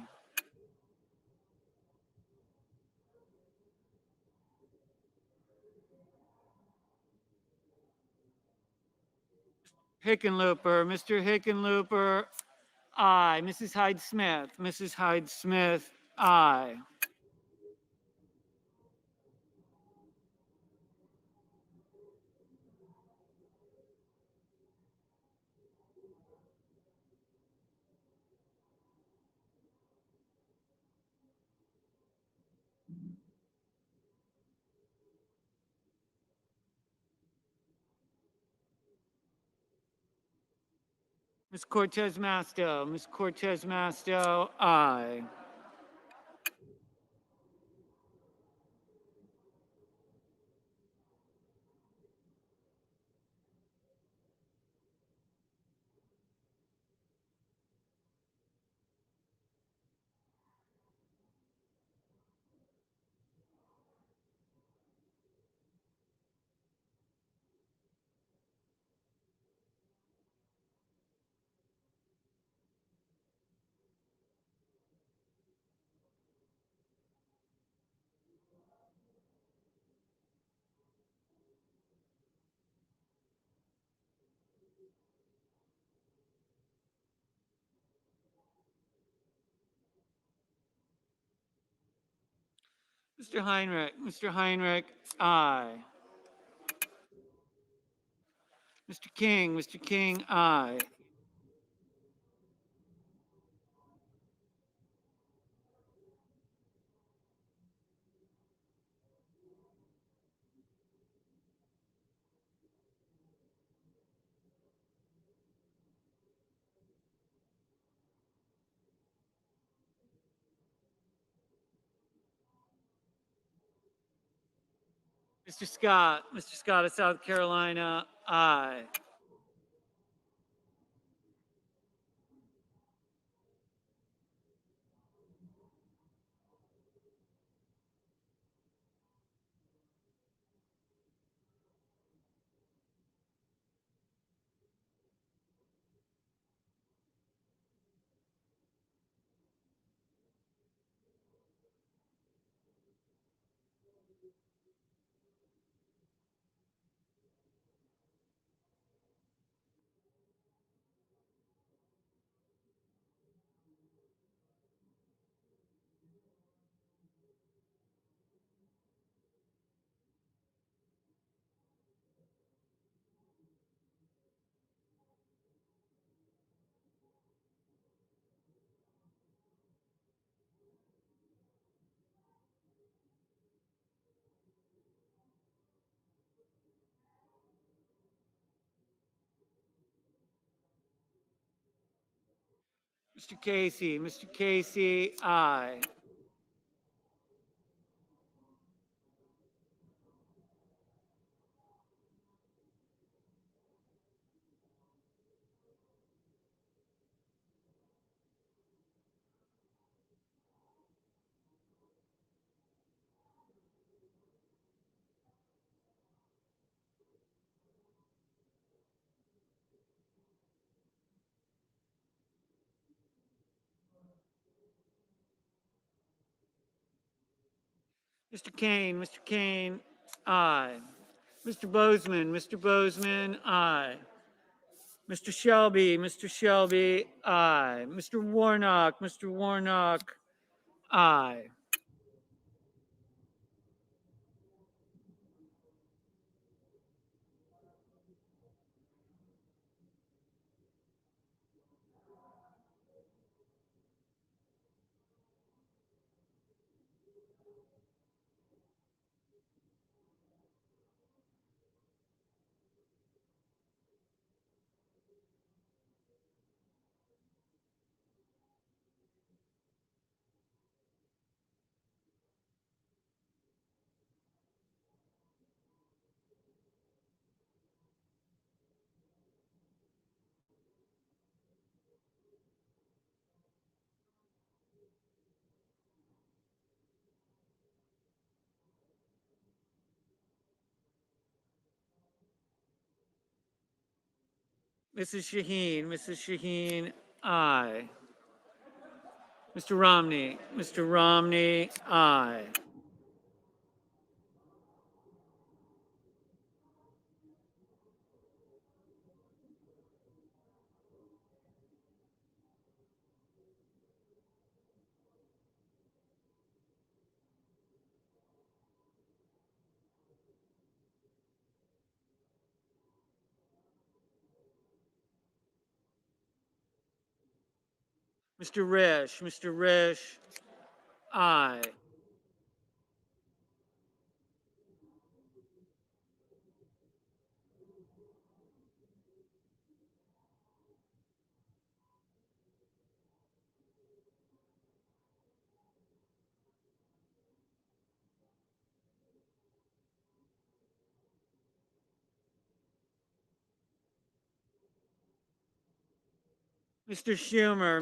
Hickenlooper. Mr. Hickenlooper. Aye. Mrs. Hyde Smith. Mrs. Hyde Smith. Aye. Ms. Cortez Masto. Ms. Cortez Masto. Aye. Mr. Heinrich. Mr. Heinrich. Aye. Mr. King. Mr. King. Aye. Mr. Scott of South Carolina, aye. Mr. Casey, aye. Mr. Kane, aye. Mr. Bozeman, aye. Mr. Shelby, aye. Mr. Warnock, aye. Mrs. Shaheen, aye. Mr. Romney, aye. Mr. Risch, aye. Mr. Schumer,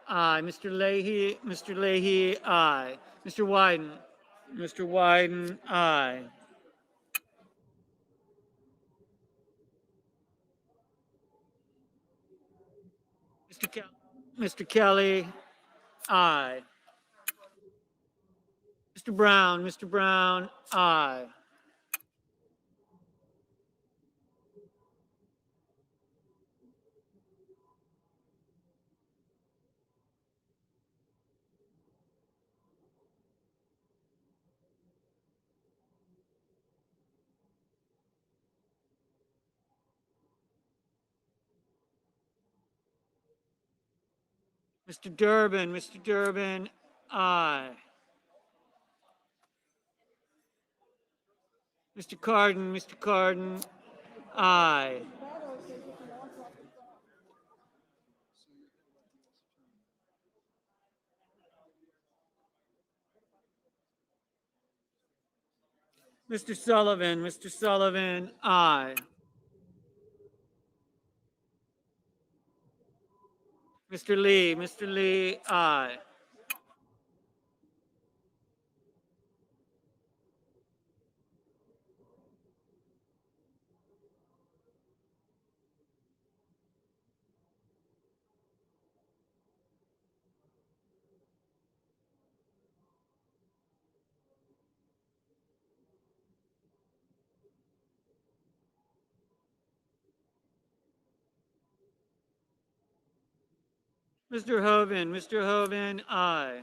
aye. Mr. Leahy, aye. Mr. Wyden, aye. Mr. Kelly, aye. Mr. Brown, aye. Mr. Durbin, aye. Mr. Cardin, aye. Mr. Sullivan, aye. Mr. Lee, aye. Mr. Hoven, aye.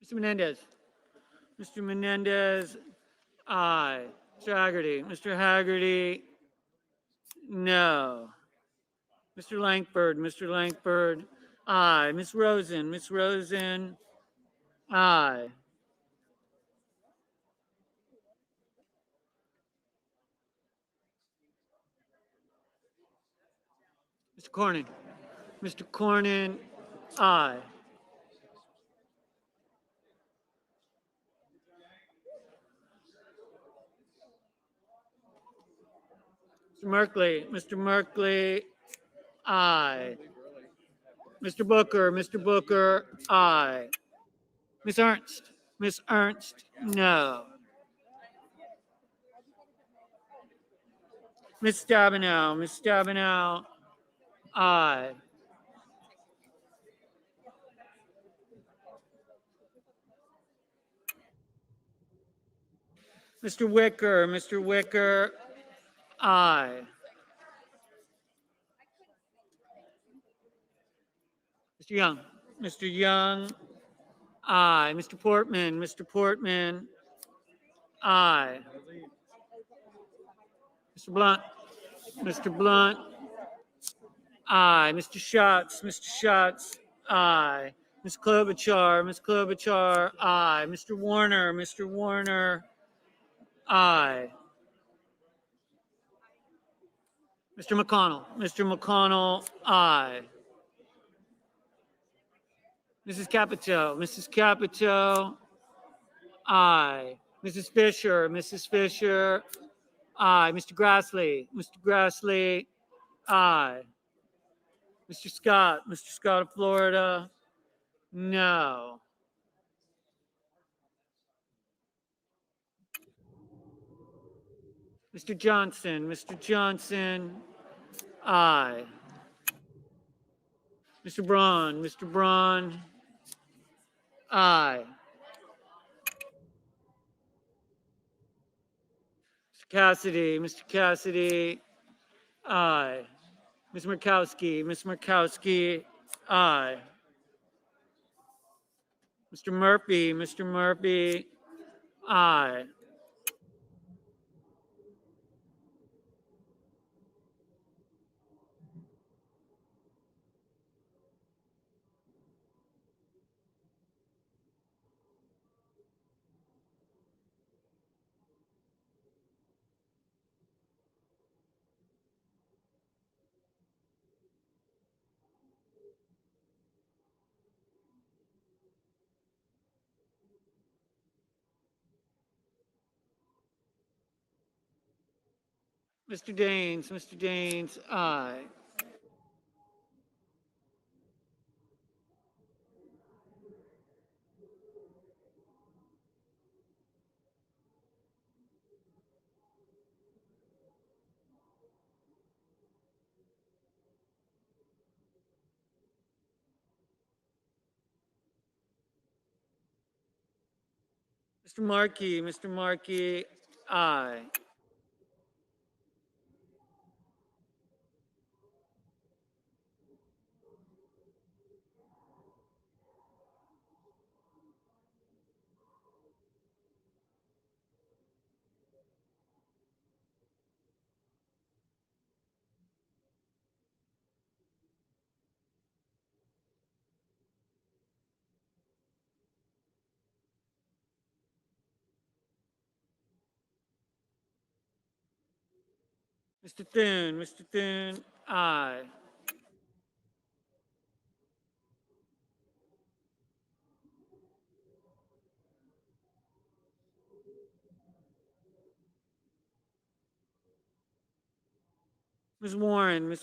Mr. Menendez, aye. Mr. Haggerty, no. Mr. Langford, aye. Ms. Rosen, aye. Mr. Cornyn, aye. Mr. Merkley, aye. Mr. Booker, aye. Miss Ernst, no. Miss Stabenow, aye. Mr. Wicker, aye. Mr. Young, aye. Mr. Portman, aye. Mr. Blunt, aye. Mr. Schatz, aye. Ms. Klobuchar, aye. Mr. Warner, aye. Mr. McConnell, aye. Mrs. Capito, aye. Mrs. Fisher, aye. Mr. Grassley, aye. Mr. Scott of Florida, no. Mr. Johnson, aye. Mr. Braun, aye. Mr. Cassidy, aye. Ms. Murkowski, aye. Mr. Murphy, aye. Mr. Daines, aye. Mr. Markey, aye. Mr. Thune, aye. Ms.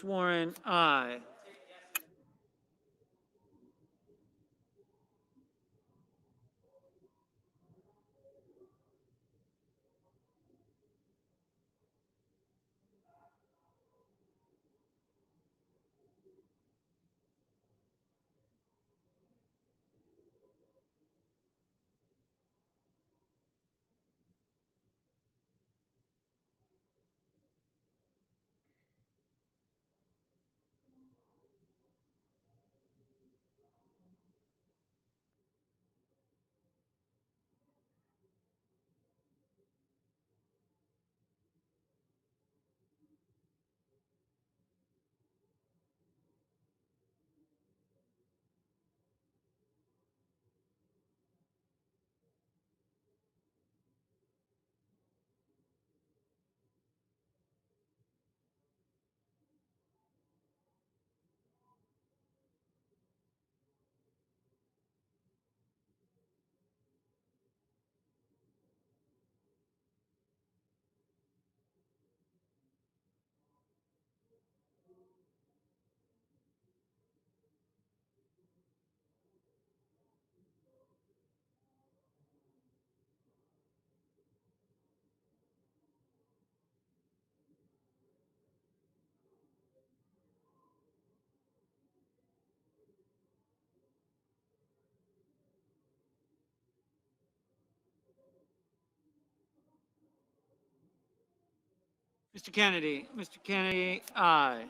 Warren, aye. Mr. Kennedy, aye.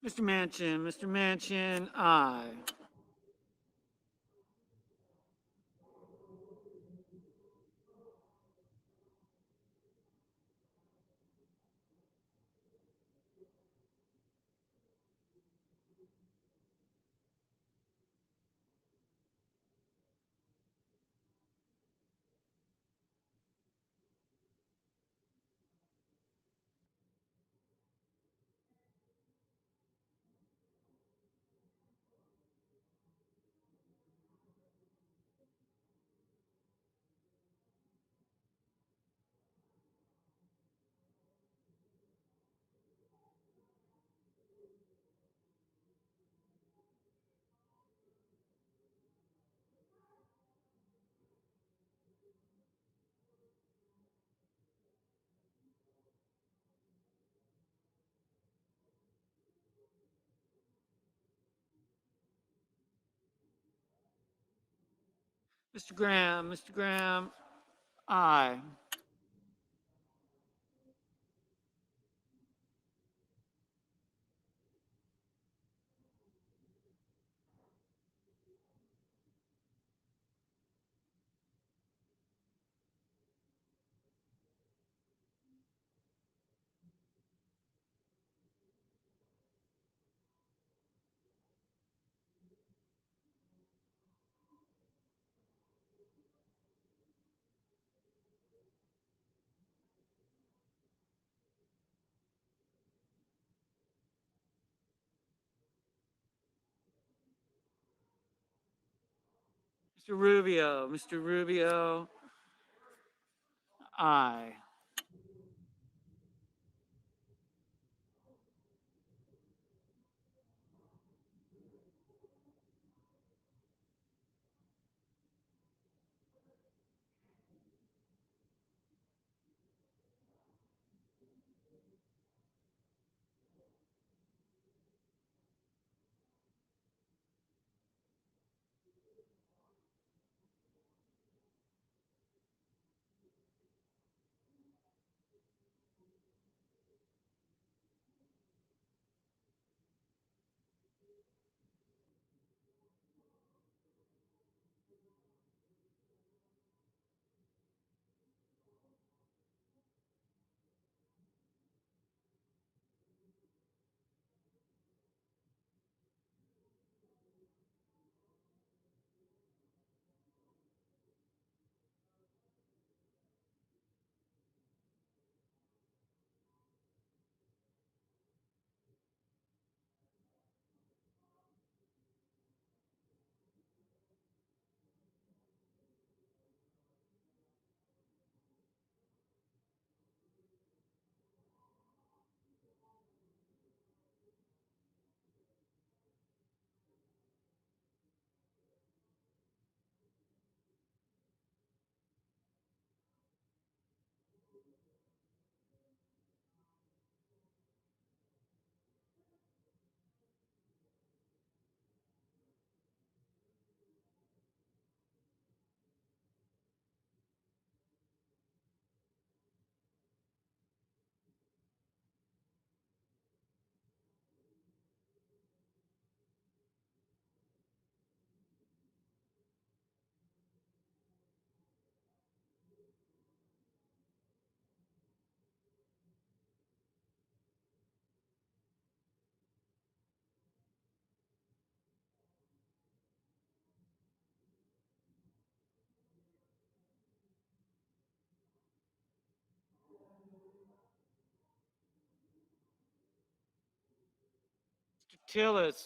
Mr. Manchin, aye. Mr. Graham, aye. Mr. Rubio, aye.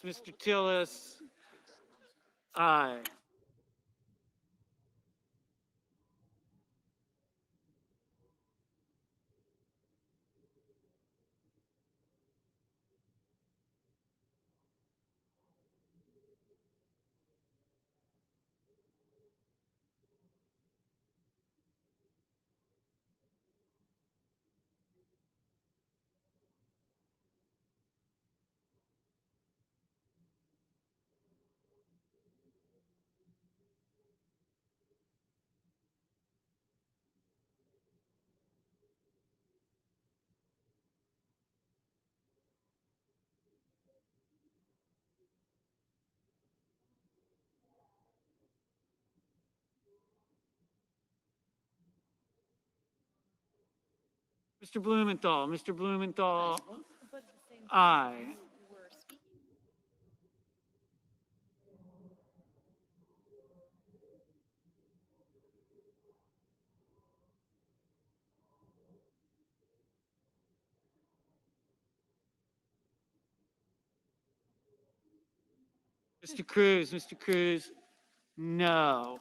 Mr. Tillis, aye. Mr. Blumenthal, Mr. Blumenthal, aye. Mr. Cruz, no.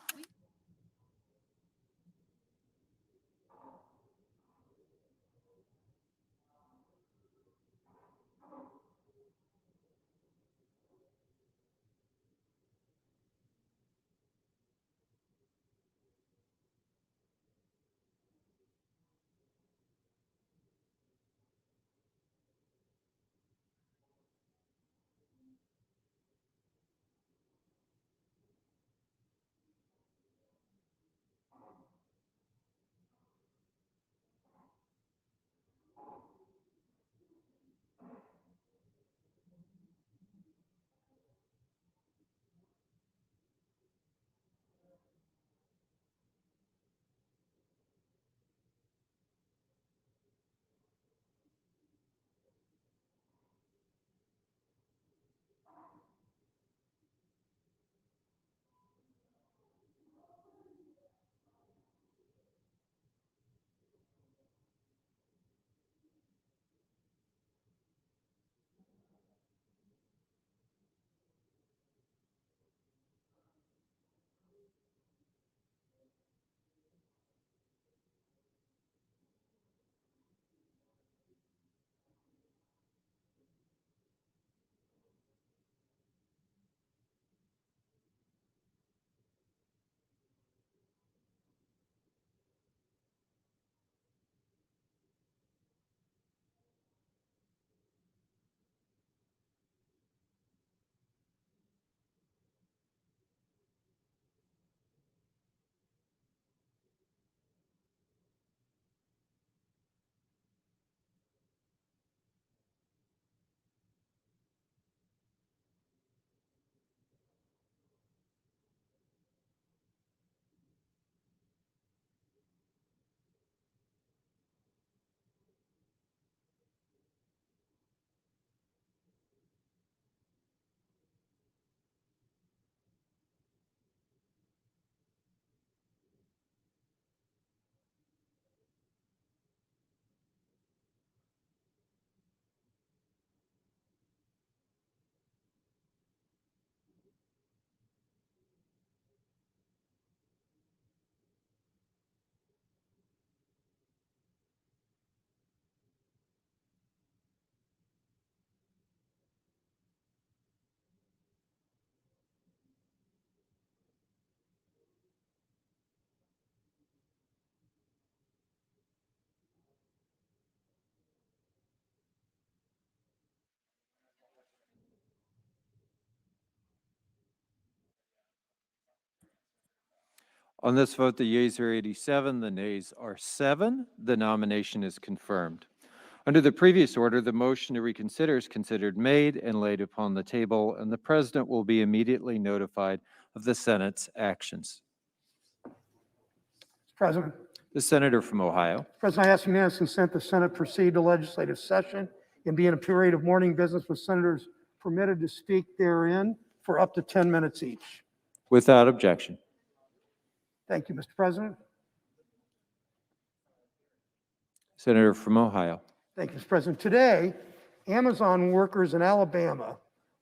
On this vote, the yeas are 87, the nays are 7. The nomination is confirmed. Under the previous order, the motion to reconsider is considered made and laid upon the table, and the President will be immediately notified of the Senate's actions. President. The Senator from Ohio. President, I ask unanimous consent the Senate proceed to legislative session and be in a period of morning business with senators permitted to speak therein for up to 10 minutes each. Without objection. Thank you, Mr. President. Senator from Ohio. Thank you, Mr. President. Today, Amazon workers in Alabama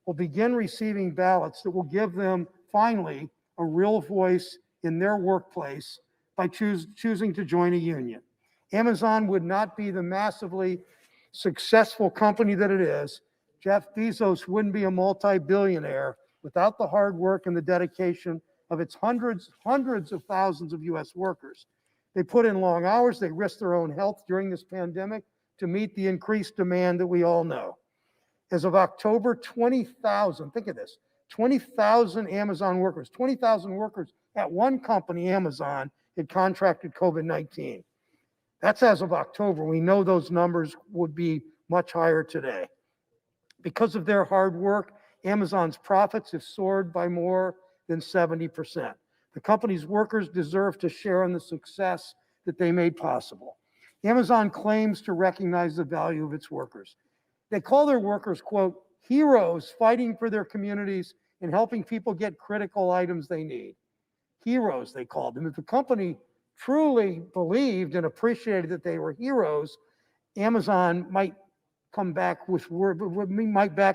will begin receiving ballots that will give them finally a real voice in their workplace by choosing to join a union. Amazon would not be the massively successful company that it is. Jeff Bezos wouldn't be a multi-billionaire without the hard work and the dedication of its hundreds of thousands of U.S. workers. They put in long hours, they risked their own health during this pandemic to meet the increased demand that we all know. As of October, 20,000, think of this, 20,000 Amazon workers, 20,000 workers at one company, Amazon, had contracted COVID-19. That's as of October. We know those numbers would be much higher today. Because of their hard work, Amazon's profits have soared by more than 70%. The company's workers deserve to share in the success that they made possible. Amazon claims to recognize the value of its workers. They call their workers, quote, heroes fighting for their communities and helping people get critical items they need. Heroes, they called them. If the company truly believed and appreciated that they were heroes, Amazon might back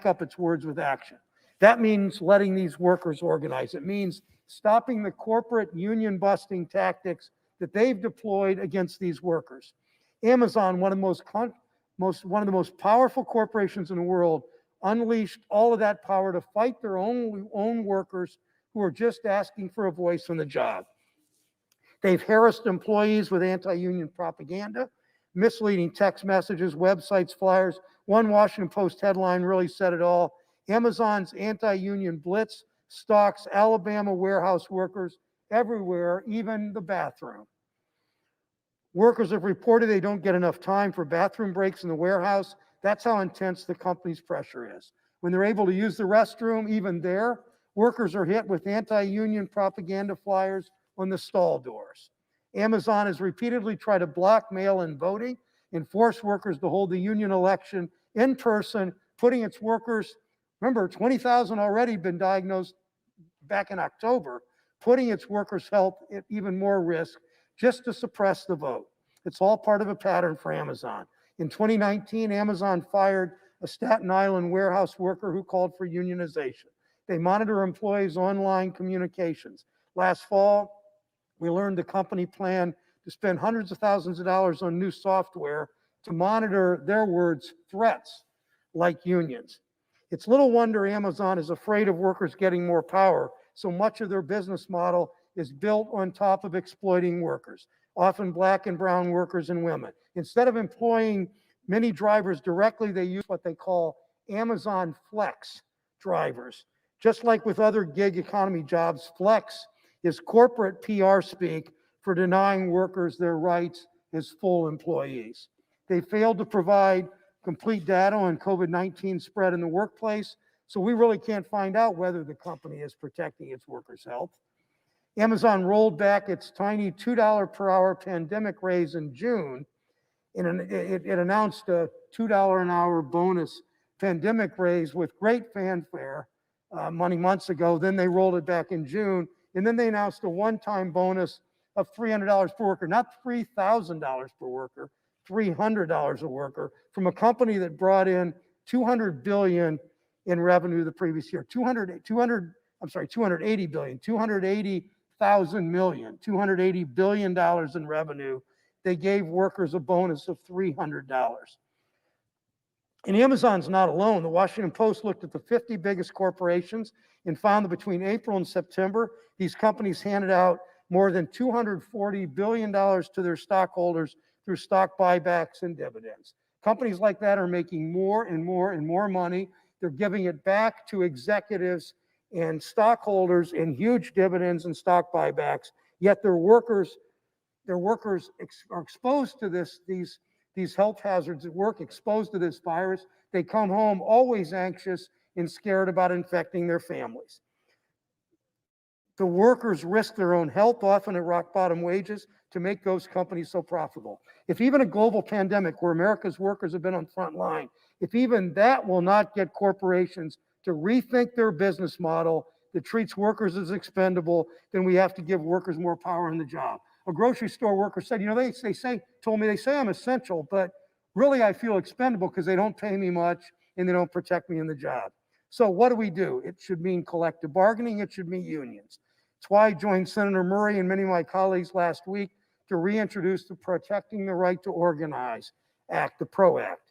up its words with action. That means letting these workers organize. It means stopping the corporate union busting tactics that they've deployed against these workers. Amazon, one of the most powerful corporations in the world, unleashed all of that power to fight their own workers who are just asking for a voice on the job. They've harassed employees with anti-union propaganda, misleading text messages, websites, flyers. One Washington Post headline really said it all. Amazon's anti-union blitz stalks Alabama warehouse workers everywhere, even the bathroom. Workers have reported they don't get enough time for bathroom breaks in the warehouse. That's how intense the company's pressure is. When they're able to use the restroom, even there, workers are hit with anti-union propaganda flyers on the stall doors. Amazon has repeatedly tried to block mail-in voting and force workers to hold the union election in person, putting its workers, remember, 20,000 already been diagnosed back in October, putting its workers' health at even more risk just to suppress the vote. It's all part of a pattern for Amazon. In 2019, Amazon fired a Staten Island warehouse worker who called for unionization. They monitor employees' online communications. Last fall, we learned the company planned to spend hundreds of thousands of dollars on new software to monitor, their words, threats like unions. It's little wonder Amazon is afraid of workers getting more power, so much of their business model is built on top of exploiting workers, often Black and brown workers and women. Instead of employing many drivers directly, they use what they call Amazon Flex drivers. Just like with other gig economy jobs, Flex is corporate PR speak for denying workers their rights as full employees. They failed to provide complete data on COVID-19 spread in the workplace, so we really can't find out whether the company is protecting its workers' health. Amazon rolled back its tiny $2 per hour pandemic raise in June, and it announced a $2 an hour bonus pandemic raise with great fanfare many months ago. Then they rolled it back in June, and then they announced a one-time bonus of $300 per worker, not $3,000 per worker, $300 a worker, from a company that brought in $200 billion in revenue the previous year. 280 billion, 280,000 million, $280 billion in revenue. They gave workers a bonus of $300. And Amazon's not alone. The Washington Post looked at the 50 biggest corporations and found that between April and September, these companies handed out more than $240 billion to their stockholders through stock buybacks and dividends. Companies like that are making more and more and more money. They're giving it back to executives and stockholders in huge dividends and stock buybacks, yet their workers are exposed to these health hazards at work, exposed to this virus. They come home always anxious and scared about infecting their families. The workers risk their own health, often at rock bottom wages, to make those companies so profitable. If even a global pandemic where America's workers have been on the front line, if even that will not get corporations to rethink their business model that treats workers as expendable, then we have to give workers more power in the job. A grocery store worker said, they told me I'm essential, but really I feel expendable because they don't pay me much and they don't protect me in the job. So what do? It should mean collective bargaining. It should mean unions. It's why I joined Senator Murray and many of my colleagues last week to reintroduce the Protecting the Right to Organize Act, the PRO Act.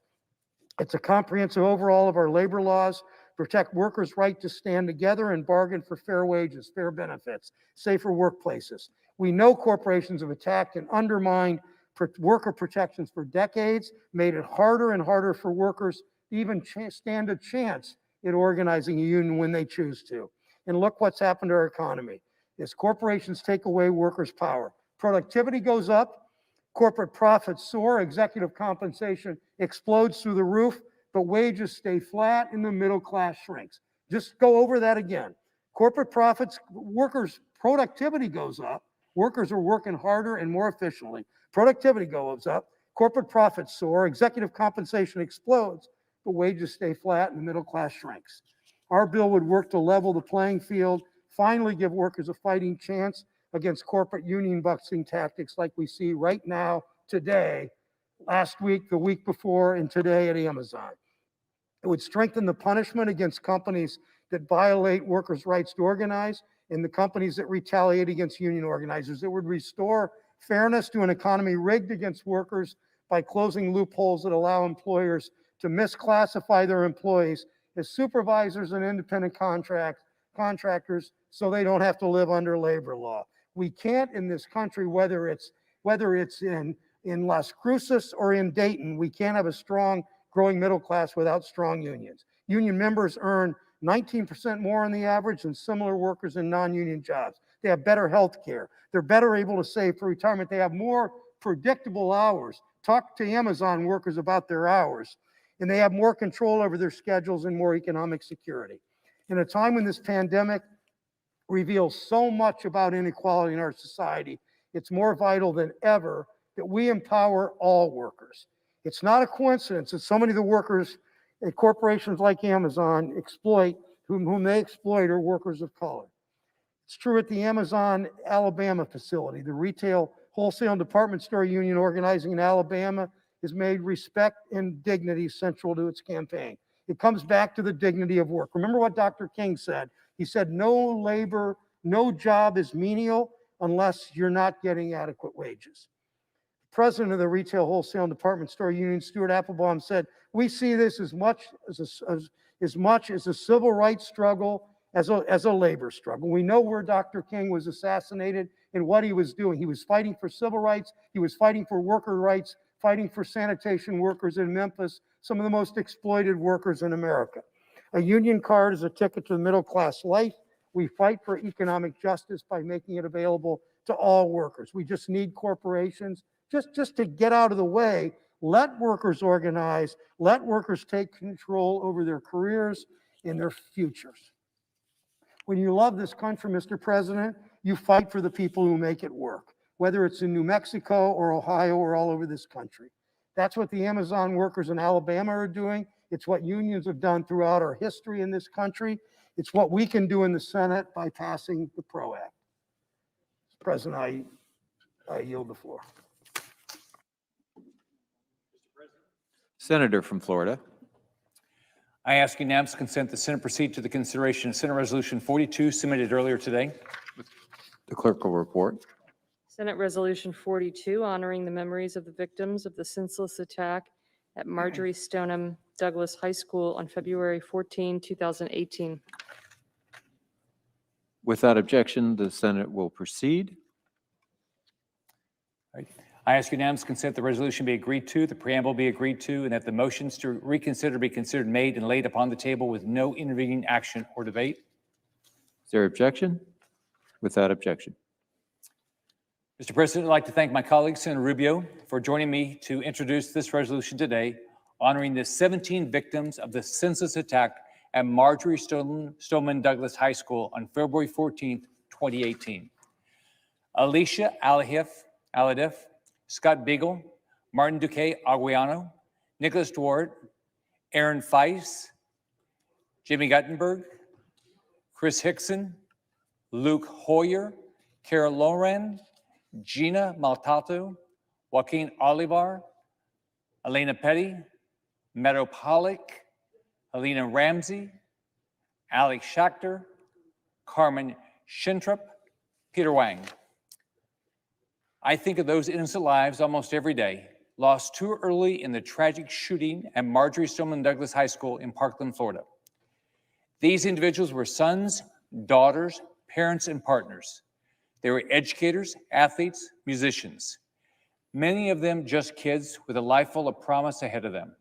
It's a comprehensive overhaul of our labor laws, protect workers' right to stand together and bargain for fair wages, fair benefits, safer workplaces. We know corporations have attacked and undermined worker protections for decades, made it harder and harder for workers to even stand a chance at organizing a union when they choose to. And look what's happened to our economy. As corporations take away workers' power, productivity goes up, corporate profits soar, executive compensation explodes through the roof, but wages stay flat and the middle class shrinks. Just go over that again. Corporate profits, workers' productivity goes up. Workers are working harder and more efficiently. Productivity goes up. Corporate profits soar, executive compensation explodes, but wages stay flat and the middle class shrinks. Our bill would work to level the playing field, finally give workers a fighting chance against corporate union busting tactics like we see right now, today, last week, the week before, and today at Amazon. It would strengthen the punishment against companies that violate workers' rights to organize and the companies that retaliate against union organizers. It would restore fairness to an economy rigged against workers by closing loopholes that allow employers to misclassify their employees as supervisors and independent contractors so they don't have to live under labor law. We can't in this country, whether it's in Las Cruces or in Dayton, we can't have a strong growing middle class without strong unions. Union members earn 19% more on the average than similar workers in non-union jobs. They have better health care. They're better able to save for retirement. They have more predictable hours. Talk to Amazon workers about their hours. And they have more control over their schedules and more economic security. In a time when this pandemic reveals so much about inequality in our society, it's more vital than ever that we empower all workers. It's not a coincidence that so many of the workers at corporations like Amazon exploit, whom they exploit, are workers of color. It's true at the Amazon Alabama facility. The retail, wholesale, and department store union organizing in Alabama has made respect and dignity central to its campaign. It comes back to the dignity of work. Remember what Dr. King said. He said, no labor, no job is menial unless you're not getting adequate wages. President of the Retail, Wholesale, and Department Store Union, Stuart Applebaum, said, we see this as much as a civil rights struggle as a labor struggle. We know where Dr. King was assassinated and what he was doing. He was fighting for civil rights. He was fighting for worker rights, fighting for sanitation workers in Memphis, some of the most exploited workers in America. A union card is a ticket to the middle class life. We fight for economic justice by making it available to all workers. We just need corporations just to get out of the way. Let workers organize. Let workers take control over their careers and their futures. When you love this country, Mr. President, you fight for the people who make it work, whether it's in New Mexico or Ohio or all over this country. That's what the Amazon workers in Alabama are doing. It's what unions have done throughout our history in this country. It's what we can do in the Senate by passing the PRO Act. Mr. President, I yield the floor. Senator from Florida. I ask unanimous consent the Senate proceed to the consideration of Senate Resolution 42 submitted earlier today. The clerk will report. Senate Resolution 42, honoring the memories of the victims of the senseless attack at Marjorie Stoneman Douglas High School on February 14, 2018. Without objection, the Senate will proceed. I ask unanimous consent the resolution be agreed to, the preamble be agreed to, and that the motions to reconsider be considered made and laid upon the table with no intervening action or debate. Is there objection? Without objection. Mr. President, I'd like to thank my colleague, Senator Rubio, for joining me to introduce this resolution today, honoring the 17 victims of the senseless attack at Marjorie Stoneman Douglas High School on February 14, 2018. Alicia Aladif, Scott Beagle, Martin Duque Aguiano, Nicholas Duarte, Aaron Feist, Jimmy Guttenberg, Chris Hickson, Luke Hoyer, Carol Loren, Gina Maltato, Joaquin Olivar, Elena Petty, Meadow Pollock, Helena Ramsey, Alex Schachter, Carmen Schintrup, Peter Wang. I think of those innocent lives almost every day, lost too early in the tragic shooting at Marjorie Stoneman Douglas High School in Parkland, Florida. These individuals were sons, daughters, parents, and partners. They were educators, athletes, musicians, many of them just kids with a life full of promise ahead of them.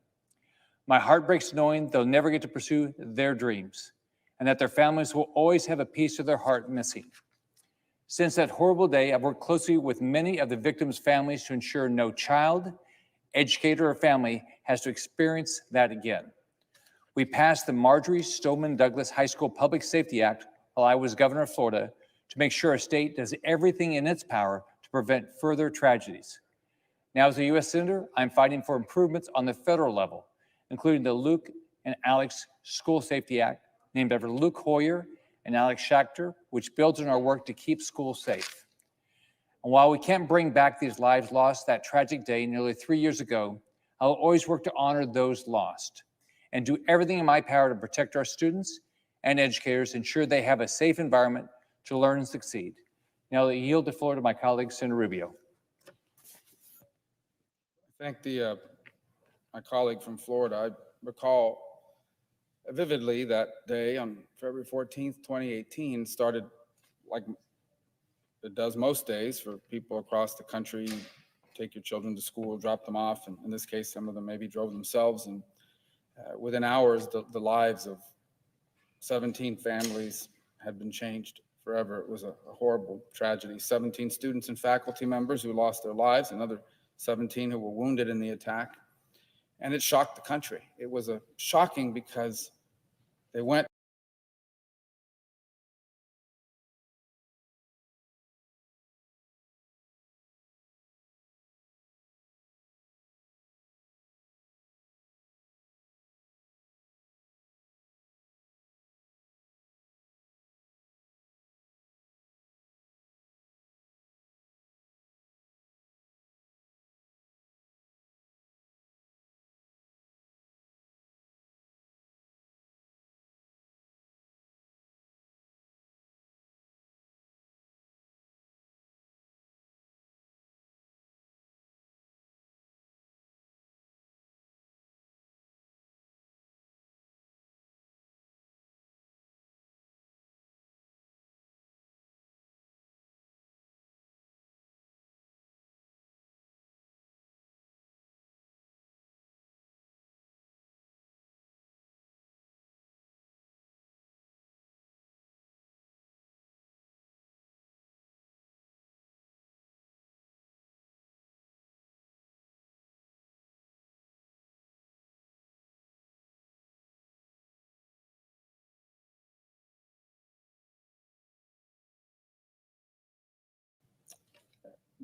My heart breaks knowing they'll never get to pursue their dreams and that their families will always have a piece of their heart missing. Since that horrible day, I've worked closely with many of the victims' families to ensure no child, educator, or family has to experience that again. We passed the Marjorie Stoneman Douglas High School Public Safety Act while I was governor of Florida to make sure our state does everything in its power to prevent further tragedies. Now, as a U.S. Senator, I'm fighting for improvements on the federal level, including the Luke and Alex School Safety Act, named after Luke Hoyer and Alex Schachter, which builds on our work to keep schools safe. And while we can't bring back these lives lost that tragic day nearly 3 years ago, I'll always work to honor those lost and do everything in my power to protect our students and educators, ensure they have a safe environment to learn and succeed. Now, I yield the floor to my colleague, Senator Rubio. Thank my colleague from Florida. I recall vividly that day on February 14th, 2018, started like it does most days for people across the country. Take your children to school, drop them off, and in this case, some of them maybe drove themselves. And within hours, the lives of 17 families had been changed forever. It was a horrible tragedy. 17 students and faculty members who lost their lives, another 17 who were wounded in the attack. And it shocked the country. It was shocking because they went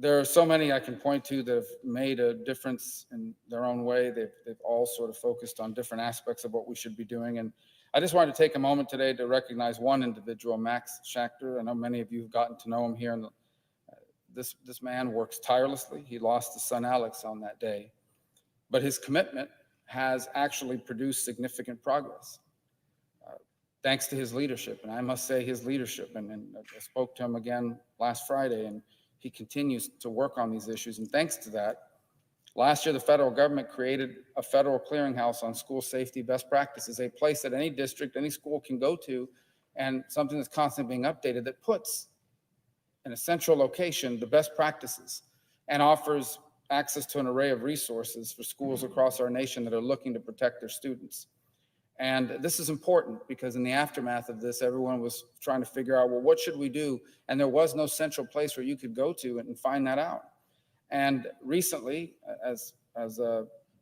there are so many I can point to that have made a difference in their own way. They've all sort of focused on different aspects of what we should be doing. And I just wanted to take a moment today to recognize one individual, Max Schachter. I know many of you have gotten to know him here. This man works tirelessly. He lost his son, Alex, on that day. But his commitment has actually produced significant progress. Thanks to his leadership. And I must say his leadership, and I spoke to him again last Friday, and he continues to work on these issues. And thanks to that, last year, the federal government created a federal clearinghouse on school safety best practices, a place that any district, any school can go to, and something that's constantly being updated that puts in a central location the best practices and offers access to an array of resources for schools across our nation that are looking to protect their students. And this is important because in the aftermath of this, everyone was trying to figure out, well, what should we do? And there was no central place where you could go to and find that out. And recently, as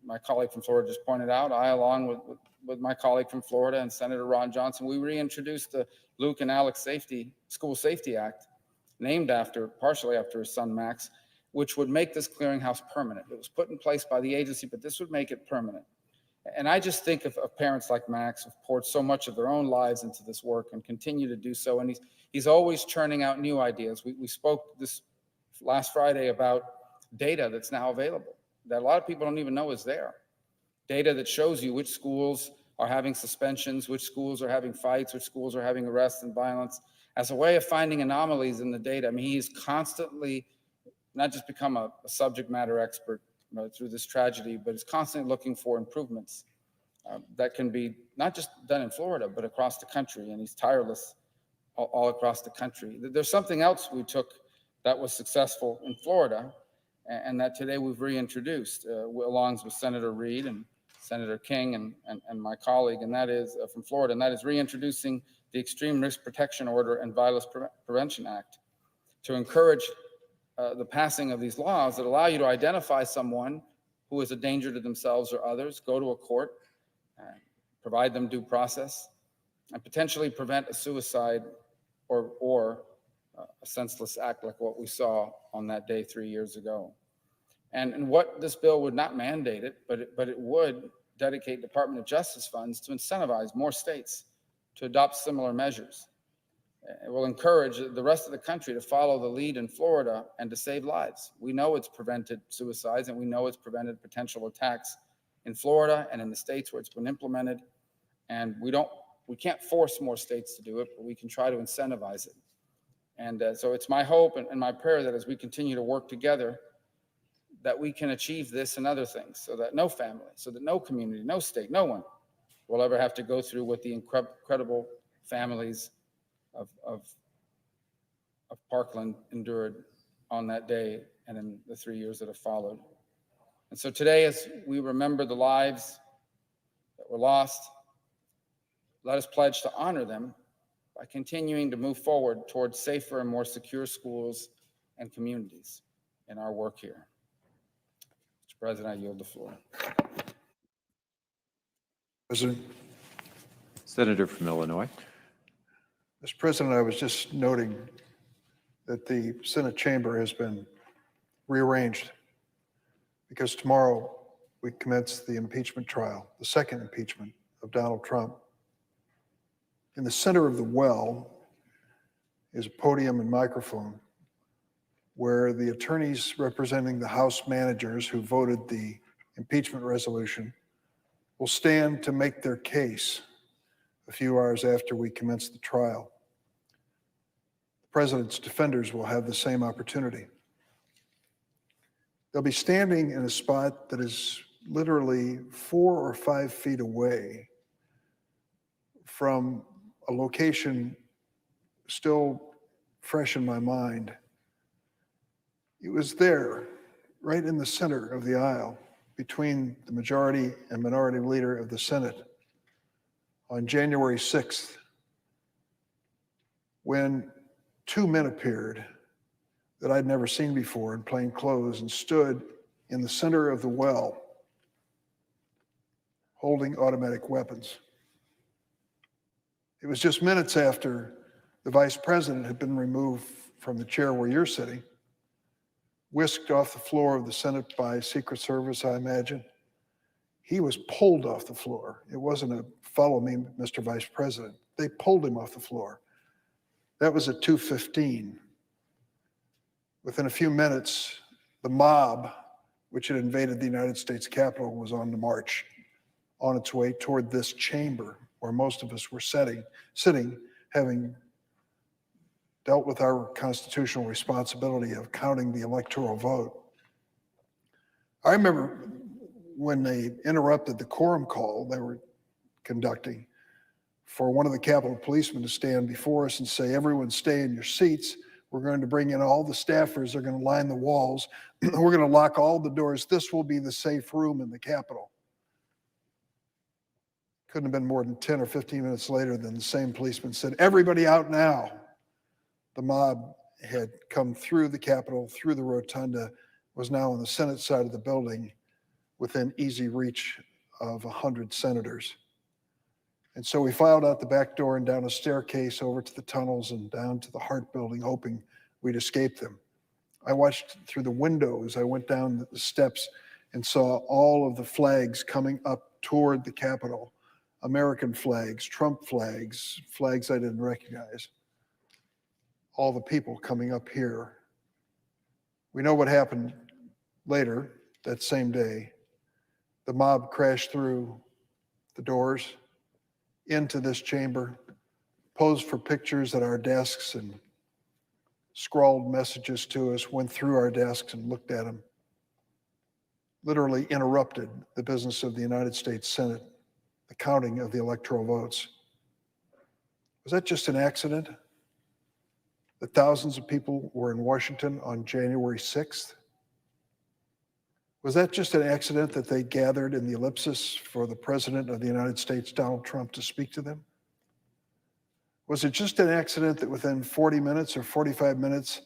my colleague from Florida just pointed out, I, along with my colleague from Florida and Senator Ron Johnson, we reintroduced the Luke and Alex School Safety Act, named partially after his son, Max, which would make this clearinghouse permanent. It was put in place by the agency, but this would make it permanent. And I just think of parents like Max who've poured so much of their own lives into this work and continue to do so. And he's always churning out new ideas. We spoke this last Friday about data that's now available that a lot of people don't even know is there. Data that shows you which schools are having suspensions, which schools are having fights, which schools are having arrests and violence, as a way of finding anomalies in the data. I mean, he's constantly not just become a subject matter expert through this tragedy, but is constantly looking for improvements that can be not just done in Florida, but across the country. And he's tireless all across the country. There's something else we took that was successful in Florida and that today we've reintroduced along with Senator Reid and Senator King and my colleague, and that is from Florida, and that is reintroducing the Extreme Risk Protection Order and Violence Prevention Act to encourage the passing of these laws that allow you to identify someone who is a danger to themselves or others, go to a court, provide them due process, and potentially prevent a suicide or a senseless act like what we saw on that day 3 years ago. And what this bill would not mandate it, but it would dedicate Department of Justice funds to incentivize more states to adopt similar measures. It will encourage the rest of the country to follow the lead in Florida and to save lives. We know it's prevented suicides, and we know it's prevented potential attacks in Florida and in the states where it's been implemented. And we can't force more states to do it, but we can try to incentivize it. And so it's my hope and my prayer that as we continue to work together, that we can achieve this and other things, so that no family, so that no community, no state, no one will ever have to go through what the incredible families of Parkland endured on that day and in the 3 years that have followed. And so today, as we remember the lives that were lost, let us pledge to honor them by continuing to move forward towards safer and more secure schools and communities in our work here. Mr. President, I yield the floor. President. Senator from Illinois. Mr. President, I was just noting that the Senate chamber has been rearranged because tomorrow we commence the impeachment trial, the second impeachment of Donald Trump. In the center of the well is a podium and microphone where the attorneys representing the House managers who voted the impeachment resolution will stand to make their case a few hours after we commence the trial. The president's defenders will have the same opportunity. They'll be standing in a spot that is literally 4 or 5 feet away from a location still fresh in my mind. It was there, right in the center of the aisle, between the majority and minority leader of the Senate on January 6th, when 2 men appeared that I'd never seen before in plain clothes and stood in the center of the well holding automatic weapons. It was just minutes after the vice president had been removed from the chair where you're sitting, whisked off the floor of the Senate by Secret Service, I imagine. He was pulled off the floor. It wasn't a follow me, Mr. Vice President. They pulled him off the floor. That was at 2:15. Within a few minutes, the mob, which had invaded the United States Capitol, was on the march on its way toward this chamber where most of us were sitting, having dealt with our constitutional responsibility of counting the electoral vote. I remember when they interrupted the quorum call they were conducting for one of the Capitol policemen to stand before us and say, everyone stay in your seats. We're going to bring in all the staffers. They're going to line the walls. We're going to lock all the doors. This will be the safe room in the Capitol. Couldn't have been more than 10 or 15 minutes later than the same policeman said, everybody out now. The mob had come through the Capitol, through the rotunda, was now on the Senate side of the building within easy reach of 100 senators. And so we filed out the back door and down a staircase over to the tunnels and down to the Hart building, hoping we'd escape them. I watched through the window as I went down the steps and saw all of the flags coming up toward the Capitol. American flags, Trump flags, flags I didn't recognize. All the people coming up here. We know what happened later that same day. The mob crashed through the doors into this chamber, posed for pictures at our desks and scrawled messages to us, went through our desks and looked at them. Literally interrupted the business of the United States Senate, the counting of the electoral votes. Was that just an accident? That thousands of people were in Washington on January 6th? Was that just an accident that they gathered in the ellipsis for the President of the United States, Donald Trump, to speak to them? Was it just an accident that within 40 minutes or 45 minutes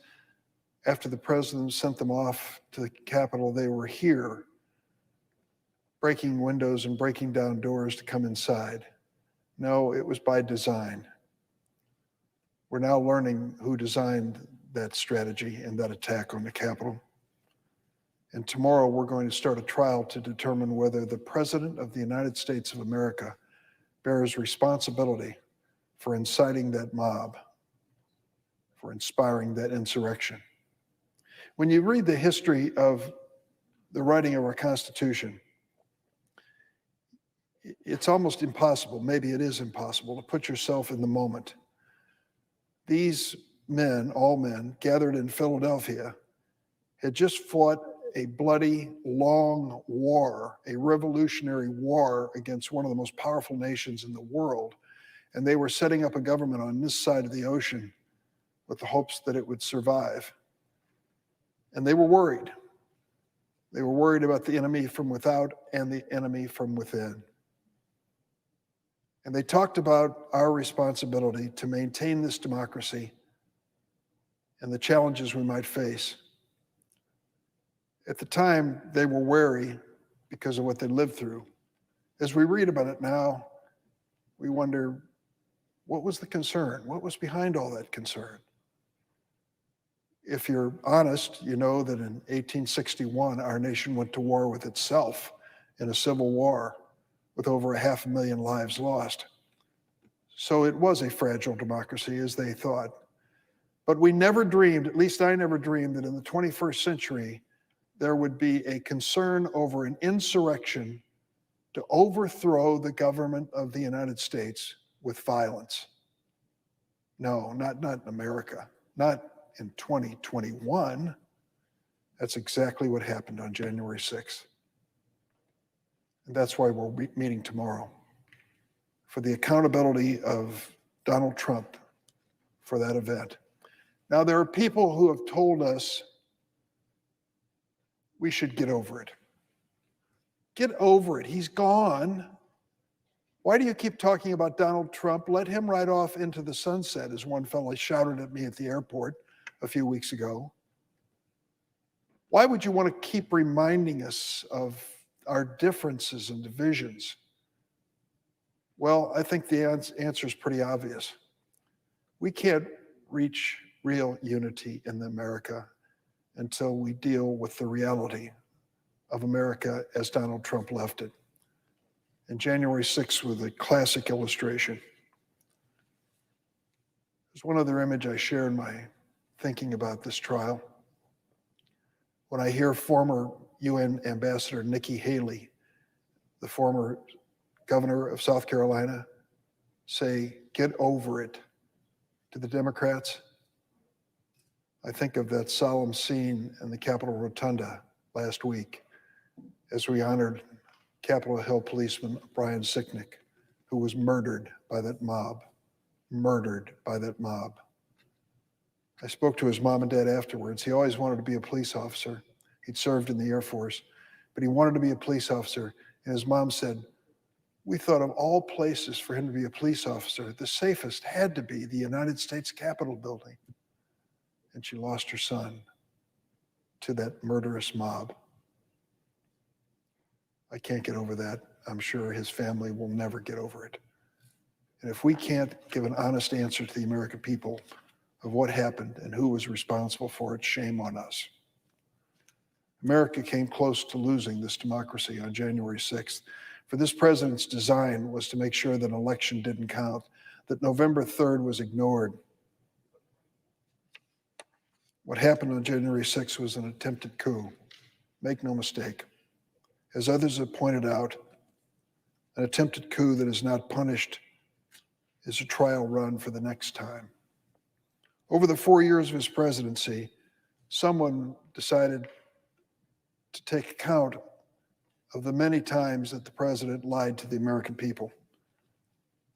after the President sent them off to the Capitol, they were here breaking windows and breaking down doors to come inside? No, it was by design. We're now learning who designed that strategy and that attack on the Capitol. And tomorrow we're going to start a trial to determine whether the President of the United States of America bears responsibility for inciting that mob, for inspiring that insurrection. When you read the history of the writing of our Constitution, it's almost impossible, maybe it is impossible, to put yourself in the moment. These men, all men, gathered in Philadelphia, had just fought a bloody, long war, a revolutionary war against one of the most powerful nations in the world. And they were setting up a government on this side of the ocean with the hopes that it would survive. And they were worried. They were worried about the enemy from without and the enemy from within. And they talked about our responsibility to maintain this democracy and the challenges we might face. At the time, they were wary because of what they lived through. As we read about it now, we wonder, what was the concern? What was behind all that concern? If you're honest, you know that in 1861, our nation went to war with itself in a civil war with over 500,000 lives lost. So it was a fragile democracy, as they thought. But we never dreamed, at least I never dreamed, that in the 21st century, there would be a concern over an insurrection to overthrow the government of the United States with violence. No, not in America, not in 2021. That's exactly what happened on January 6th. And that's why we're meeting tomorrow, for the accountability of Donald Trump for that event. Now, there are people who have told us we should get over it. Get over it. He's gone. Why do you keep talking about Donald Trump? Let him ride off into the sunset, as one fellow shouted at me at the airport a few weeks ago. Why would you want to keep reminding us of our differences and divisions? Well, I think the answer is pretty obvious. We can't reach real unity in America until we deal with the reality of America as Donald Trump left it. And January 6th was a classic illustration. There's one other image I share in my thinking about this trial. When I hear former UN Ambassador Nikki Haley, the former governor of South Carolina, say, "Get over it," to the Democrats, I think of that solemn scene in the Capitol Rotunda last week as we honored Capitol Hill policeman Brian Sicknick, who was murdered by that mob, I spoke to his mom and dad afterwards. He always wanted to be a police officer. He'd served in the Air Force, but he wanted to be a police officer. And his mom said, we thought of all places for him to be a police officer, the safest had to be the United States Capitol building. And she lost her son to that murderous mob. I can't get over that. I'm sure his family will never get over it. And if we can't give an honest answer to the American people of what happened and who was responsible for it, shame on us. America came close to losing this democracy on January 6th. For this president's design was to make sure that an election didn't count, that November 3rd was ignored. What happened on January 6th was an attempted coup. Make no mistake. As others have pointed out, an attempted coup that is not punished is a trial run for the next time. Over the 4 years of his presidency, someone decided to take account of the many times that the president lied to the American people.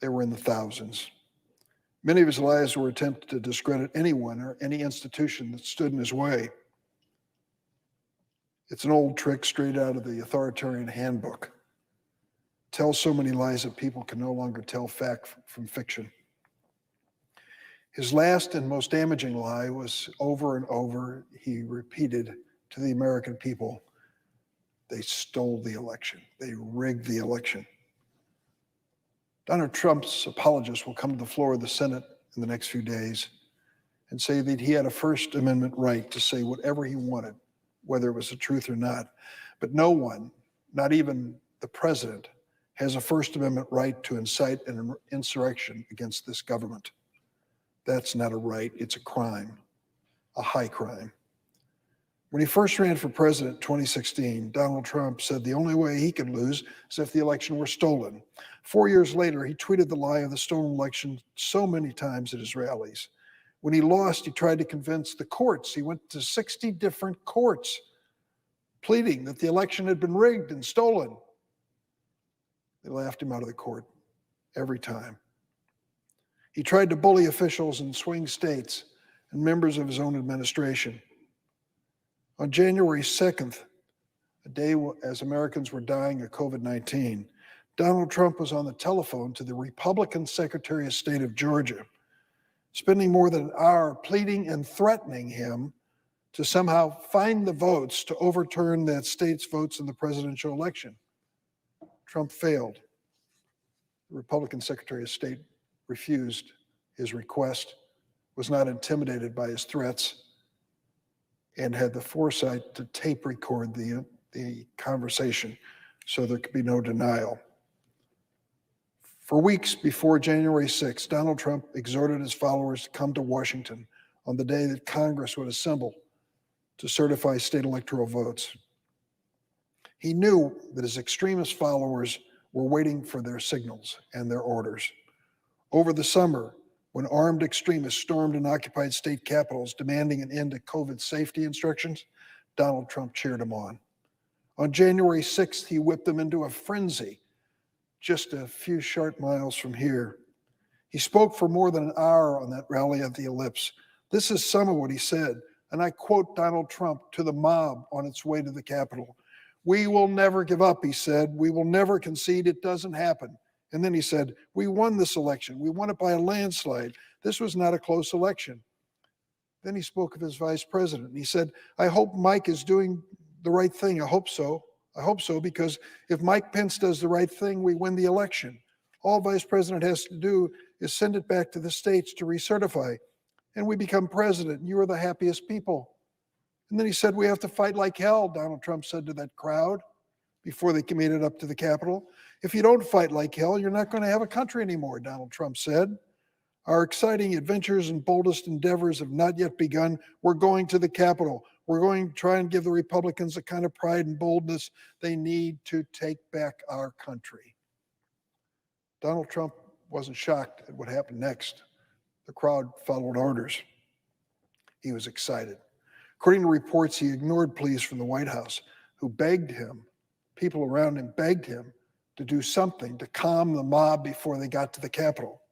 They were in the thousands. Many of his lies were attempts to discredit anyone or any institution that stood in his way. It's an old trick straight out of the authoritarian handbook. Tell so many lies that people can no longer tell fact from fiction. His last and most damaging lie was over and over, he repeated to the American people, they stole the election. They rigged the election. Donald Trump's apologists will come to the floor of the Senate in the next few days and say that he had a First Amendment right to say whatever he wanted whether it was the truth or not. But no one, not even the president, has a First Amendment right to incite an insurrection against this government. That's not a right, it's a crime, a high crime. When he first ran for president in 2016, Donald Trump said the only way he could lose is if the election were stolen. 4 years later, he tweeted the lie of the stolen election so many times at his rallies. When he lost, he tried to convince the courts. He went to 60 different courts pleading that the election had been rigged and stolen. They laughed him out of the court every time. He tried to bully officials in swing states and members of his own administration. On January 2nd, a day as Americans were dying of COVID-19, Donald Trump was on the telephone to the Republican Secretary of State of Georgia, spending more than an hour pleading and threatening him to somehow find the votes to overturn that state's votes in the presidential election. Trump failed. The Republican Secretary of State refused his request, was not intimidated by his threats, and had the foresight to tape record the conversation so there could be no denial. For weeks before January 6th, Donald Trump exhorted his followers to come to Washington on the day that Congress would assemble to certify state electoral votes. He knew that his extremist followers were waiting for their signals and their orders. Over the summer, when armed extremists stormed and occupied state capitals demanding an end to COVID safety instructions, Donald Trump cheered them on. On January 6th, he whipped them into a frenzy just a few short miles from here. He spoke for more than an hour on that rally at the Ellipse. This is some of what he said, and I quote Donald Trump to the mob on its way to the Capitol. "We will never give up," he said. "We will never concede. It doesn't happen." And then he said, "We won this election. We won it by a landslide. This was not a close election." Then he spoke of his vice president. And he said, "I hope Mike is doing the right thing. I hope so. I hope so, because if Mike Pence does the right thing, we win the election. All vice president has to do is send it back to the states to recertify, and we become president, and you are the happiest people." And then he said, "We have to fight like hell," Donald Trump said to that crowd before they made it up to the Capitol. "If you don't fight like hell, you're not going to have a country anymore," Donald Trump said. "Our exciting adventures and boldest endeavors have not yet begun. We're going to the Capitol. We're going to try and give the Republicans the kind of pride and boldness they need to take back our country." Donald Trump wasn't shocked at what happened next. The crowd followed orders. He was excited. According to reports, he ignored pleas from the White House, who begged him, people around him begged him to do something to calm the mob before they got to the Capitol.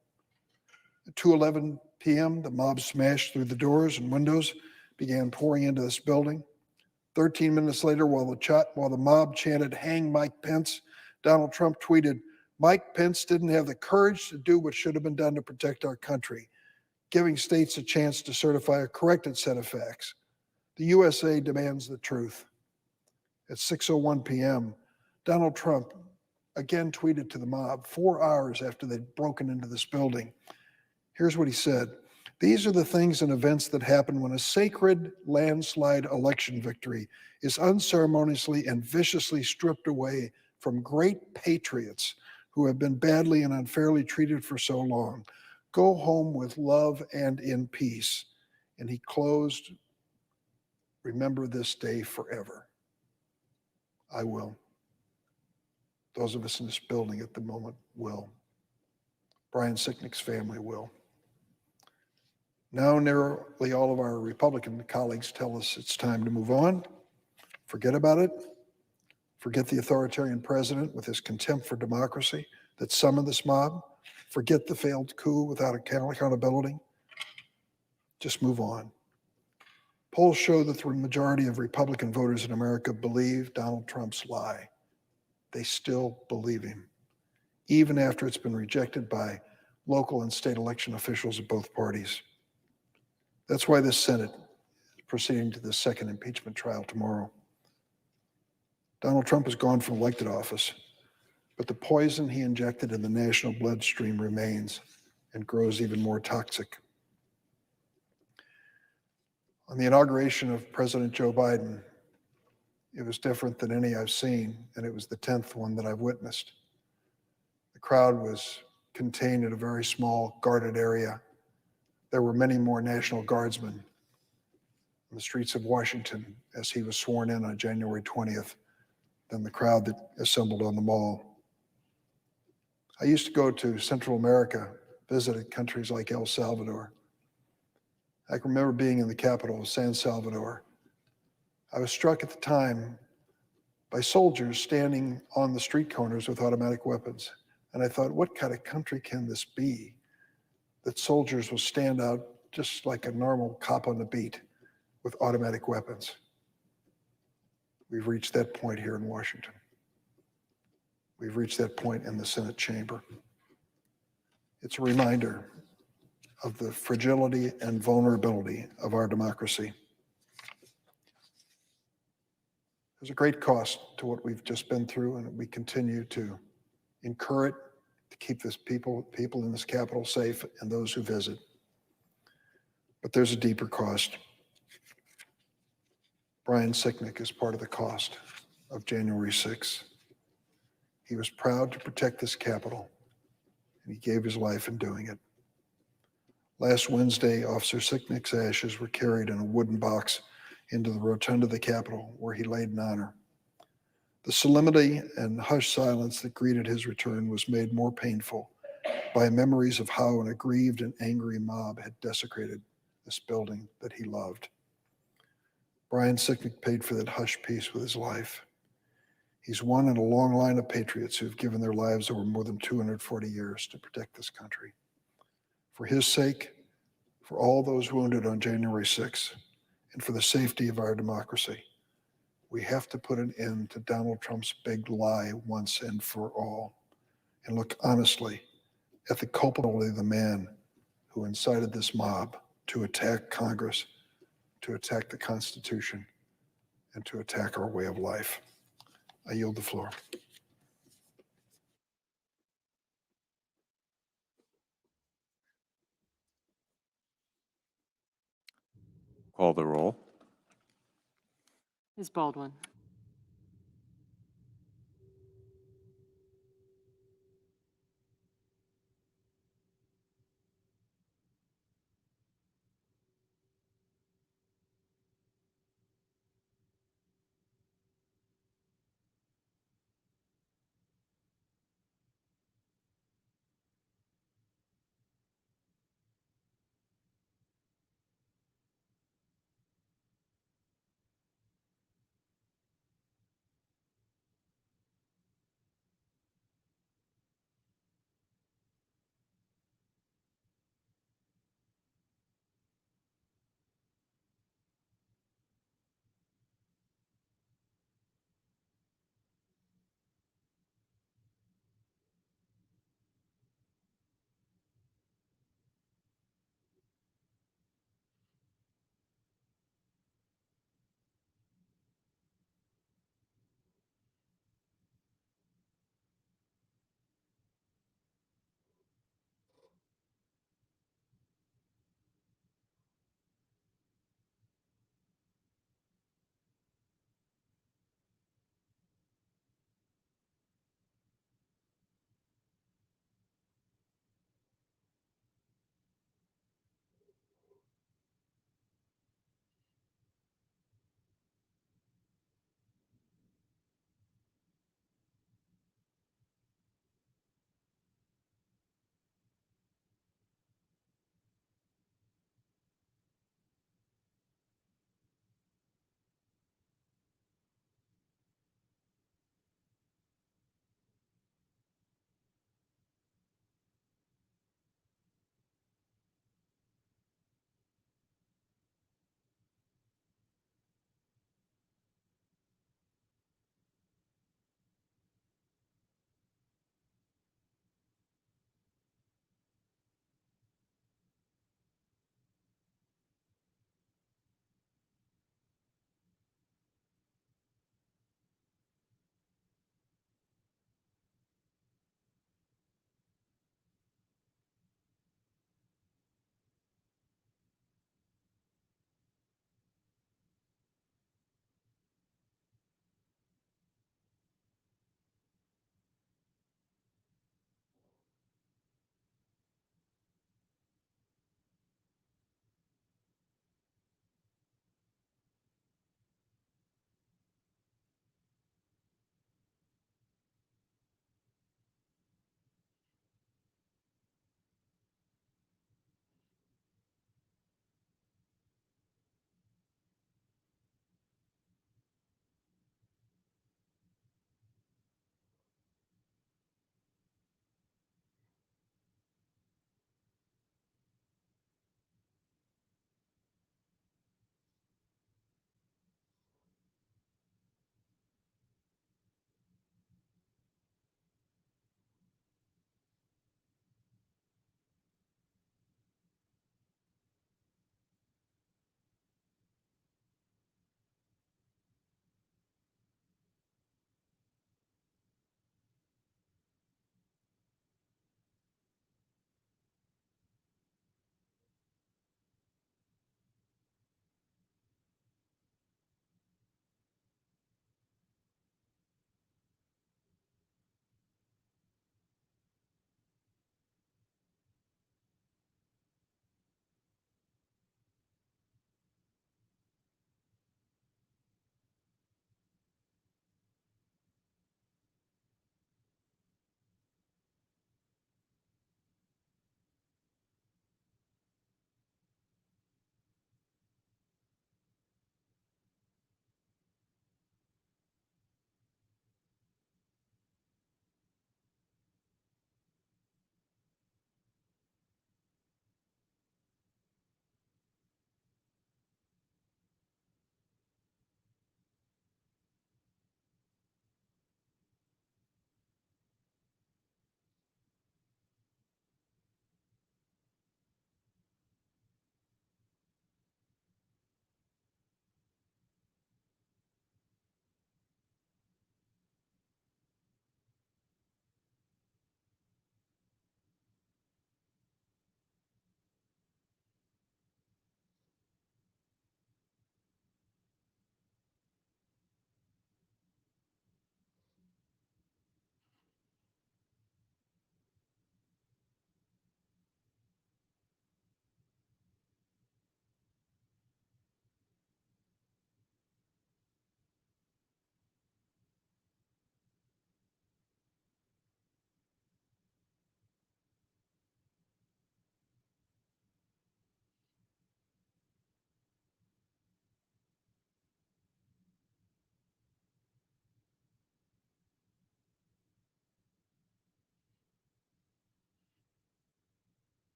At 2:11 p.m., the mob smashed through the doors and windows, began pouring into this building. 13 minutes later, while the mob chanted, "Hang Mike Pence," Donald Trump tweeted, "Mike Pence didn't have the courage to do what should have been done to protect our country, giving states a chance to certify a corrected set of facts. The USA demands the truth." At 6:01 p.m., Donald Trump again tweeted to the mob 4 hours after they'd broken into this building. Here's what he said: "These are the things and events that happen when a sacred landslide election victory is unceremoniously and viciously stripped away from great patriots who have been badly and unfairly treated for so long. Go home with love and in peace." And he closed, "Remember this day forever." I will. Those of us in this building at the moment will. Brian Sicknick's family will. Now nearly all of our Republican colleagues tell us it's time to move on. Forget about it. Forget the authoritarian president with his contempt for democracy that summoned this mob. Forget the failed coup without accountability. Just move on. Polls show that the majority of Republican voters in America believe Donald Trump's lie. They still believe him, even after it's been rejected by local and state election officials of both parties. That's why this Senate is proceeding to the second impeachment trial tomorrow. Donald Trump has gone from elected office, but the poison he injected in the national bloodstream remains and grows even more toxic. On the inauguration of President Joe Biden, It was different than any I've seen, and it was the 10th one that I've witnessed. The crowd was contained in a very small guarded area. There were many more National Guardsmen in the streets of Washington as he was sworn in on January 20th than the crowd that assembled on the Mall. I used to go to Central America, visited countries like El Salvador. I can remember being in the capital of San Salvador. I was struck at the time by soldiers standing on the street corners with automatic weapons. And I thought, what kind of country can this be that soldiers will stand out just like a normal cop on the beat with automatic weapons? We've reached that point here in Washington. We've reached that point in the Senate chamber. It's a reminder of the fragility and vulnerability of our democracy. There's a great cost to what we've just been through, and we continue to incur it to keep this people in this Capitol safe and those who visit. But there's a deeper cost. Brian Sicknick is part of the cost of January 6th. He was proud to protect this Capitol, and he gave his life in doing it. Last Wednesday, Officer Sicknick's ashes were carried in a wooden box into the rotunda of the Capitol, where he laid in honor. The solemnity and hushed silence that greeted his return was made more painful by memories of how an aggrieved and angry mob had desecrated this building that he loved. Brian Sicknick paid for that hush piece with his life. He's one in a long line of patriots who've given their lives over more than 240 years to protect this country. For his sake, for all those wounded on January 6th, and for the safety of our democracy, we have to put an end to Donald Trump's big lie once and for all, and look honestly at the culpability of the man who incited this mob to attack Congress, to attack the Constitution, and to attack our way of life. I yield the floor. Call the roll. Ms. Baldwin.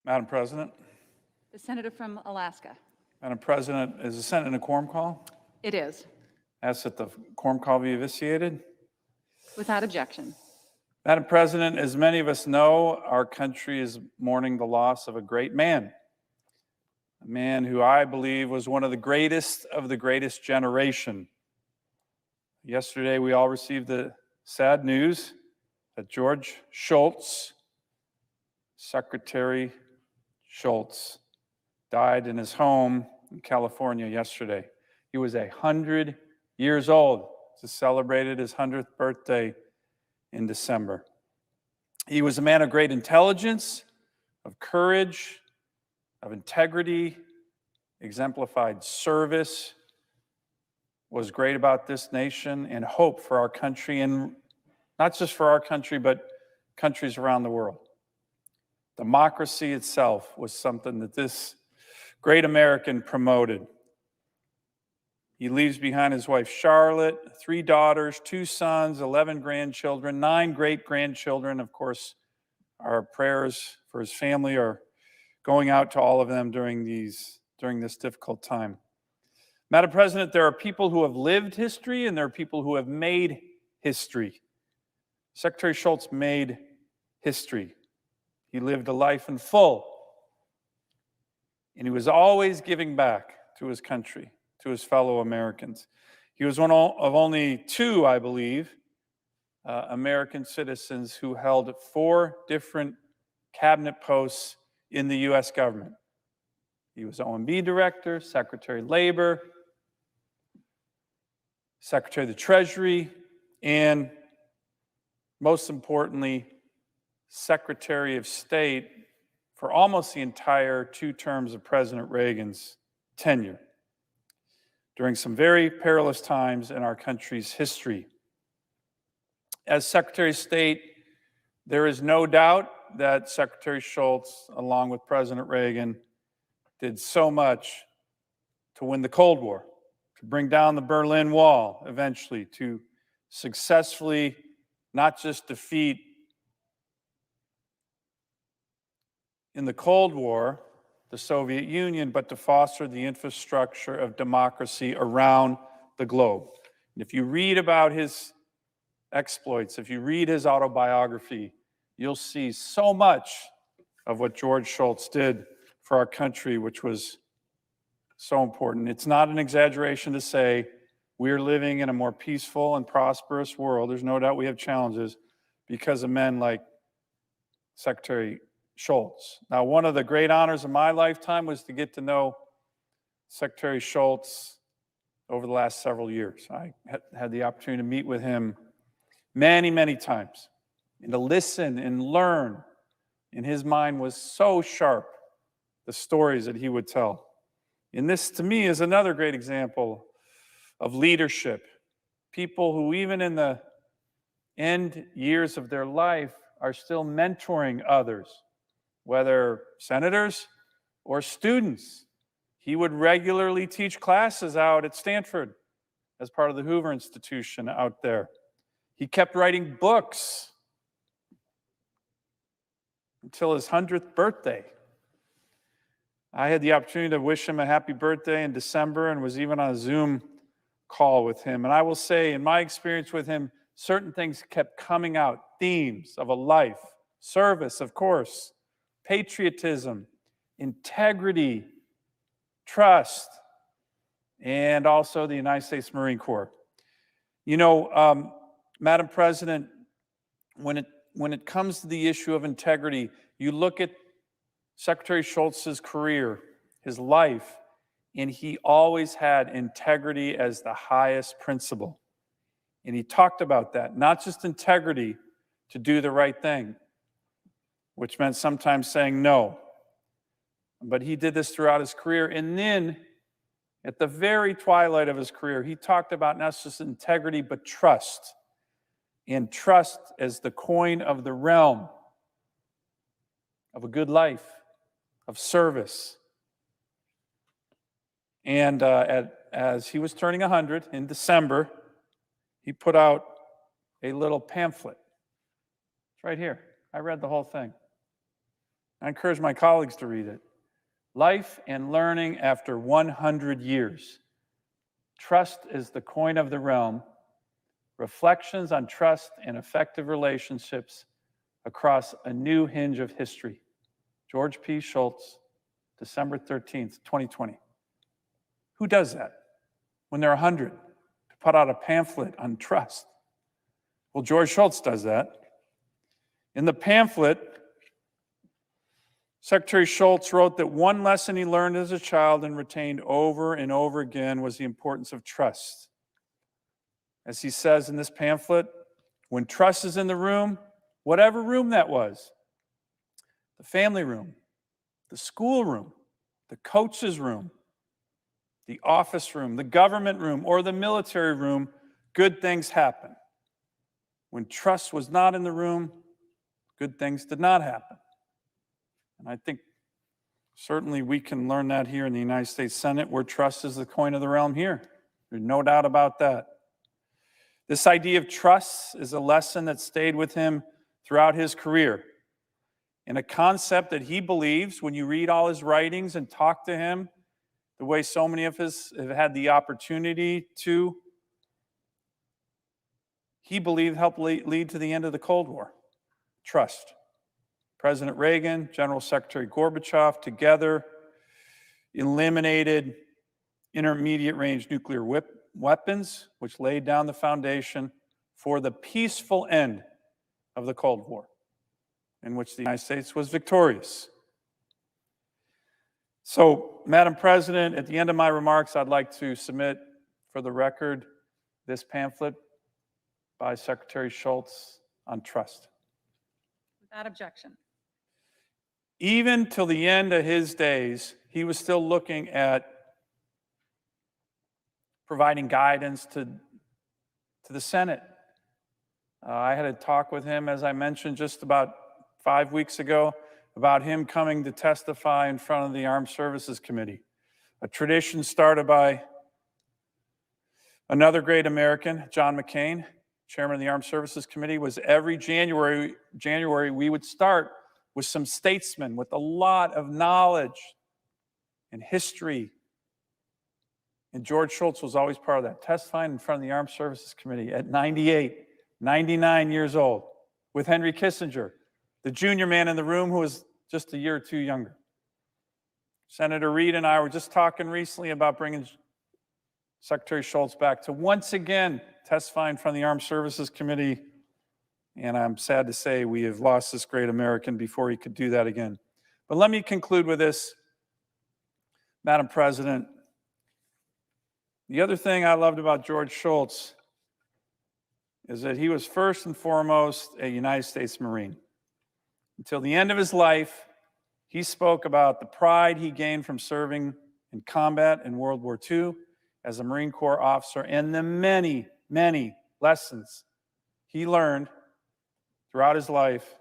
Madam President. The senator from Alaska. Madam President, is the Senate in a quorum call? It is. Ask that the quorum call be vitiated. Without objection. Madam President, as many of us know, our country is mourning the loss of a great man. A man who I believe was one of the greatest generation. Yesterday, we all received the sad news that George Shultz, Secretary Shultz, died in his home in California yesterday. He was 100 years old. Just celebrated his 100th birthday in December. He was a man of great intelligence, of courage, of integrity, exemplified service, was great about this nation, and hope for our country, and not just for our country, but countries around the world. Democracy itself was something that this great American promoted. He leaves behind his wife Charlotte, 3 daughters, 2 sons, 11 grandchildren, 9 great-grandchildren. Of course, our prayers for his family are going out to all of them during this difficult time. Madam President, there are people who have lived history and there are people who have made history. Secretary Shultz made history. He lived a life in full, and he was always giving back to his country, to his fellow Americans. He was one of only 2, I believe, American citizens who held 4 different cabinet posts in the U.S. government. He was OMB director, Secretary of Labor, Secretary of the Treasury, and most importantly, Secretary of State for almost the entire 2 terms of President Reagan's tenure during some very perilous times in our country's history. As Secretary of State, there is no doubt that Secretary Shultz, along with President Reagan, did so much to win the Cold War, to bring down the Berlin Wall eventually, to successfully not just defeat in the Cold War the Soviet Union, but to foster the infrastructure of democracy around the globe. And if you read about his exploits, if you read his autobiography, you'll see so much of what George Shultz did for our country, which was so important. It's not an exaggeration to say we're living in a more peaceful and prosperous world. There's no doubt we have challenges because of men like Secretary Shultz. Now, one of the great honors of my lifetime was to get to know Secretary Shultz over the last several years. I had the opportunity to meet with him many, many times and to listen and learn. And his mind was so sharp, the stories that he would tell. And this, to me, is another great example of leadership. People who, even in the end years of their life, are still mentoring others, whether senators or students. He would regularly teach classes out at Stanford as part of the Hoover Institution out there. He kept writing books until his 100th birthday. I had the opportunity to wish him a happy birthday in December and was even on a Zoom call with him. And I will say, in my experience with him, certain things kept coming out, themes of a life, service, of course, patriotism, integrity, trust, and also the United States Marine Corps. You know, Madam President, when it comes to the issue of integrity, you look at Secretary Shultz's career, his life, and he always had integrity as the highest principle. And he talked about that, not just integrity to do the right thing, which meant sometimes saying no. But he did this throughout his career. And then at the very twilight of his career, he talked about not just integrity, but trust. And trust as the coin of the realm of a good life, of service. And as he was turning 100 in December, he put out a little pamphlet. It's right here. I read the whole thing. I encourage my colleagues to read it. Life and Learning After 100 Years. Trust is the Coin of the Realm. Reflections on Trust and Effective Relationships Across a New Hinge of History. George P. Shultz, December 13th, 2020. Who does that when they're 100 to put out a pamphlet on trust? Well, George Shultz does that. In the pamphlet, Secretary Shultz wrote that one lesson he learned as a child and retained over and over again was the importance of trust. As he says in this pamphlet, when trust is in the room, whatever room that was, the family room, the school room, the coach's room, the office room, the government room, or the military room, good things happen. When trust was not in the room, good things did not happen. And I think certainly we can learn that here in the United States Senate, where trust is the coin of the realm here. There's no doubt about that. This idea of trust is a lesson that stayed with him throughout his career, and a concept that he believes, when you read all his writings and talk to him, the way so many of us have had the opportunity to, he believed helped lead to the end of the Cold War. Trust. President Reagan, General Secretary Gorbachev together eliminated intermediate range nuclear weapons, which laid down the foundation for the peaceful end of the Cold War, in which the United States was victorious. So, Madam President, at the end of my remarks, I'd like to submit for the record this pamphlet by Secretary Shultz on trust. Without objection. Even till the end of his days, he was still looking at providing guidance to the Senate. I had a talk with him, as I mentioned, just about 5 weeks ago, about him coming to testify in front of the Armed Services Committee. A tradition started by another great American, John McCain, chairman of the Armed Services Committee, was every January we would start with some statesmen with a lot of knowledge and history. And George Shultz was always part of that, testifying in front of the Armed Services Committee at 98, 99 years old, with Henry Kissinger, the junior man in the room who was just a year or two younger. Senator Reid and I were just talking recently about bringing Secretary Shultz back to once again testify in front of the Armed Services Committee. And I'm sad to say we have lost this great American before he could do that again. But let me conclude with this, Madam President. The other thing I loved about George Shultz is that he was first and foremost a United States Marine. Until the end of his life, he spoke about the pride he gained from serving in combat in World War II as a Marine Corps officer and the many, many lessons he learned throughout his life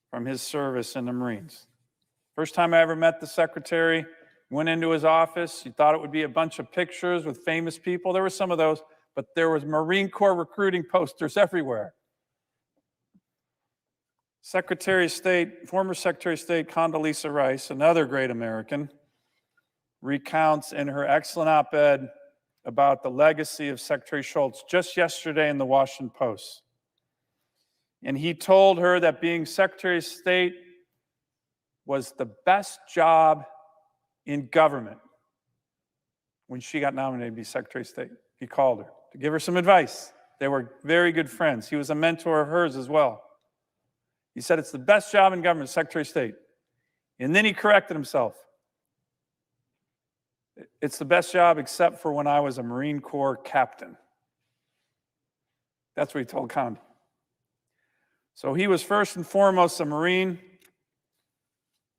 from his service in the Marines. First time I ever met the secretary, went into his office. He thought it would be a bunch of pictures with famous people. There were some of those, but there was Marine Corps recruiting posters everywhere. Secretary of State, former Secretary of State Condoleezza Rice, another great American, recounts in her excellent op-ed about the legacy of Secretary Shultz just yesterday in the Washington Post. And he told her that being Secretary of State was the best job in government when she got nominated to be Secretary of State. He called her to give her some advice. They were very good friends. He was a mentor of hers as well. He said, it's the best job in government, Secretary of State. And then he corrected himself. It's the best job except for when I was a Marine Corps captain. That's what he told Condi. So he was first and foremost a Marine.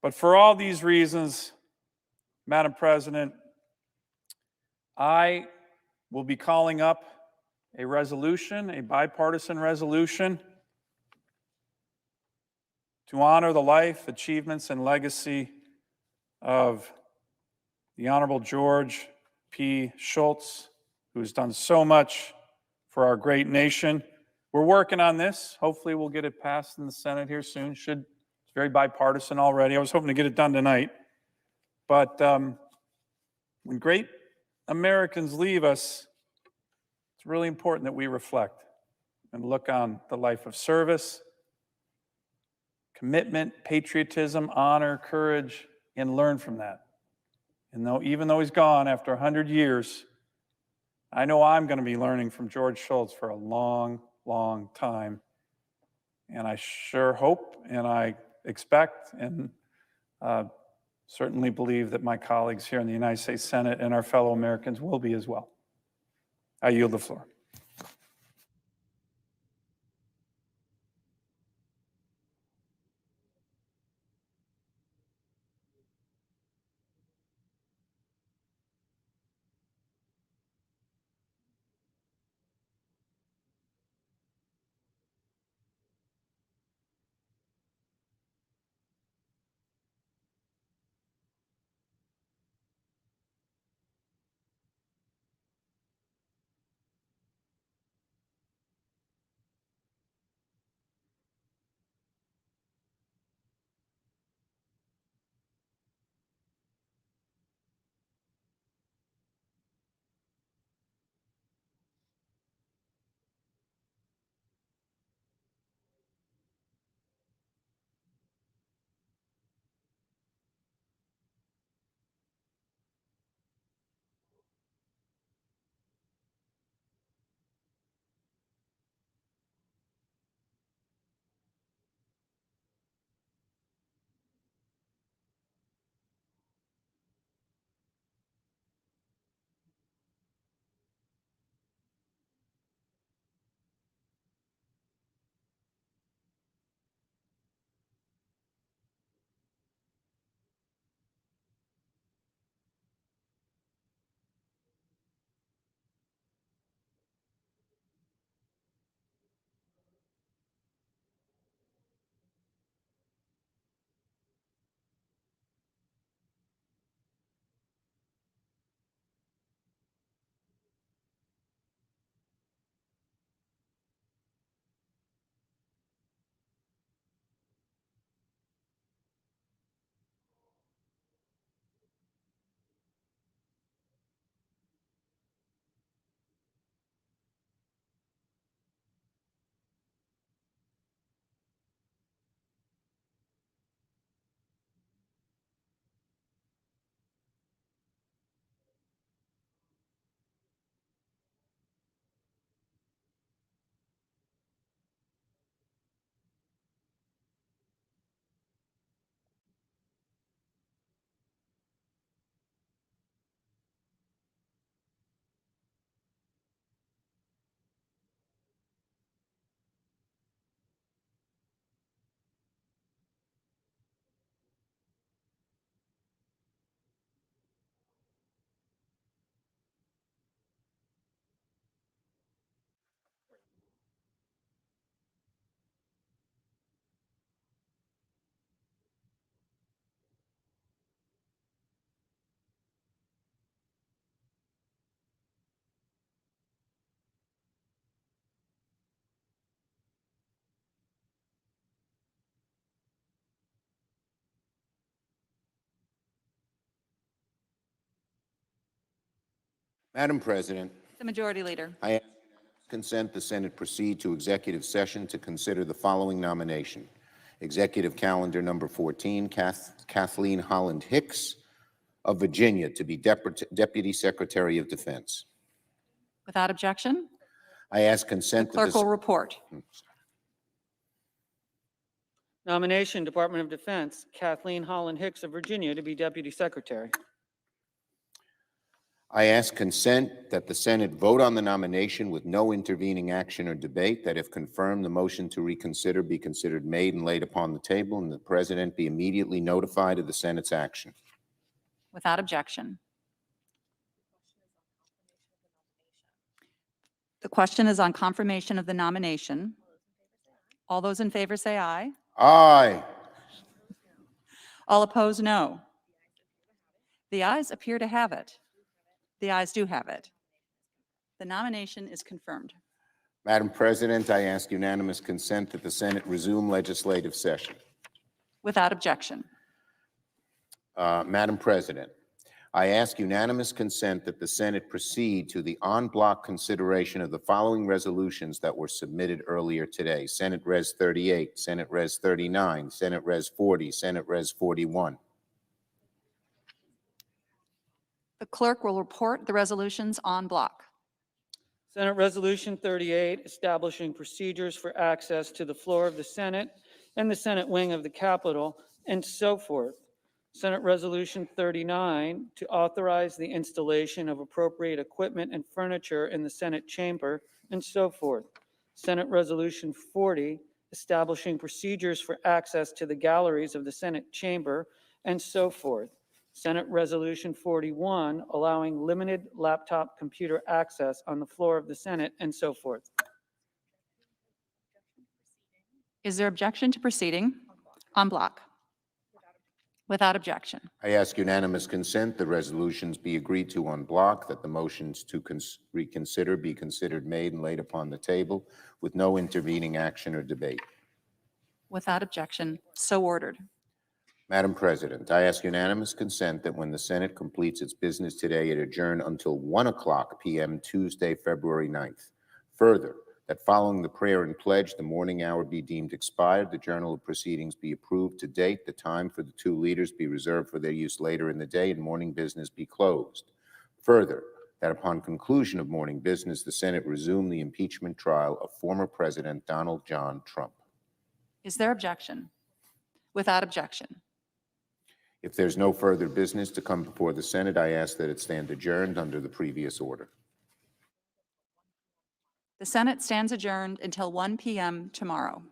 But for all these reasons, Madam President, I will be calling up a resolution, a bipartisan resolution, to honor the life, achievements, and legacy of the Honorable George P. Shultz, who has done so much for our great nation. We're working on this. Hopefully we'll get it passed in the Senate here soon. Should very bipartisan already. I was hoping to get it done tonight. But when great Americans leave us, it's really important that we reflect and look on the life of service, commitment, patriotism, honor, courage, and learn from that. And even though he's gone after 100 years, I know I'm going to be learning from George Shultz for a long, long time. And I sure hope and I expect and certainly believe that my colleagues here in the United States Senate and our fellow Americans will be as well. I yield the floor. Madam President, The Majority Leader. I ask consent the Senate proceed to executive session to consider the following nomination. Executive Calendar Number 14, Kathleen Holland Hicks of Virginia to be Deputy Secretary of Defense. Without objection, I ask the consent that clerk will report. Nomination, Department of Defense, Kathleen Holland Hicks of Virginia to be Deputy Secretary. I ask consent that the Senate vote on the nomination with no intervening action or debate, that if confirmed, the motion to reconsider be considered made and laid upon the table, and the President be immediately notified of the Senate's action. Without objection. The question is on confirmation of the nomination. All those in favor say aye. Aye. All opposed, no. The ayes appear to have it. The ayes do have it. The nomination is confirmed. Madam President, I ask unanimous consent that the Senate resume legislative session. Without objection. Madam President, I ask unanimous consent that the Senate proceed to the en bloc consideration of the following resolutions that were submitted earlier today. Senate Res 38, Senate Res 39, Senate Res 40, Senate Res 41. The clerk will report the resolutions en bloc. Senate Resolution 38, establishing procedures for access to the floor of the Senate and the Senate wing of the Capitol, and so forth. Senate Resolution 39, to authorize the installation of appropriate equipment and furniture in the Senate chamber, and so forth. Senate Resolution 40, establishing procedures for access to the galleries of the Senate chamber, and so forth. Senate Resolution 41, allowing limited laptop computer access on the floor of the Senate, and so forth. Is there objection to proceeding en bloc? Without objection. I ask unanimous consent the resolutions be agreed to en bloc, that the motions to reconsider be considered made and laid upon the table with no intervening action or debate. Without objection. So ordered. Madam President, I ask unanimous consent that when the Senate completes its business today, it adjourn until 1:00 p.m. Tuesday, February 9th. Further, that following the prayer and pledge, the morning hour be deemed expired, the journal of proceedings be approved to date, the time for the two leaders be reserved for their use later in the day, and morning business be closed. Further, that upon conclusion of morning business, the Senate resume the impeachment trial of former President Donald John Trump. Is there objection? Without objection. If there's no further business to come before the Senate, I ask that it stand adjourned under the previous order. The Senate stands adjourned until 1 p.m. tomorrow.